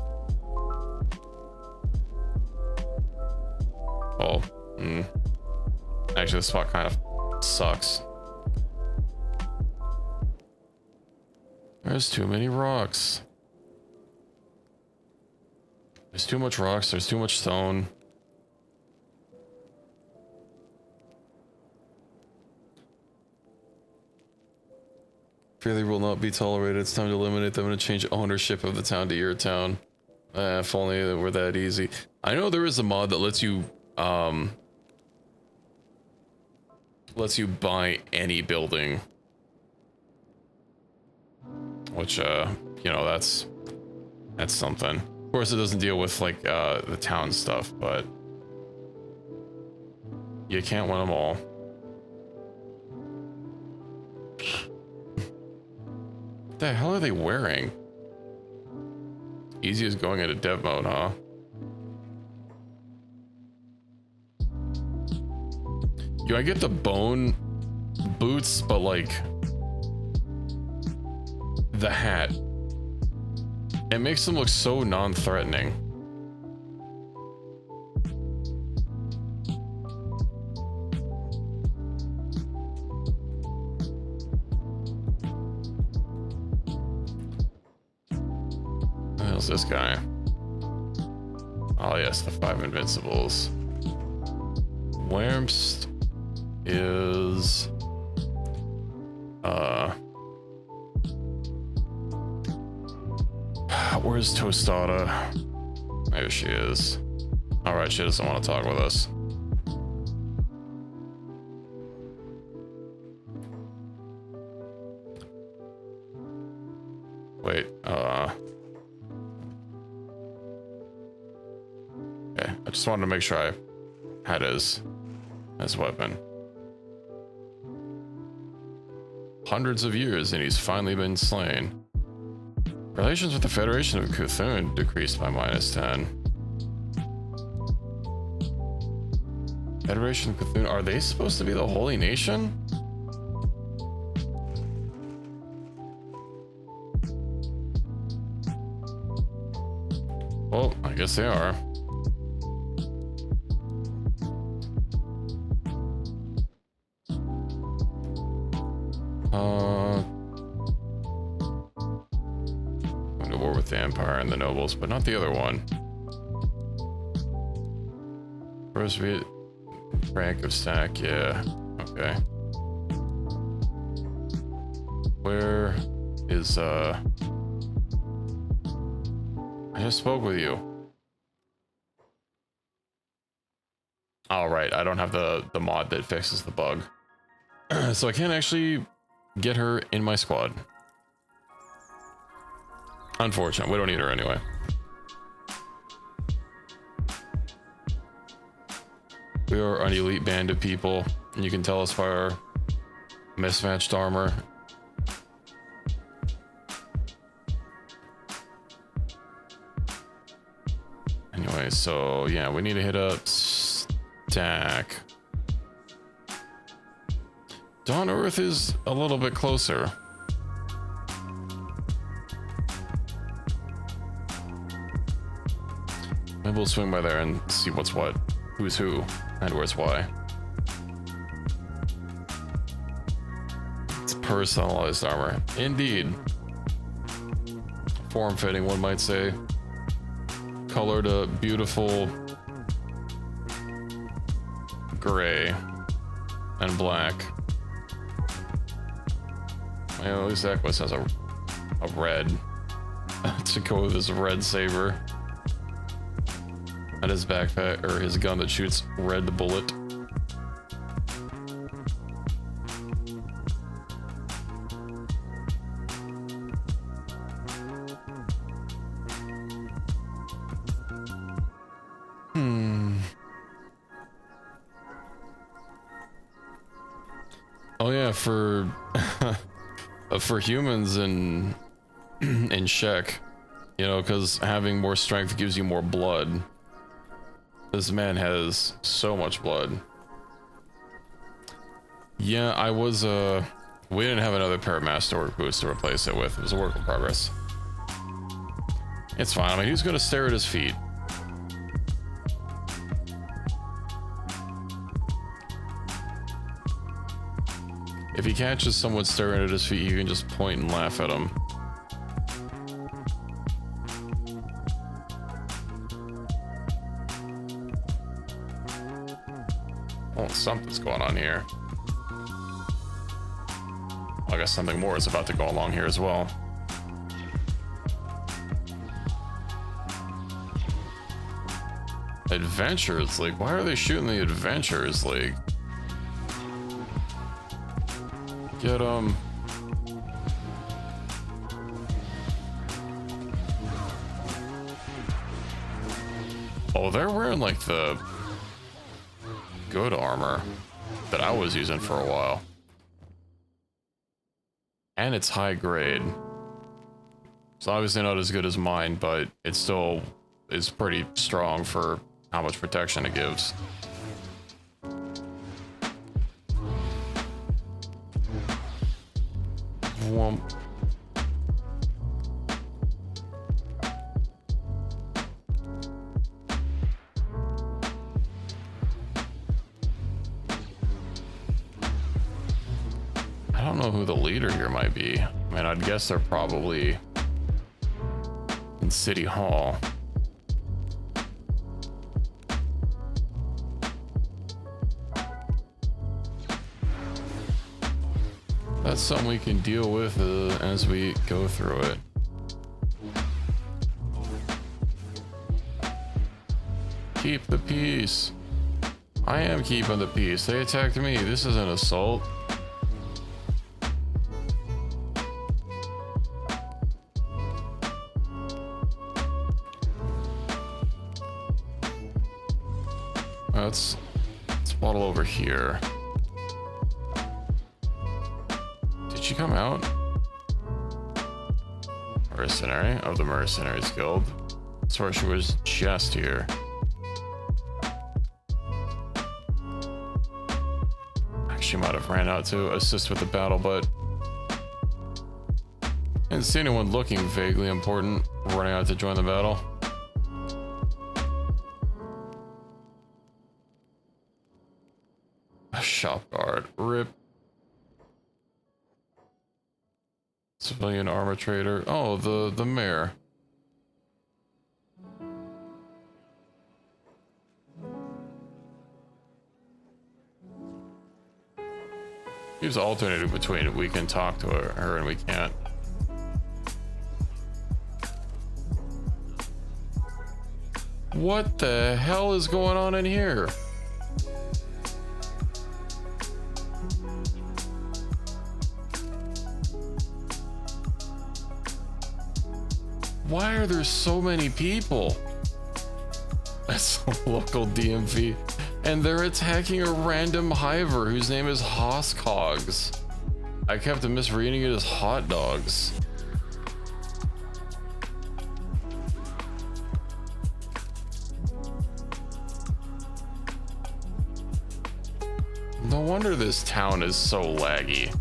Oh, actually this spot kind of sucks. There's too many rocks. There's too much rocks, there's too much stone. Failure will not be tolerated. It's time to eliminate them and change ownership of the town to your town. If only it were that easy. I know there is a mod that lets you buy any building. Which you know, that's something. Of course it doesn't deal with like the town stuff, but you can't win them all. What the hell are they wearing? Easy as going into dev mode, huh? You I get the bone boots, but like the hat. It makes them look so non-threatening. Who's this guy? Oh yes, the 5 invincibles. Wurmst is where's Tostada? There she is. Alright, she doesn't want to talk with us. Wait, okay, I just wanted to make sure I had his weapon. Hundreds of years and he's finally been slain. Relations with the Federation of Cthulhu decreased by -10. Federation of Cthulhu, are they supposed to be the Holy Nation? Well, I guess they are. Going to war with the Empire and the nobles, but not the other one. First rank of stack, yeah. Okay. Where is I just spoke with you. All right, I don't have the mod that fixes the bug. So I can't actually get her in my squad. Unfortunate, we don't need her anyway. We are an elite band of people, and you can tell us by our mismatched armor. Anyway, so yeah, we need to hit up stack. Dawn Earth is a little bit closer. Maybe we'll swing by there and see what's what. who's who and where's why. It's personalized armor. Indeed. Form-fitting, one might say. Colored a beautiful gray and black. Well, at least Equus has a red to go with his red saber. And his backpack, or his gun that shoots red bullet. Oh yeah, for humans in Shek, you know, because having more strength gives you more blood. This man has so much blood. Yeah, I was we didn't have another pair of masterwork boots to replace it with. It was a work in progress. It's fine. I mean, he's gonna stare at his feet. If he catches someone staring at his feet, you can just point and laugh at him. Oh, something's going on here. I guess something more is about to go along here as well. Adventurers League? Why are they shooting the Adventurers League? Get oh, they're wearing like the good armor that I was using for a while. And it's high grade. It's obviously not as good as mine, but it still is pretty strong for how much protection it gives. Whoomp. I don't know who the leader here might be. I mean, I'd guess they're probably in City Hall. That's something we can deal with as we go through it. Keep the peace. I am keeping the peace. They attacked me. This is an assault. Let's bottle over here. Did she come out? Mercenary of the Mercenaries Guild. That's where she was just here. She might have ran out to assist with the battle, but I didn't see anyone looking vaguely important running out to join the battle. A shop guard. Rip. Civilian armor trader. Oh, the mayor. He was alternating between we can talk to her and we can't. What the hell is going on in here? Why are there so many people? That's a local DMV. And they're attacking a random hiver whose name is Hoskogs. I kept misreading it as hot dogs. No wonder this town is so laggy.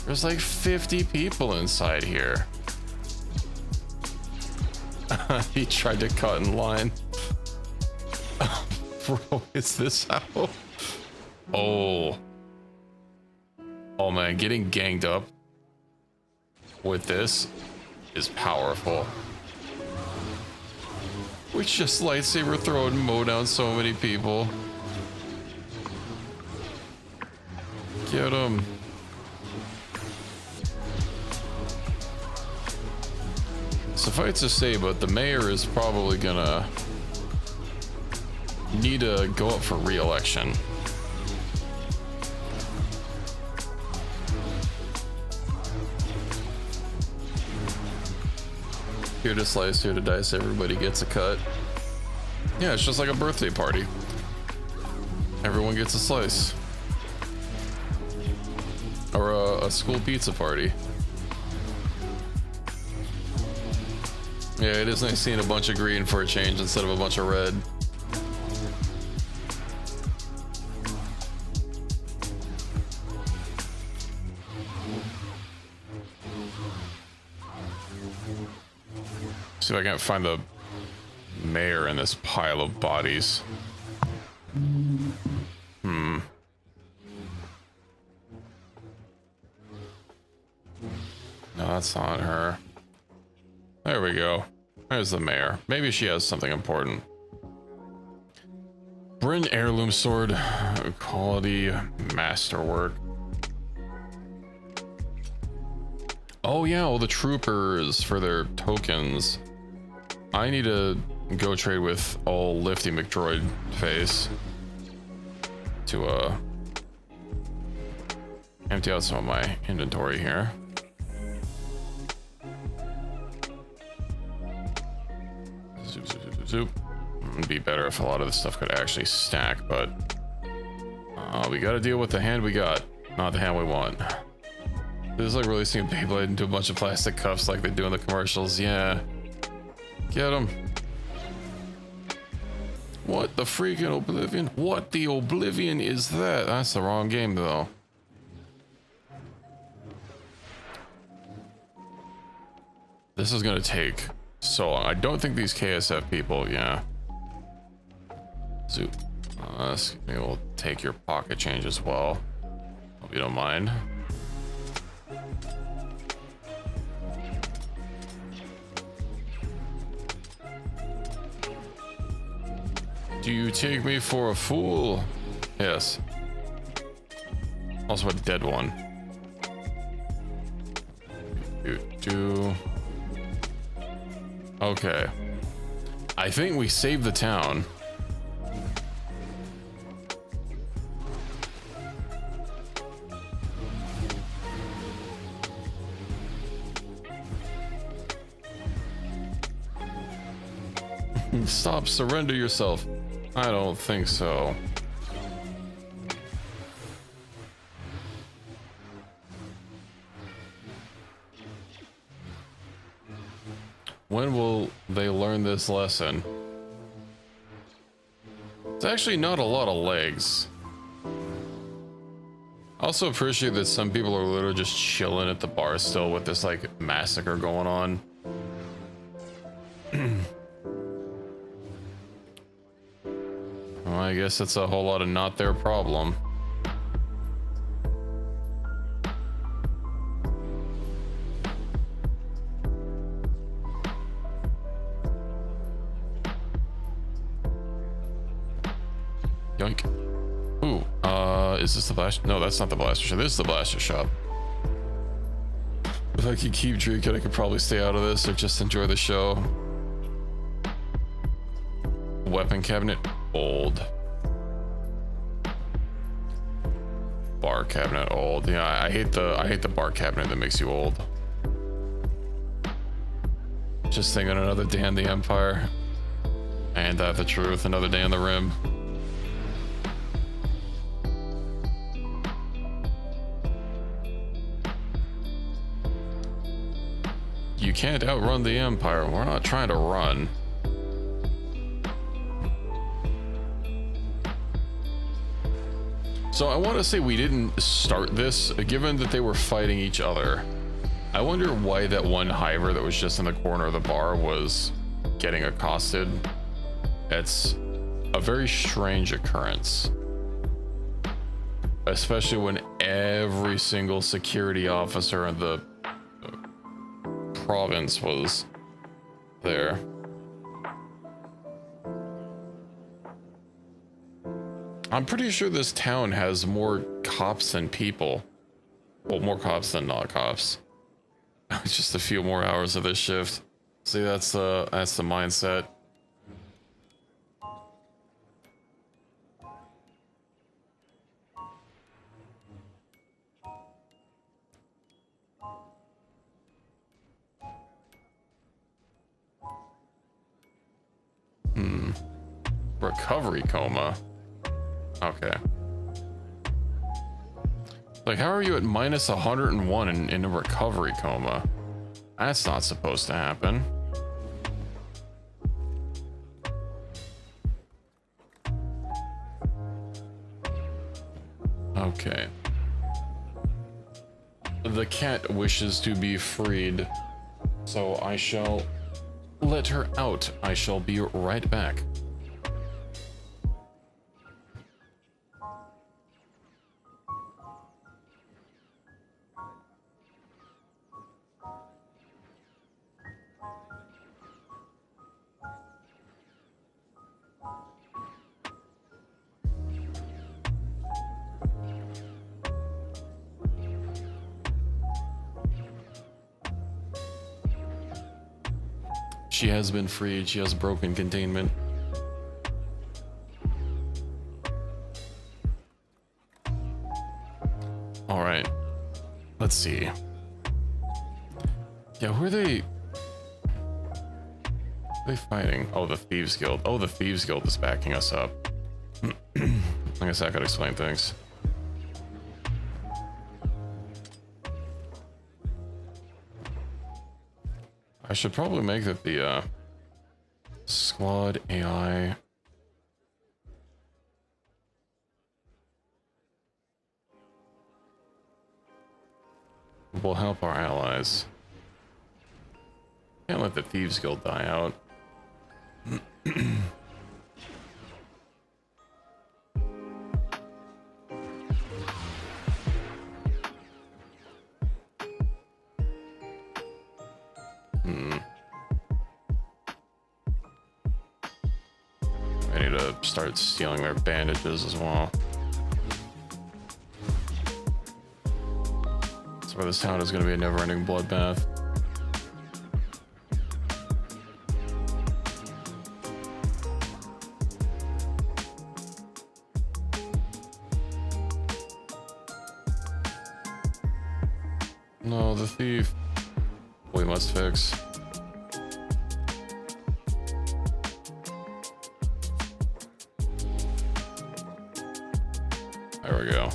There's like 50 people inside here. He tried to cut in line. Bro, is this how? Oh. Oh man, getting ganged up with this is powerful. We just lightsaber throw and mow down so many people. Get him. Suffice to say, but the mayor is probably gonna need to go up for re-election. Here to slice, here to dice, everybody gets a cut. Yeah, it's just like a birthday party. Everyone gets a slice. Or a school pizza party. Yeah, it is nice seeing a bunch of green for a change instead of a bunch of red. See if I can't find the mayor in this pile of bodies. No, that's not her. There we go. There's the mayor. Maybe she has something important. Bryn heirloom sword. Quality masterwork. Oh yeah, all the troopers for their tokens. I need to go trade with all Lifty McDroid face to empty out some of my inventory here. Zoop, zoop, zoop, zoop, zoop. It'd be better if a lot of this stuff could actually stack, but we got to deal with the hand we got, not the hand we want. This is like releasing a Beyblade into a bunch of plastic cups like they do in the commercials. Yeah. Get him. What the freaking Oblivion? What the Oblivion is that? That's the wrong game though. This is gonna take so long. I don't think these KSF people, yeah. Zoop. Maybe we'll take your pocket change as well. Hope you don't mind. Do you take me for a fool? Yes. Also a dead one. Okay. I think we saved the town. Stop, surrender yourself. I don't think so. When will they learn this lesson? It's actually not a lot of legs. I also appreciate that some people are literally just chilling at the bar still with this like massacre going on. Well, I guess it's a whole lot of not their problem. Yoink. Ooh, is this the blaster? No, that's not the blaster shop. This is the blaster shop. If I could keep drinking, I could probably stay out of this or just enjoy the show. Weapon cabinet, old. Bar cabinet, old. Yeah, I hate the bar cabinet that makes you old. Just thinking another day in the Empire. And the truth, another day in the Rim. You can't outrun the Empire. We're not trying to run. So I want to say we didn't start this, given that they were fighting each other. I wonder why that one hiver that was just in the corner of the bar was getting accosted. It's a very strange occurrence. Especially when every single security officer in the province was there. I'm pretty sure this town has more cops than people. Well, more cops than not cops. Just a few more hours of this shift. See, that's the mindset. Recovery coma. Okay. Like, how are you at minus 101 in a recovery coma? That's not supposed to happen. Okay. The cat wishes to be freed, so I shall let her out. I shall be right back. She has been freed. She has broken containment. All right. Let's see. Yeah, who are they? They fighting? Oh, the Thieves Guild. Oh, the Thieves Guild is backing us up. I guess that could explain things. I should probably make that the squad AI. Will help our allies. Can't let the Thieves Guild die out. I need to start stealing their bandages as well. That's why this town is going to be a never-ending bloodbath. No, the thief. We must fix. There we go.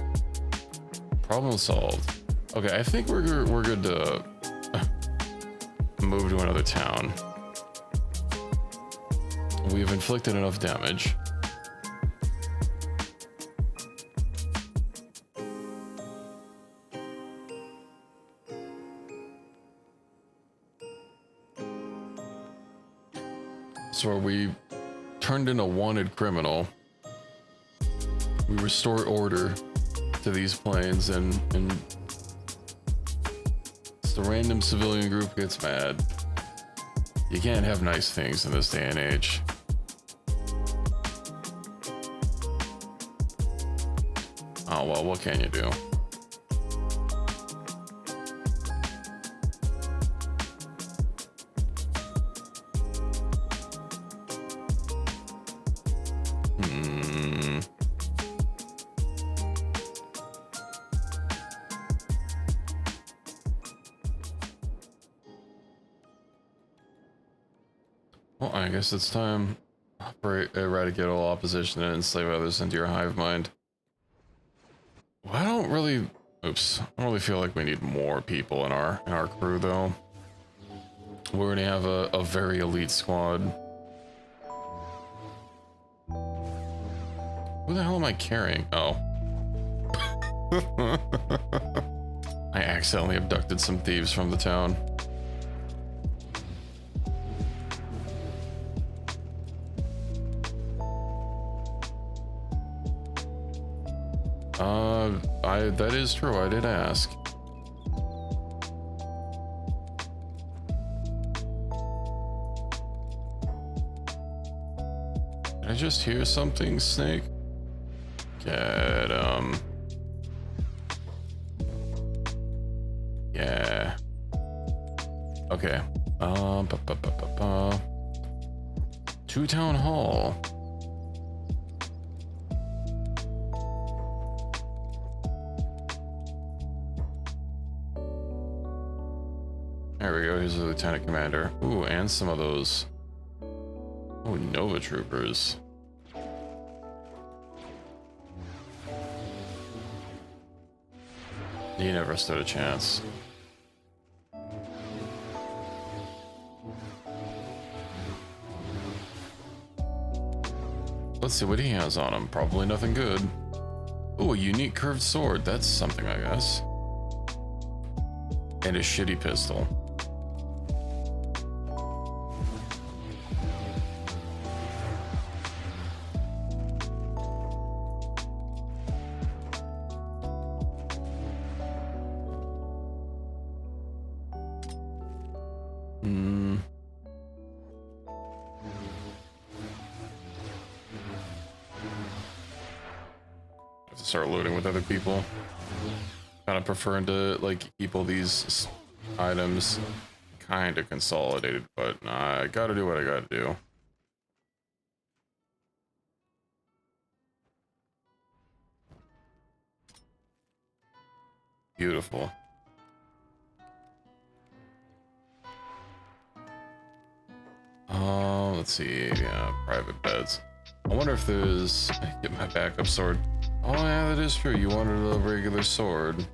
Problem solved. Okay, I think we're good to move to another town. We've inflicted enough damage. So we turned in a wanted criminal. We restore order to these planes, and the random civilian group gets mad. You can't have nice things in this day and age. Oh well, what can you do? Well, I guess it's time for eradicate all opposition and enslave others into your hive mind. Well, I don't really feel like we need more people in our crew though. We already have a very elite squad. Who the hell am I carrying? Oh. I accidentally abducted some thieves from the town. That is true. I did ask. Did I just hear something, Snake? Get, yeah. Okay. To Town Hall. There we go. Here's the Lieutenant Commander. Ooh, and some of those. Ooh, Nova Troopers. He never stood a chance. Let's see what he has on him. Probably nothing good. Ooh, a unique curved sword. That's something, I guess. And a shitty pistol. Start looting with other people. Kind of preferring to like keep all these items kind of consolidated, but nah, I gotta do what I gotta do. Beautiful. Let's see. Yeah, private beds. I wonder if there's. Get my backup sword. Oh yeah, that is true. You wanted a regular sword.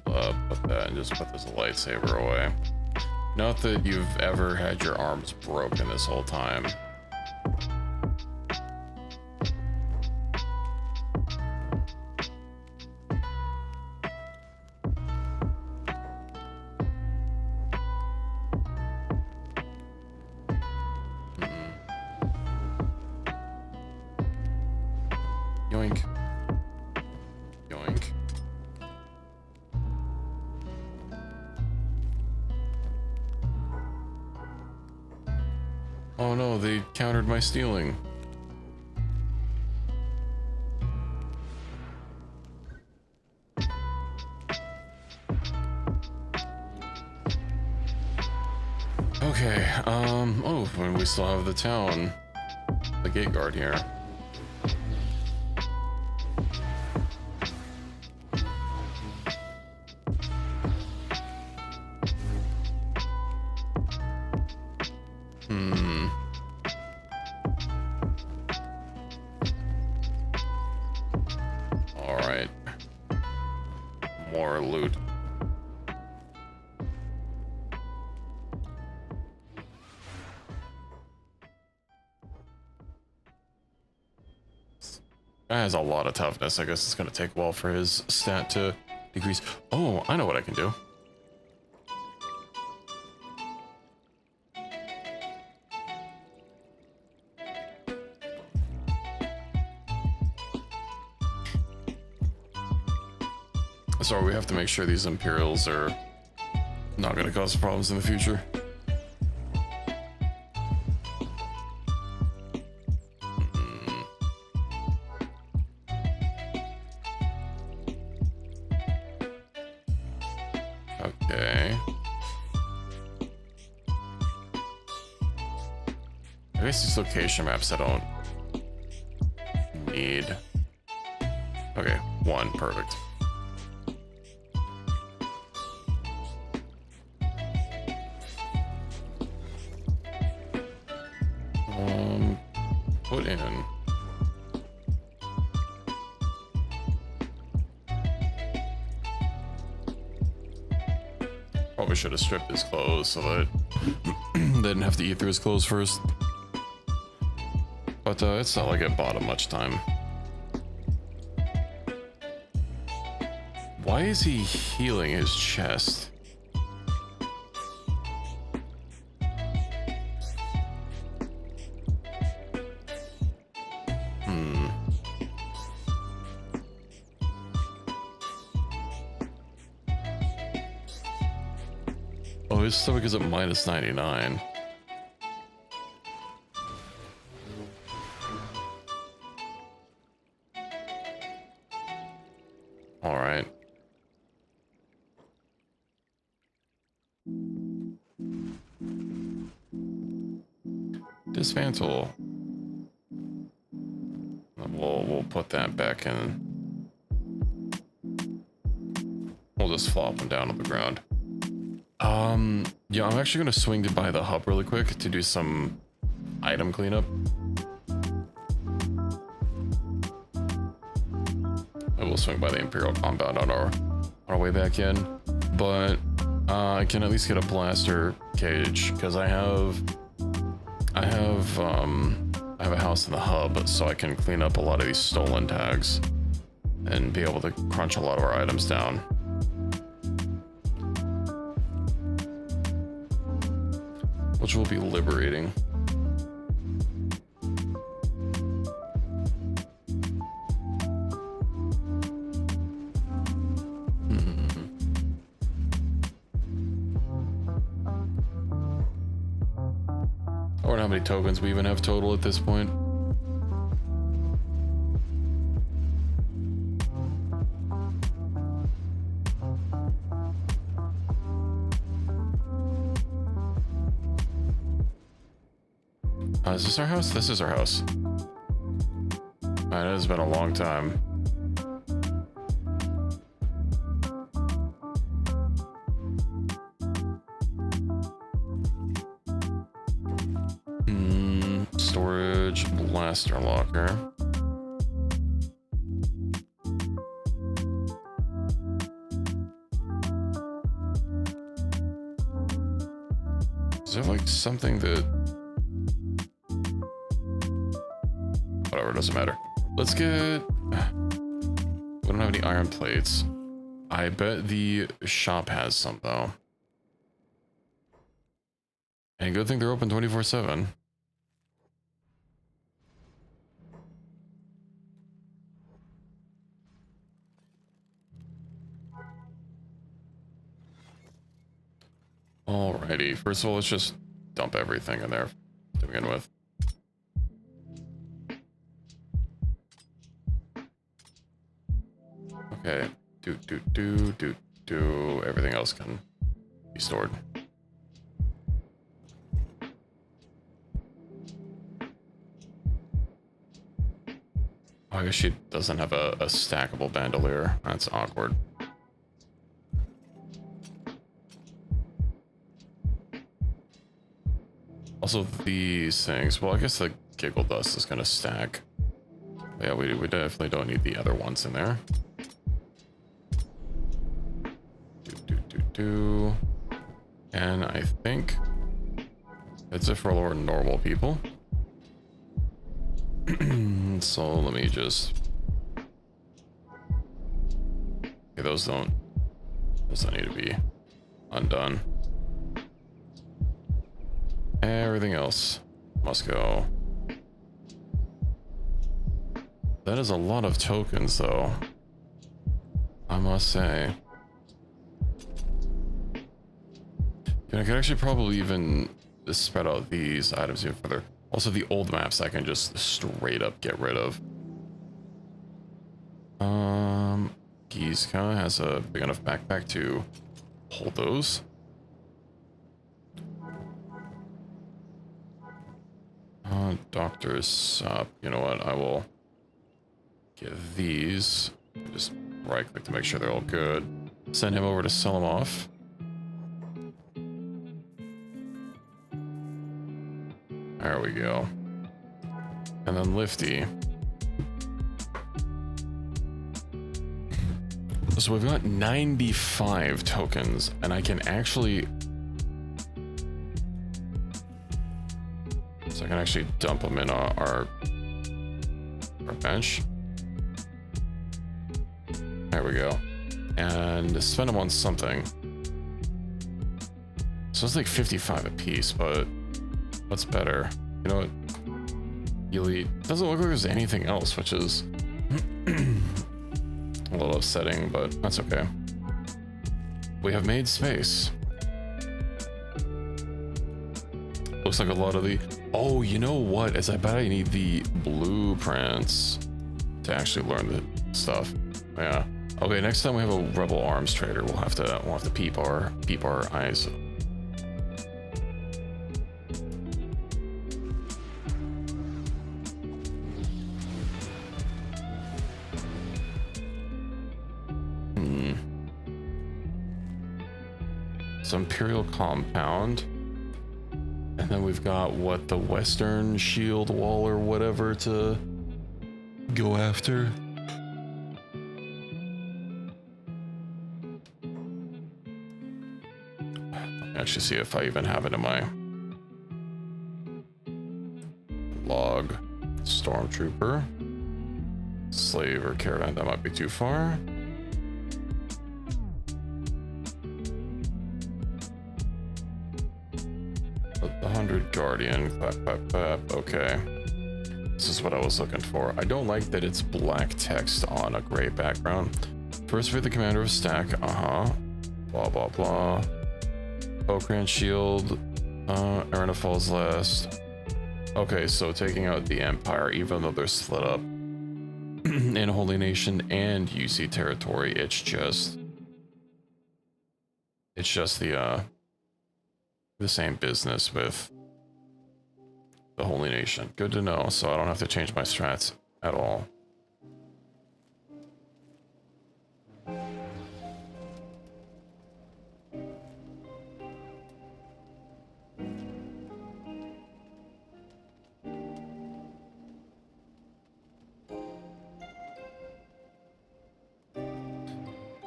Put that and just put this lightsaber away. Not that you've ever had your arms broken this whole time. Yoink. Yoink. Oh no, they countered my stealing. Okay, oh, and we still have the town, the gate guard here. All right, more loot. Guy has a lot of toughness. I guess it's gonna take a while for his stat to decrease. Oh, I know what I can do. Sorry, we have to make sure these Imperials are not gonna cause problems in the future. Okay. I guess these location maps I don't need. Okay, one, perfect. Put in. Probably should have stripped his clothes so that they didn't have to eat through his clothes first. But it's not like it bought him much time. Why is he healing his chest? Oh, his stomach is at minus 99. All right. Dismantle. We'll put that back in. We'll just flop them down on the ground. Yeah, I'm actually gonna swing by the hub really quick to do some item cleanup. I will swing by the Imperial compound on our way back in, but I can at least get a blaster cage because I have a house in the hub, so I can clean up a lot of these stolen tags and be able to crunch a lot of our items down. Which will be liberating. I wonder how many tokens we even have total at this point. Is this our house? This is our house. It has been a long time. Storage, blaster locker. Is there like something that... Whatever, doesn't matter. Let's get... We don't have any iron plates. I bet the shop has some though. And good thing they're open 24/7. Alrighty, first of all, let's just dump everything in there to begin with. Okay, do. Everything else can be stored. Oh, I guess she doesn't have a stackable bandolier. That's awkward. Also, these things. Well, I guess the giggle dust is gonna stack. But yeah, we definitely don't need the other ones in there. And I think that's it for our normal people. So let me just... Okay, those don't need to be undone. Everything else must go. That is a lot of tokens though, I must say. I could actually probably even spread out these items even further. Also, the old maps I can just straight up get rid of. Gizka has a big enough backpack to hold those. Doctor's you know what? I will get these. Just right click to make sure they're all good. Send him over to sell them off. There we go. And then Lifty. So we've got 95 tokens, and I can actually... So I can actually dump them in our bench. There we go. And spend them on something. So it's like 55 a piece, but what's better? You know what? Elite. Doesn't look like there's anything else, which is a little upsetting, but that's okay. We have made space. Looks like a lot of the... Oh, you know what? Is I bet I need the blueprints to actually learn the stuff. Yeah. Okay, next time we have a rebel arms trader, we'll have to peep our eyes. It's Imperial compound. And then we've got what, the Western Shield Wall or whatever to go after. Actually see if I even have it in my log. Stormtrooper, slave or caravan, that might be too far. The 100 Guardian, clap, clap, clap. Okay, this is what I was looking for. I don't like that it's black text on a gray background. First, for the commander of stack, blah blah blah. Okran shield, Arena falls last. Okay, so taking out the Empire, even though they're split up in Holy Nation and UC territory, it's just the same business with the Holy Nation. Good to know, so I don't have to change my strats at all.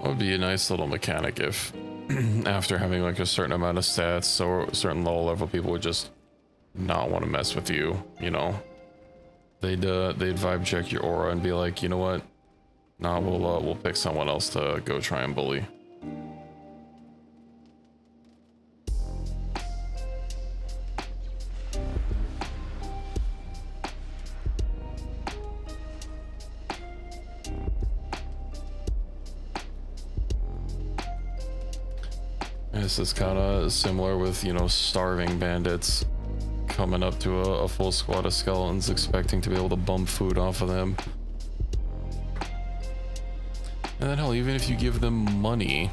Would be a nice little mechanic if after having like a certain amount of stats or certain low level people would just not want to mess with you, you know. They'd vibe check your aura and be like, you know what, nah, we'll pick someone else to go try and bully. This is kind of similar with, you know, starving bandits coming up to a full squad of skeletons expecting to be able to bump food off of them. And then hell, even if you give them money,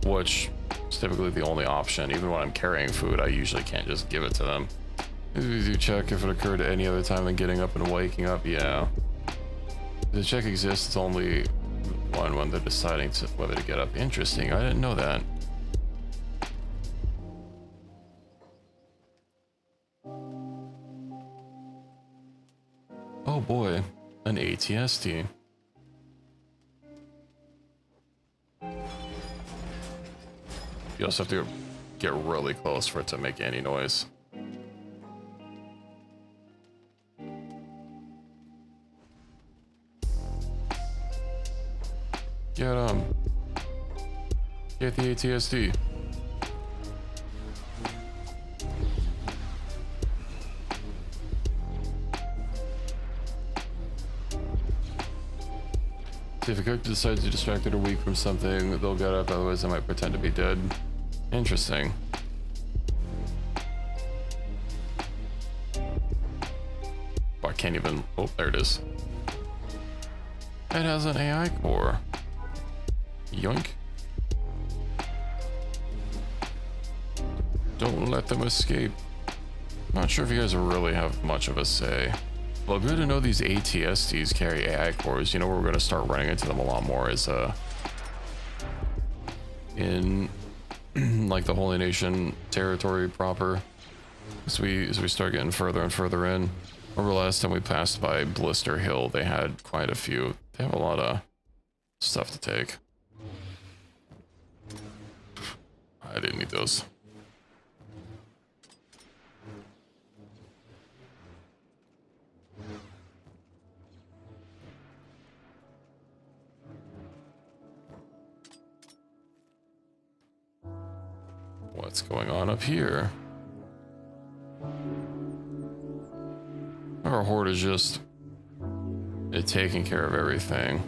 which is typically the only option, even when I'm carrying food, I usually can't just give it to them. You check if it occurred at any other time than getting up and waking up. Yeah. The check exists only when they're deciding whether to get up. Interesting. I didn't know that. Oh boy, an ATST. You also have to get really close for it to make any noise. Get the ATSD. See, if a character decides to be distracted or weak from something, they'll get up, otherwise they might pretend to be dead. Interesting. Oh, I can't even... Oh, there it is. It has an AI core. Yoink. Don't let them escape. Not sure if you guys really have much of a say. Well, good to know these ATSTs carry AI cores. You know where we're going to start running into them a lot more is in like the Holy Nation territory proper. As we start getting further and further in. Remember last time we passed by Blister Hill, they had quite a few. They have a lot of stuff to take. I didn't need those. What's going on up here? Our horde is just taking care of everything.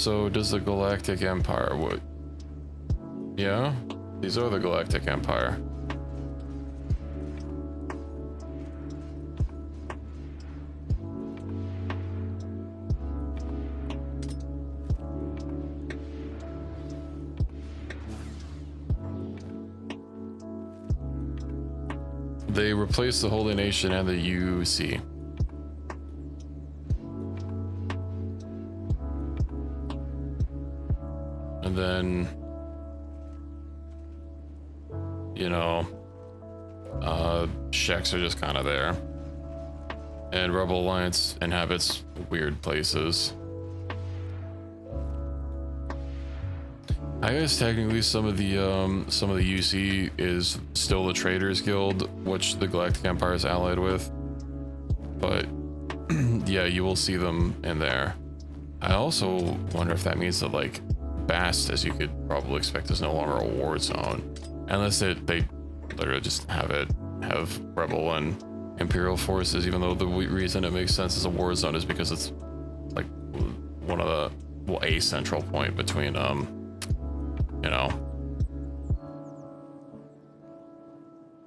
So does the Galactic Empire, what? Yeah, these are the Galactic Empire. They replaced the Holy Nation and the UC. And then, you know, Sheks are just kind of there. And Rebel Alliance inhabits weird places. I guess technically some of the UC is still the Traders Guild, which the Galactic Empire is allied with. But yeah, you will see them in there. I also wonder if that means that like Bast, as you could probably expect, is no longer a war zone, unless they literally just have Rebel and Imperial forces. Even though the reason it makes sense as a war zone is because it's like one of the, well, a central point between you know,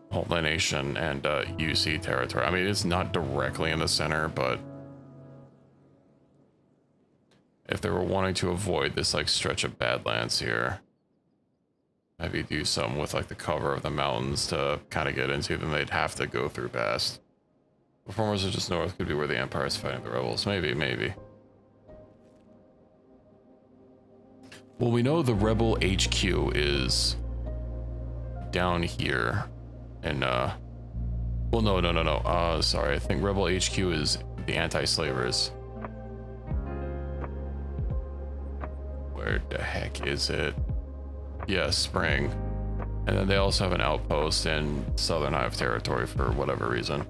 Holy Nation and UC territory. I mean, it's not directly in the center, but if they were wanting to avoid this like stretch of Badlands here, maybe do something with like the cover of the mountains to kind of get into, then they'd have to go through Bast. Performers are just north, could be where the Empire is fighting the rebels. Maybe. Well, we know the Rebel HQ is down here, and well, no. Sorry, I think Rebel HQ is the anti-slavers. Where the heck is it? Yeah, Spring. And then they also have an outpost in Southern Hive territory for whatever reason.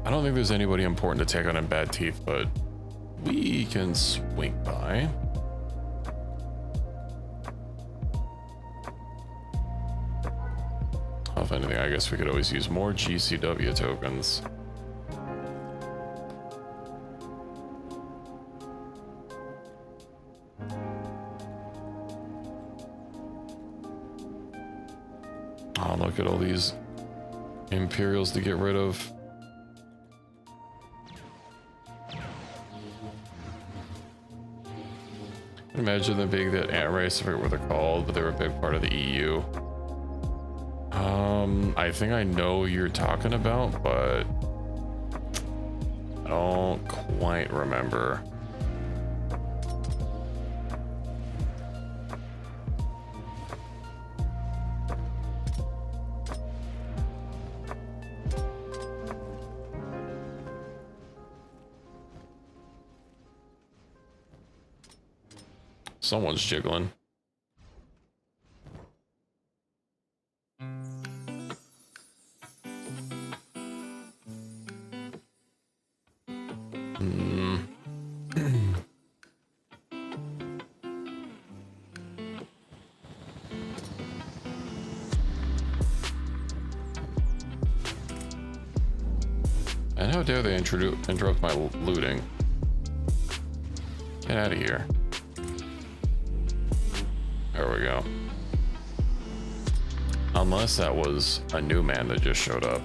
I don't think there's anybody important to take on in Bad Teeth, but we can swing by. If anything, I guess we could always use more GCW tokens. Oh, look at all these Imperials to get rid of. Imagine them being that ant race, I forget what they're called, but they were a big part of the EU. I think I know what you're talking about, but I don't quite remember. Someone's jiggling. And how dare they interrupt my looting? Get out of here. There we go. Unless that was a new man that just showed up.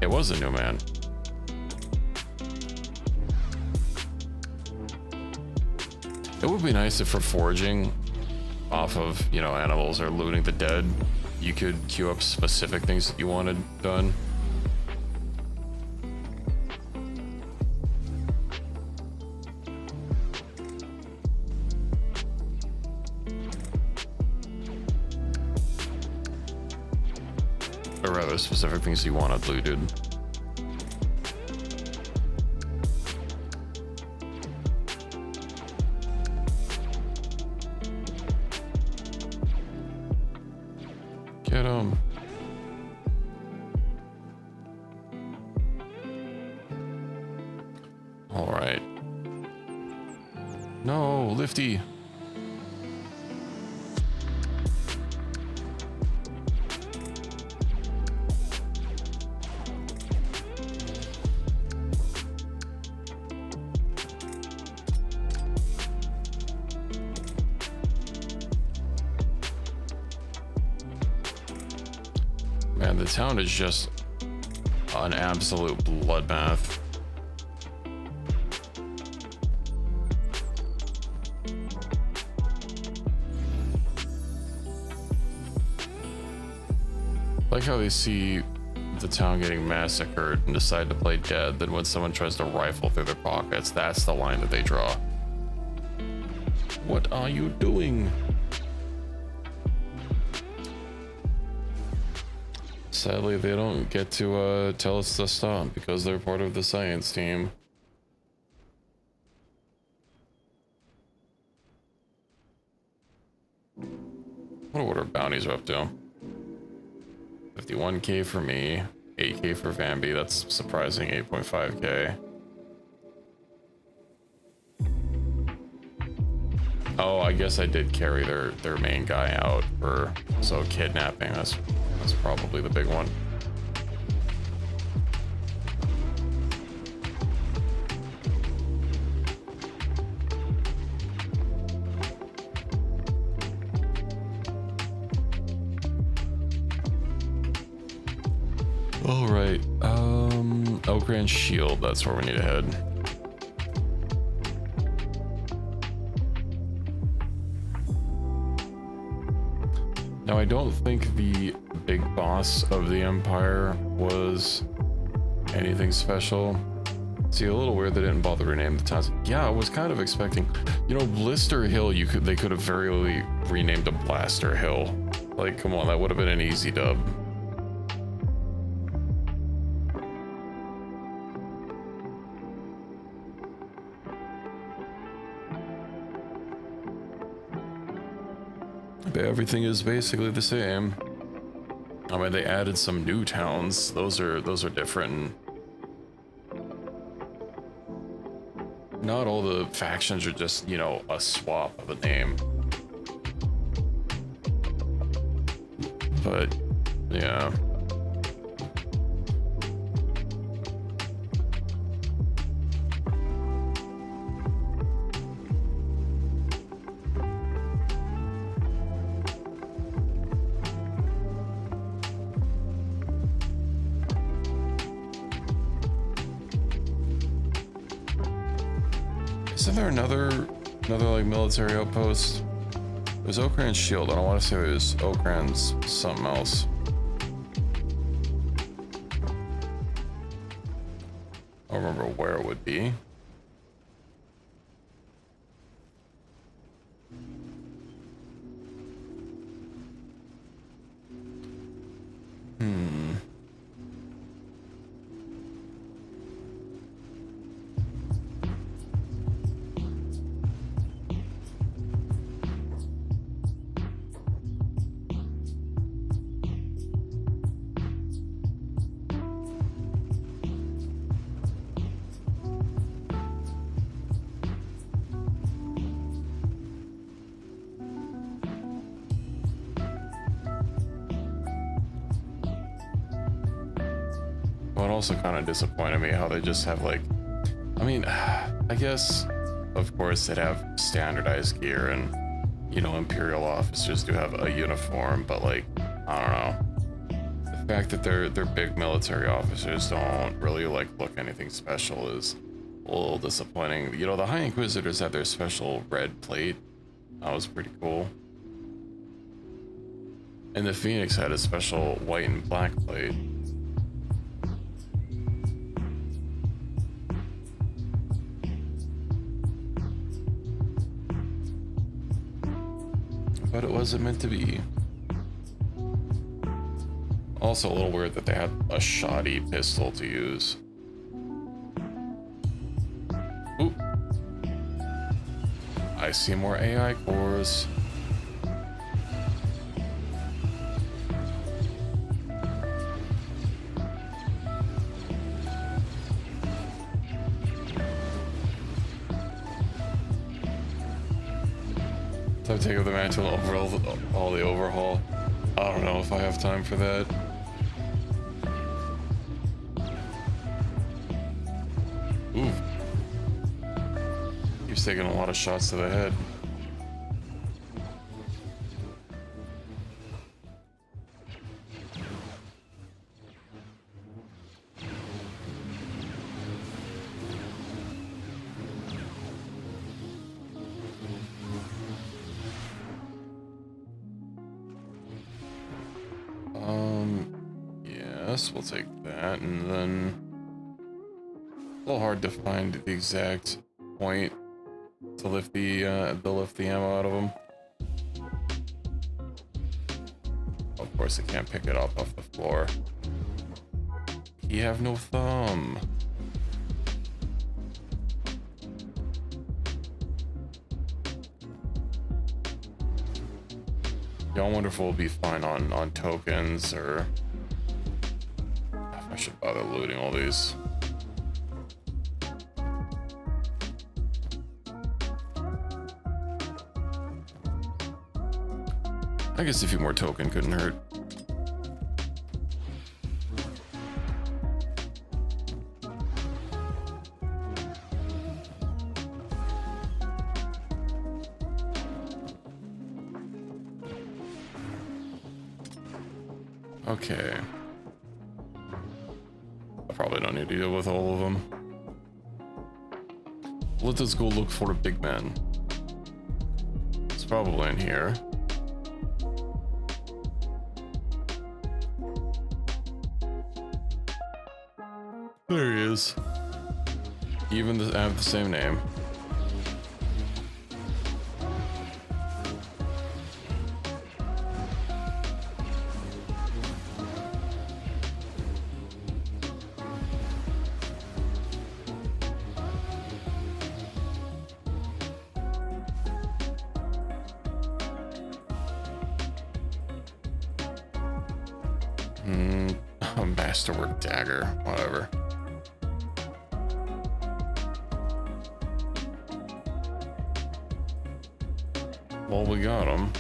It was a new man. It would be nice if for foraging off of, you know, animals or looting the dead, you could queue up specific things that you wanted done. Or rather, specific things you wanted looted. Get 'em. All right. lifty. Man, the town is just an absolute bloodbath. Like how they see the town getting massacred and decide to play dead, then when someone tries to rifle through their pockets, that's the line that they draw. What are you doing? Sadly, they don't get to tell us to stop because they're part of the science team. I wonder what our bounties are up to. 51k for me, 8k for Vambi. That's surprising. 8.5k. Oh, I guess I did carry their main guy out for kidnapping. That's probably the big one. All right, Oak Grand Shield. That's where we need to head. Now, I don't think the big boss of the Empire was anything special. See, a little weird they didn't bother to rename the towns. Yeah, I was kind of expecting, you know, Blister Hill, they could have very easily renamed to Blaster Hill. Like, come on, that would have been an easy dub. But everything is basically the same. I mean, they added some new towns. Those are different. Not all the factions are just, you know, a swap of a name. But yeah. Isn't there another like military outpost? It was Okran's Shield. I don't want to say it was Okran's something else. I don't remember where it would be. What also kind of disappointed me how they just have like, I mean, I guess of course they'd have standardized gear and, you know, Imperial officers do have a uniform, but like, I don't know. The fact that they're big military officers don't really like look anything special is a little disappointing. You know, the High Inquisitors had their special red plate. That was pretty cool. And the Phoenix had a special white and black plate. But it wasn't meant to be. Also a little weird that they had a shoddy pistol to use. Oop. I see more AI cores. take up the mantle over all the overhaul. I don't know if I have time for that. Ooh. He's taking a lot of shots to the head. Yes, we'll take that, and then a little hard to find the exact point to lift the ammo out of them. Of course, I can't pick it up off the floor. You have no thumb. Yeah, I wonder if we'll be fine on tokens, or if I should bother looting all these. I guess a few more token couldn't hurt. Okay. I probably don't need to deal with all of them. Let us go look for a big man. It's probably in here. There he is. Even have the same name. A masterwork dagger, whatever. Well, we got him.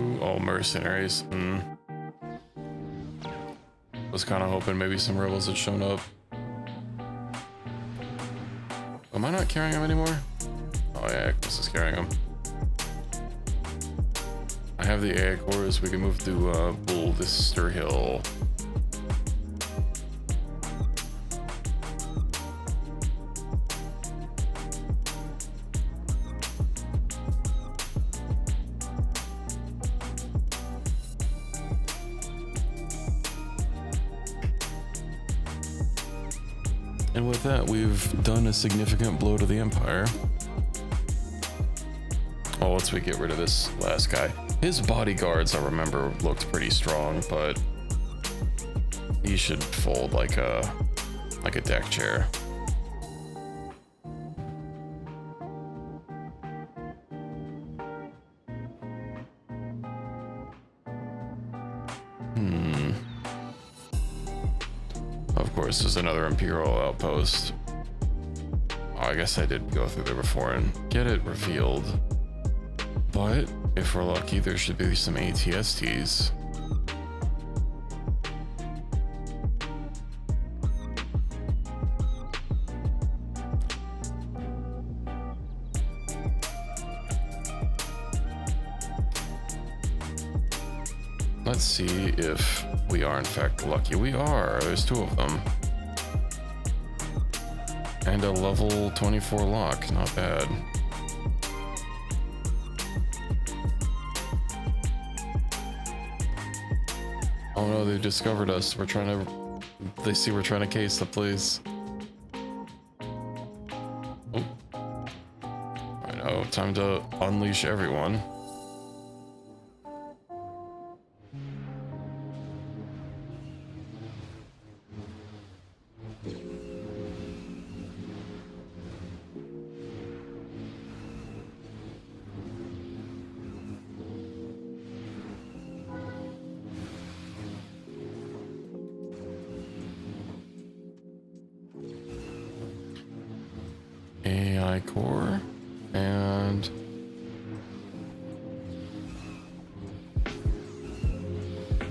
Ooh, oh, mercenaries. Was kind of hoping maybe some rebels had shown up. Am I not carrying them anymore? Oh yeah, Chris is carrying them. I have the AI cores. We can move to Bulldister Hill. And with that, we've done a significant blow to the Empire. Oh, once we get rid of this last guy. His bodyguards, I remember, looked pretty strong, but he should fold like a deck chair. Of course, there's another Imperial outpost. Oh, I guess I did go through there before and get it revealed. But if we're lucky, there should be some ATSTs. Let's see if we are in fact lucky. We are. There's 2 of them. And a level 24 lock. Not bad. Oh no, they've discovered us. They see we're trying to case the place. Oh. I know, time to unleash everyone. high core. And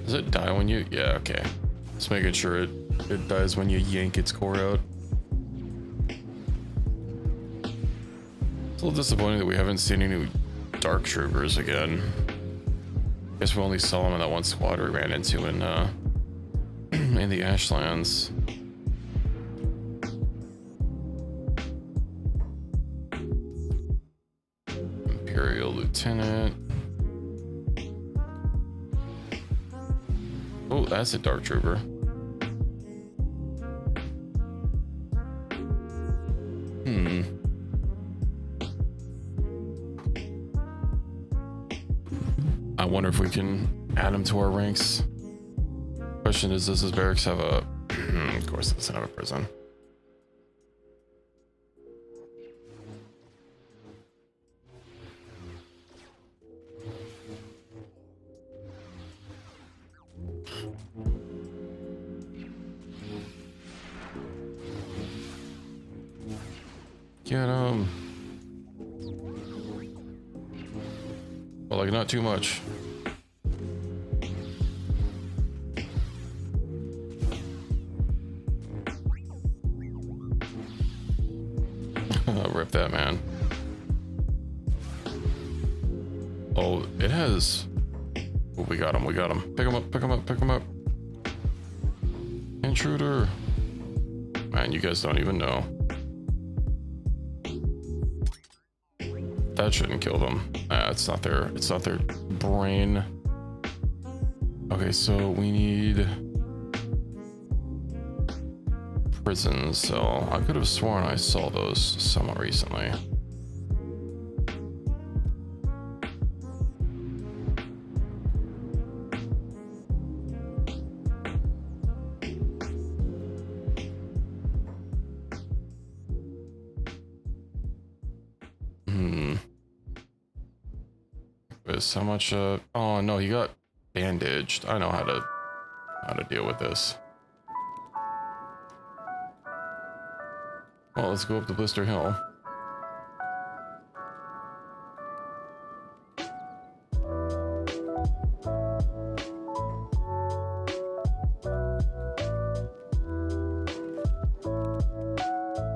does it die when you, yeah, okay. Just making sure it dies when you yank its core out. It's a little disappointing that we haven't seen any dark troopers again. Guess we only saw them in that one squad we ran into in in the Ashlands. Imperial Lieutenant. Oh, that's a dark trooper. I wonder if we can add him to our ranks. Question is, does this barracks have a... of course it doesn't have a prison. Get him. Well, like, not too much. Rip that, man. Oh, it has... Oh, we got him, we got him. Pick him up, pick him up, pick him up. Intruder. Man, you guys don't even know. That shouldn't kill them. It's not their brain. Okay, so we need prison cell. I could have sworn I saw those somewhat recently. How much oh no, he got bandaged. I know how to deal with this. Well, let's go up to Blister Hill.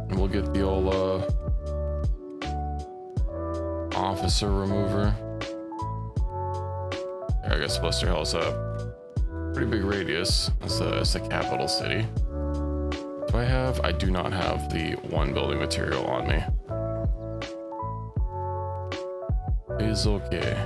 And we'll get the old officer remover. I guess Blister Hill's a pretty big radius as the capital city. Do I have? I do not have the one building material on me. Is okay.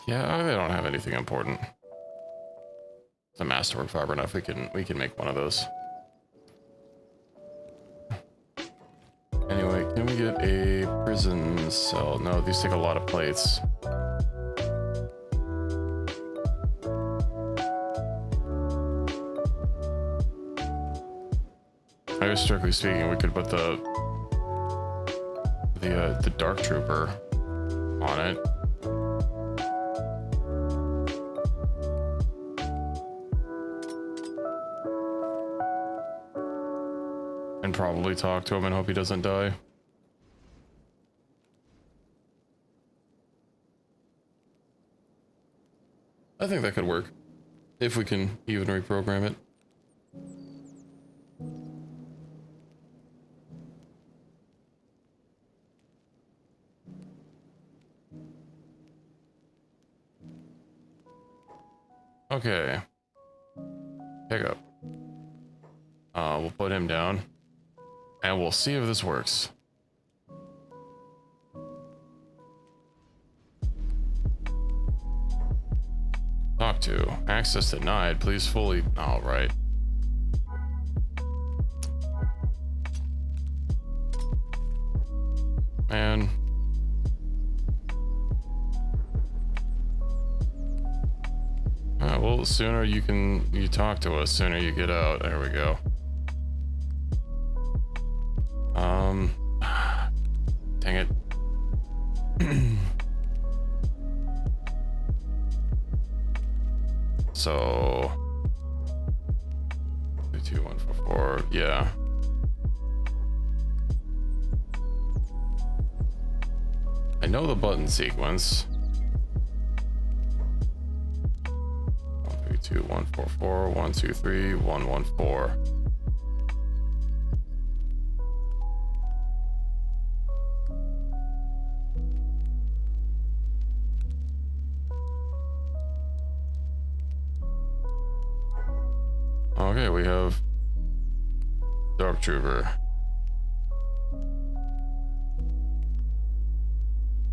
Yeah, they don't have anything important. It's a masterwork fiber enough. We can make one of those. Anyway, can we get a prison cell? No, these take a lot of plates. I guess strictly speaking, we could put the dark trooper on it. And probably talk to him and hope he doesn't die. I think that could work. If we can even reprogram it. Okay. Pick up. We'll put him down. And we'll see if this works. Talk to. Access denied. Please fully... All right. Man. Alright, the sooner you talk to us, sooner you get out. There we go. Dang it. So 22144, yeah. I know the button sequence. 132144 123 114. Okay, we have Dark Trooper.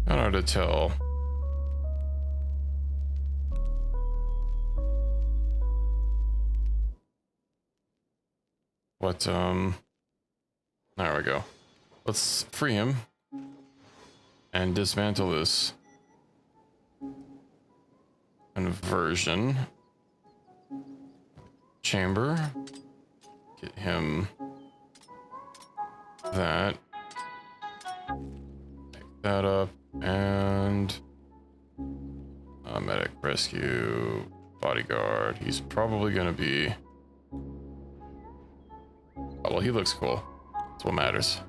Kind of hard to tell. What, there we go. Let's free him and dismantle this conversion chamber. Get him that. Pick that up and medic, rescue, bodyguard. He's probably gonna be, oh, well, he looks cool. That's what matters.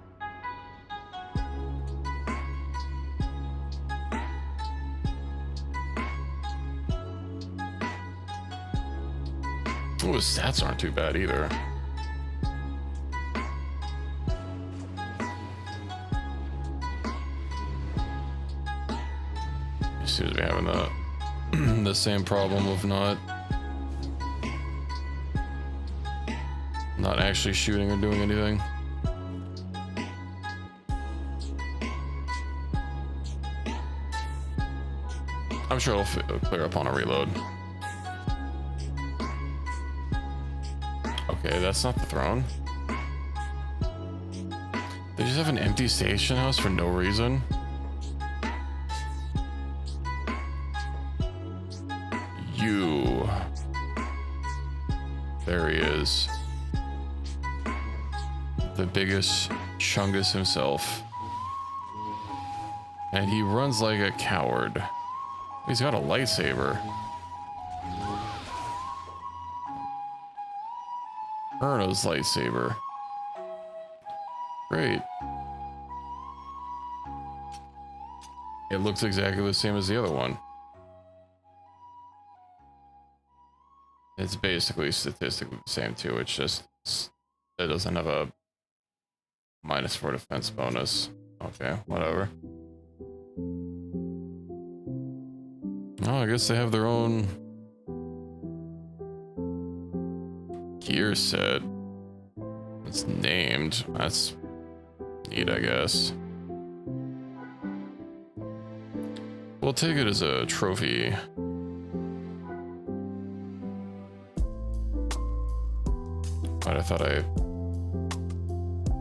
Ooh, his stats aren't too bad either. He seems to be having the same problem of not actually shooting or doing anything. I'm sure it'll clear up on a reload. Okay, that's not the throne. They just have an empty station house for no reason. You. There he is. The biggest Chungus himself. And he runs like a coward. He's got a lightsaber. Erno's lightsaber. Great. It looks exactly the same as the other one. It's basically statistically the same too. It's just it doesn't have a -4 defense bonus. Okay, whatever. Oh, I guess they have their own gear set. It's named. That's neat, I guess. We'll take it as a trophy. But I thought I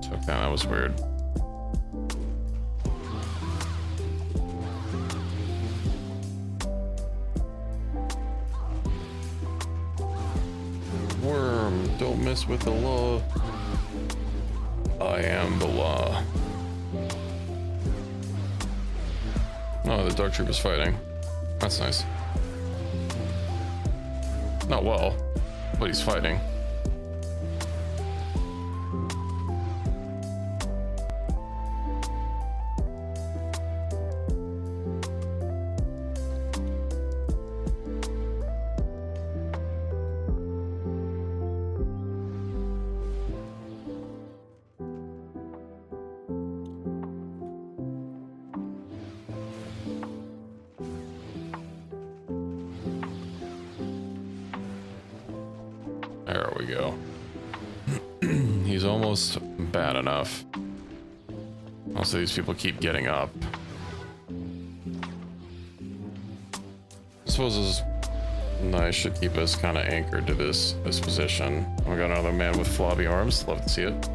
took that. That was weird. Worm, don't mess with the law. I am the law. Oh, the Dark Trooper's fighting. That's nice. Not well, but he's fighting. There we go. He's almost bad enough. Also, these people keep getting up. I suppose this nice should keep us kind of anchored to this position. We got another man with floppy arms. Love to see it.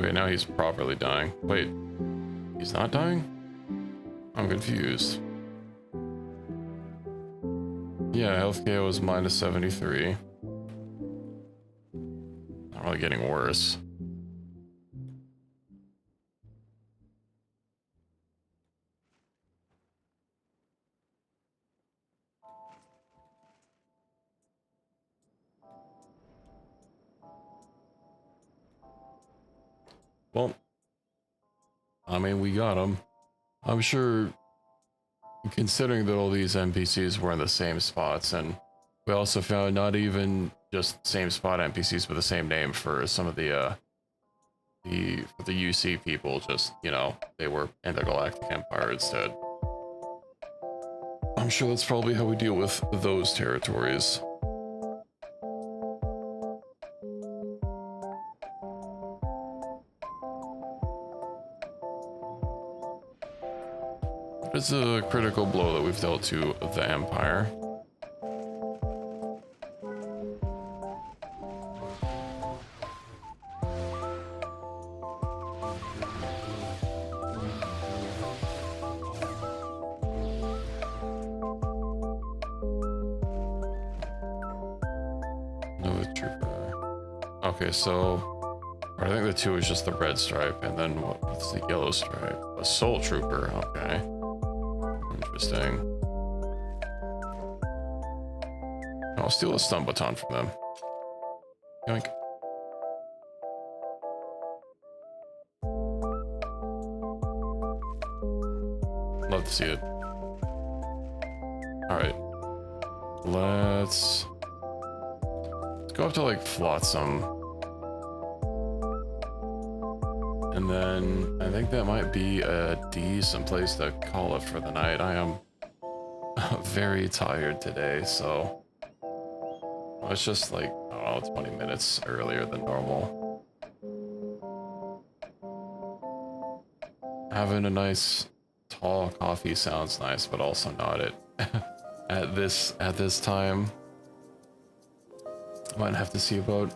Okay, now he's properly dying. Wait, he's not dying? I'm confused. Yeah, health KO is minus 73. Not really getting worse. Well, I mean, we got him. I'm sure, considering that all these NPCs were in the same spots, and we also found not even just same spot NPCs with the same name for some of the UC people, just, you know, they were in the Galactic Empire instead. I'm sure that's probably how we deal with those territories. It's a critical blow that we've dealt to the Empire. No trooper. Okay, so I think the 2 is just the red stripe, and then what's the yellow stripe? A soul trooper. Okay. Interesting. I'll steal a stun baton from them. Yoink. Love to see it. Alright. Let's go up to like Flotsam. And then I think that might be a decent place to call it for the night. I am very tired today, so it's just like, I don't know, 20 minutes earlier than normal. Having a nice tall coffee sounds nice, but also not at this time. I might have to see about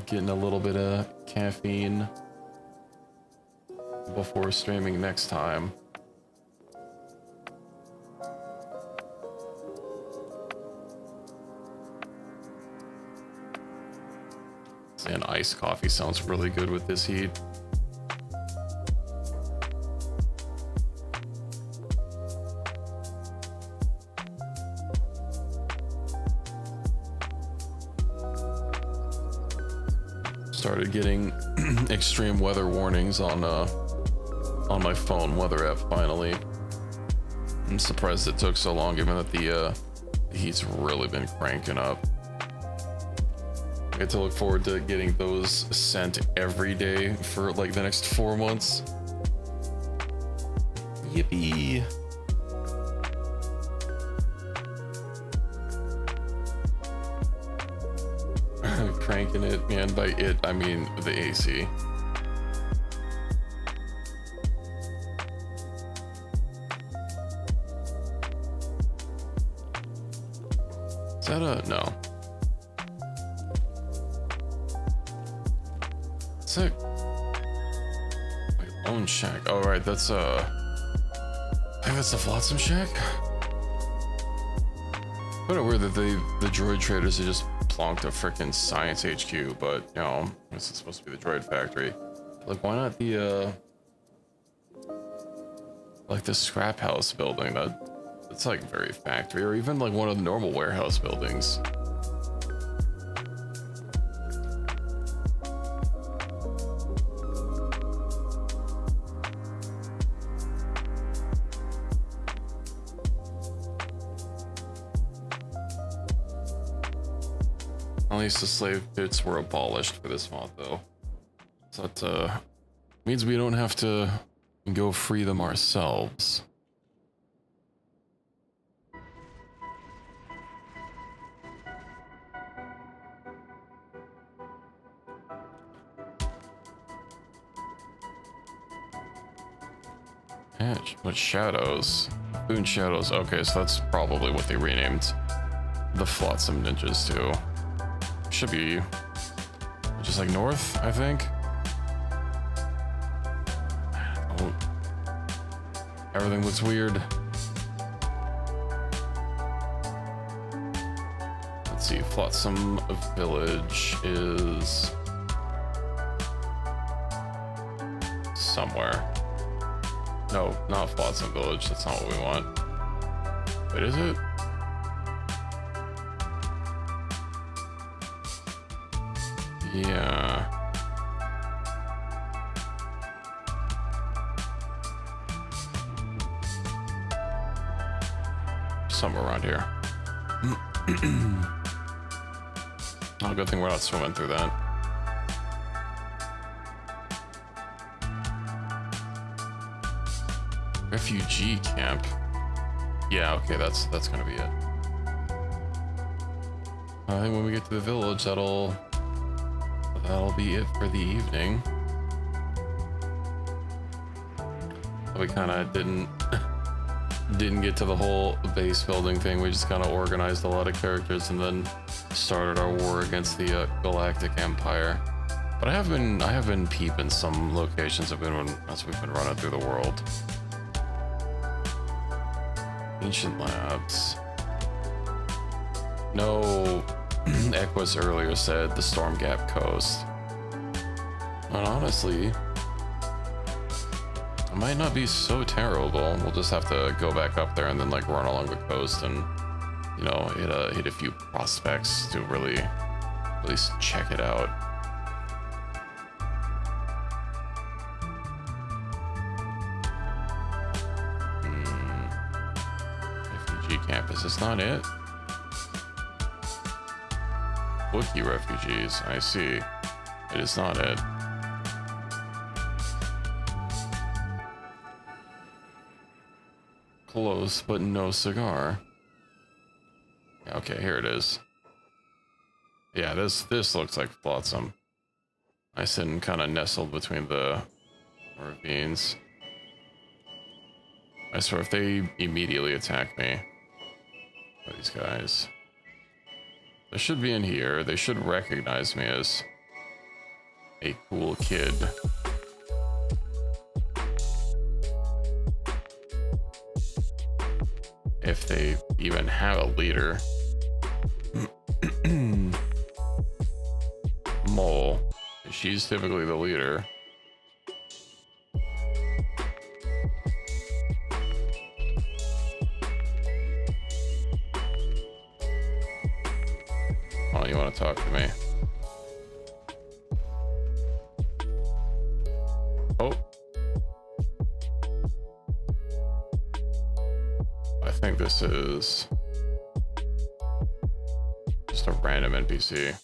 getting a little bit of caffeine before streaming next time. And iced coffee sounds really good with this heat. Started getting extreme weather warnings on my phone weather app finally. I'm surprised it took so long, given that the heat's really been cranking up. I get to look forward to getting those sent every day for like the next 4 months. Yippee. Cranking it, man. By it, I mean the AC. Is that a no? It's a my own shack. Oh right, that's I think that's the Flotsam shack. Kind of weird that the droid traders are just plonked a freaking science HQ, but you know, this is supposed to be the droid factory. Like, why not the like the scrap house building? That's like very factory, or even like one of the normal warehouse buildings. At least the slave pits were abolished for this mod, though. So that means we don't have to go free them ourselves. Yeah, what shadows? Boon shadows. Okay, so that's probably what they renamed the Flotsam ninjas to. Should be just like north, I think. Everything looks weird. Let's see, Flotsam Village is somewhere. No, not Flotsam Village, that's not what we want. Wait, is it? Yeah. Somewhere around here. Oh, good thing we're not swimming through that. Refugee camp. Yeah, okay, that's gonna be it. I think when we get to the village, that'll be it for the evening. We kind of didn't get to the whole base building thing. We just kind of organized a lot of characters and then started our war against the Galactic Empire. But I have been peeping some locations as we've been running through the world. Ancient labs. No, Equus earlier said the Storm Gap Coast. And honestly, it might not be so terrible. We'll just have to go back up there and then like run along the coast and, you know, hit a few prospects to really at least check it out. Refugee camp, is this not it? Wookiee refugees, I see. It is not it. Close, but no cigar. Okay, here it is. Yeah, this looks like Flotsam. Nice and kind of nestled between the ravines. I swear, if they immediately attack me, these guys, they should be in here. They should recognize me as a cool kid. If they even have a leader. Mole. She's typically the leader. Oh, you want to talk to me? Oh. I think this is just a random NPC.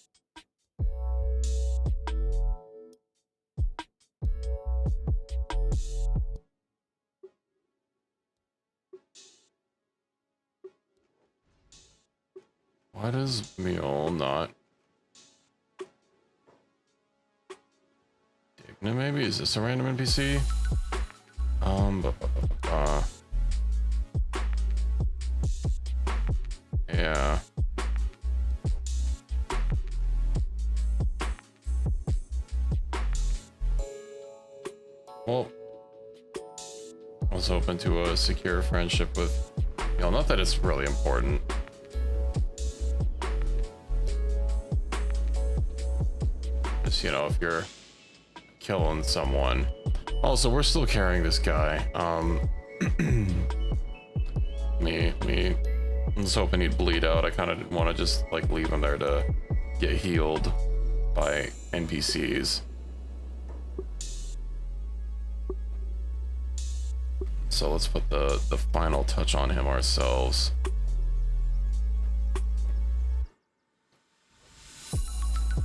Why does Mule not? Digna, maybe? Is this a random NPC? Yeah. Well, I was hoping to secure a friendship with, you know, not that it's really important. Just, you know, if you're killing someone. Also, we're still carrying this guy. Me. I was hoping he'd bleed out. I kind of didn't want to just like leave him there to get healed by NPCs. So let's put the final touch on him ourselves.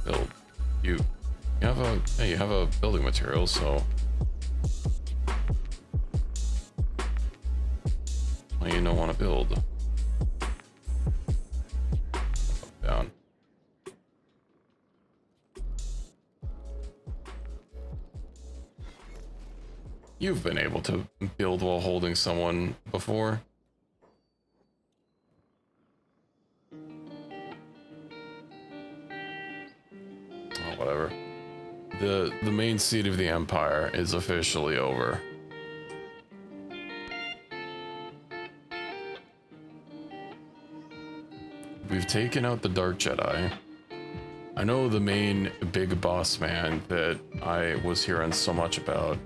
Build. You have a building material, so why do you don't want to build? Down. You've been able to build while holding someone before. Oh, whatever. The main seat of the Empire is officially over. we've taken out the Dark Jedi. I know the main big boss man that I was hearing so much about,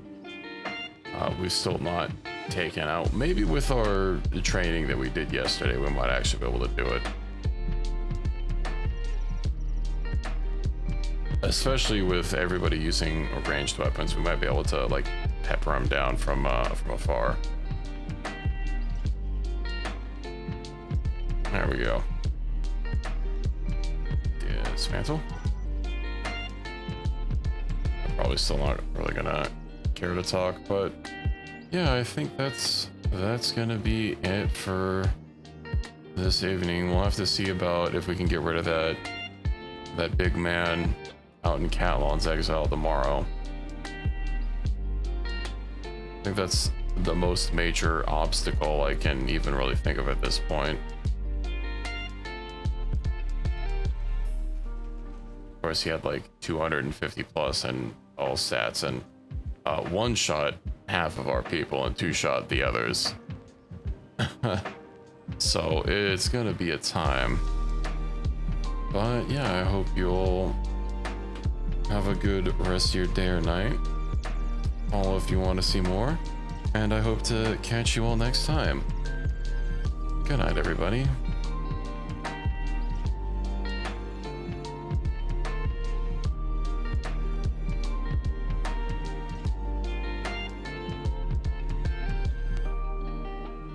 we've still not taken out. Maybe with our training that we did yesterday, we might actually be able to do it. Especially with everybody using ranged weapons, we might be able to like pepper them down from afar. There we go. Dismantle. I'm probably still not really gonna care to talk, but yeah, I think that's gonna be it for this evening. We'll have to see about if we can get rid of that big man out in Catalan's exile tomorrow. I think that's the most major obstacle I can even really think of at this point. Of course, he had like 250 plus and all stats, and one shot half of our people and two shot the others. So it's gonna be a time. But yeah, I hope you all have a good rest of your day or night. All if you want to see more. And I hope to catch you all next time. Good night, everybody.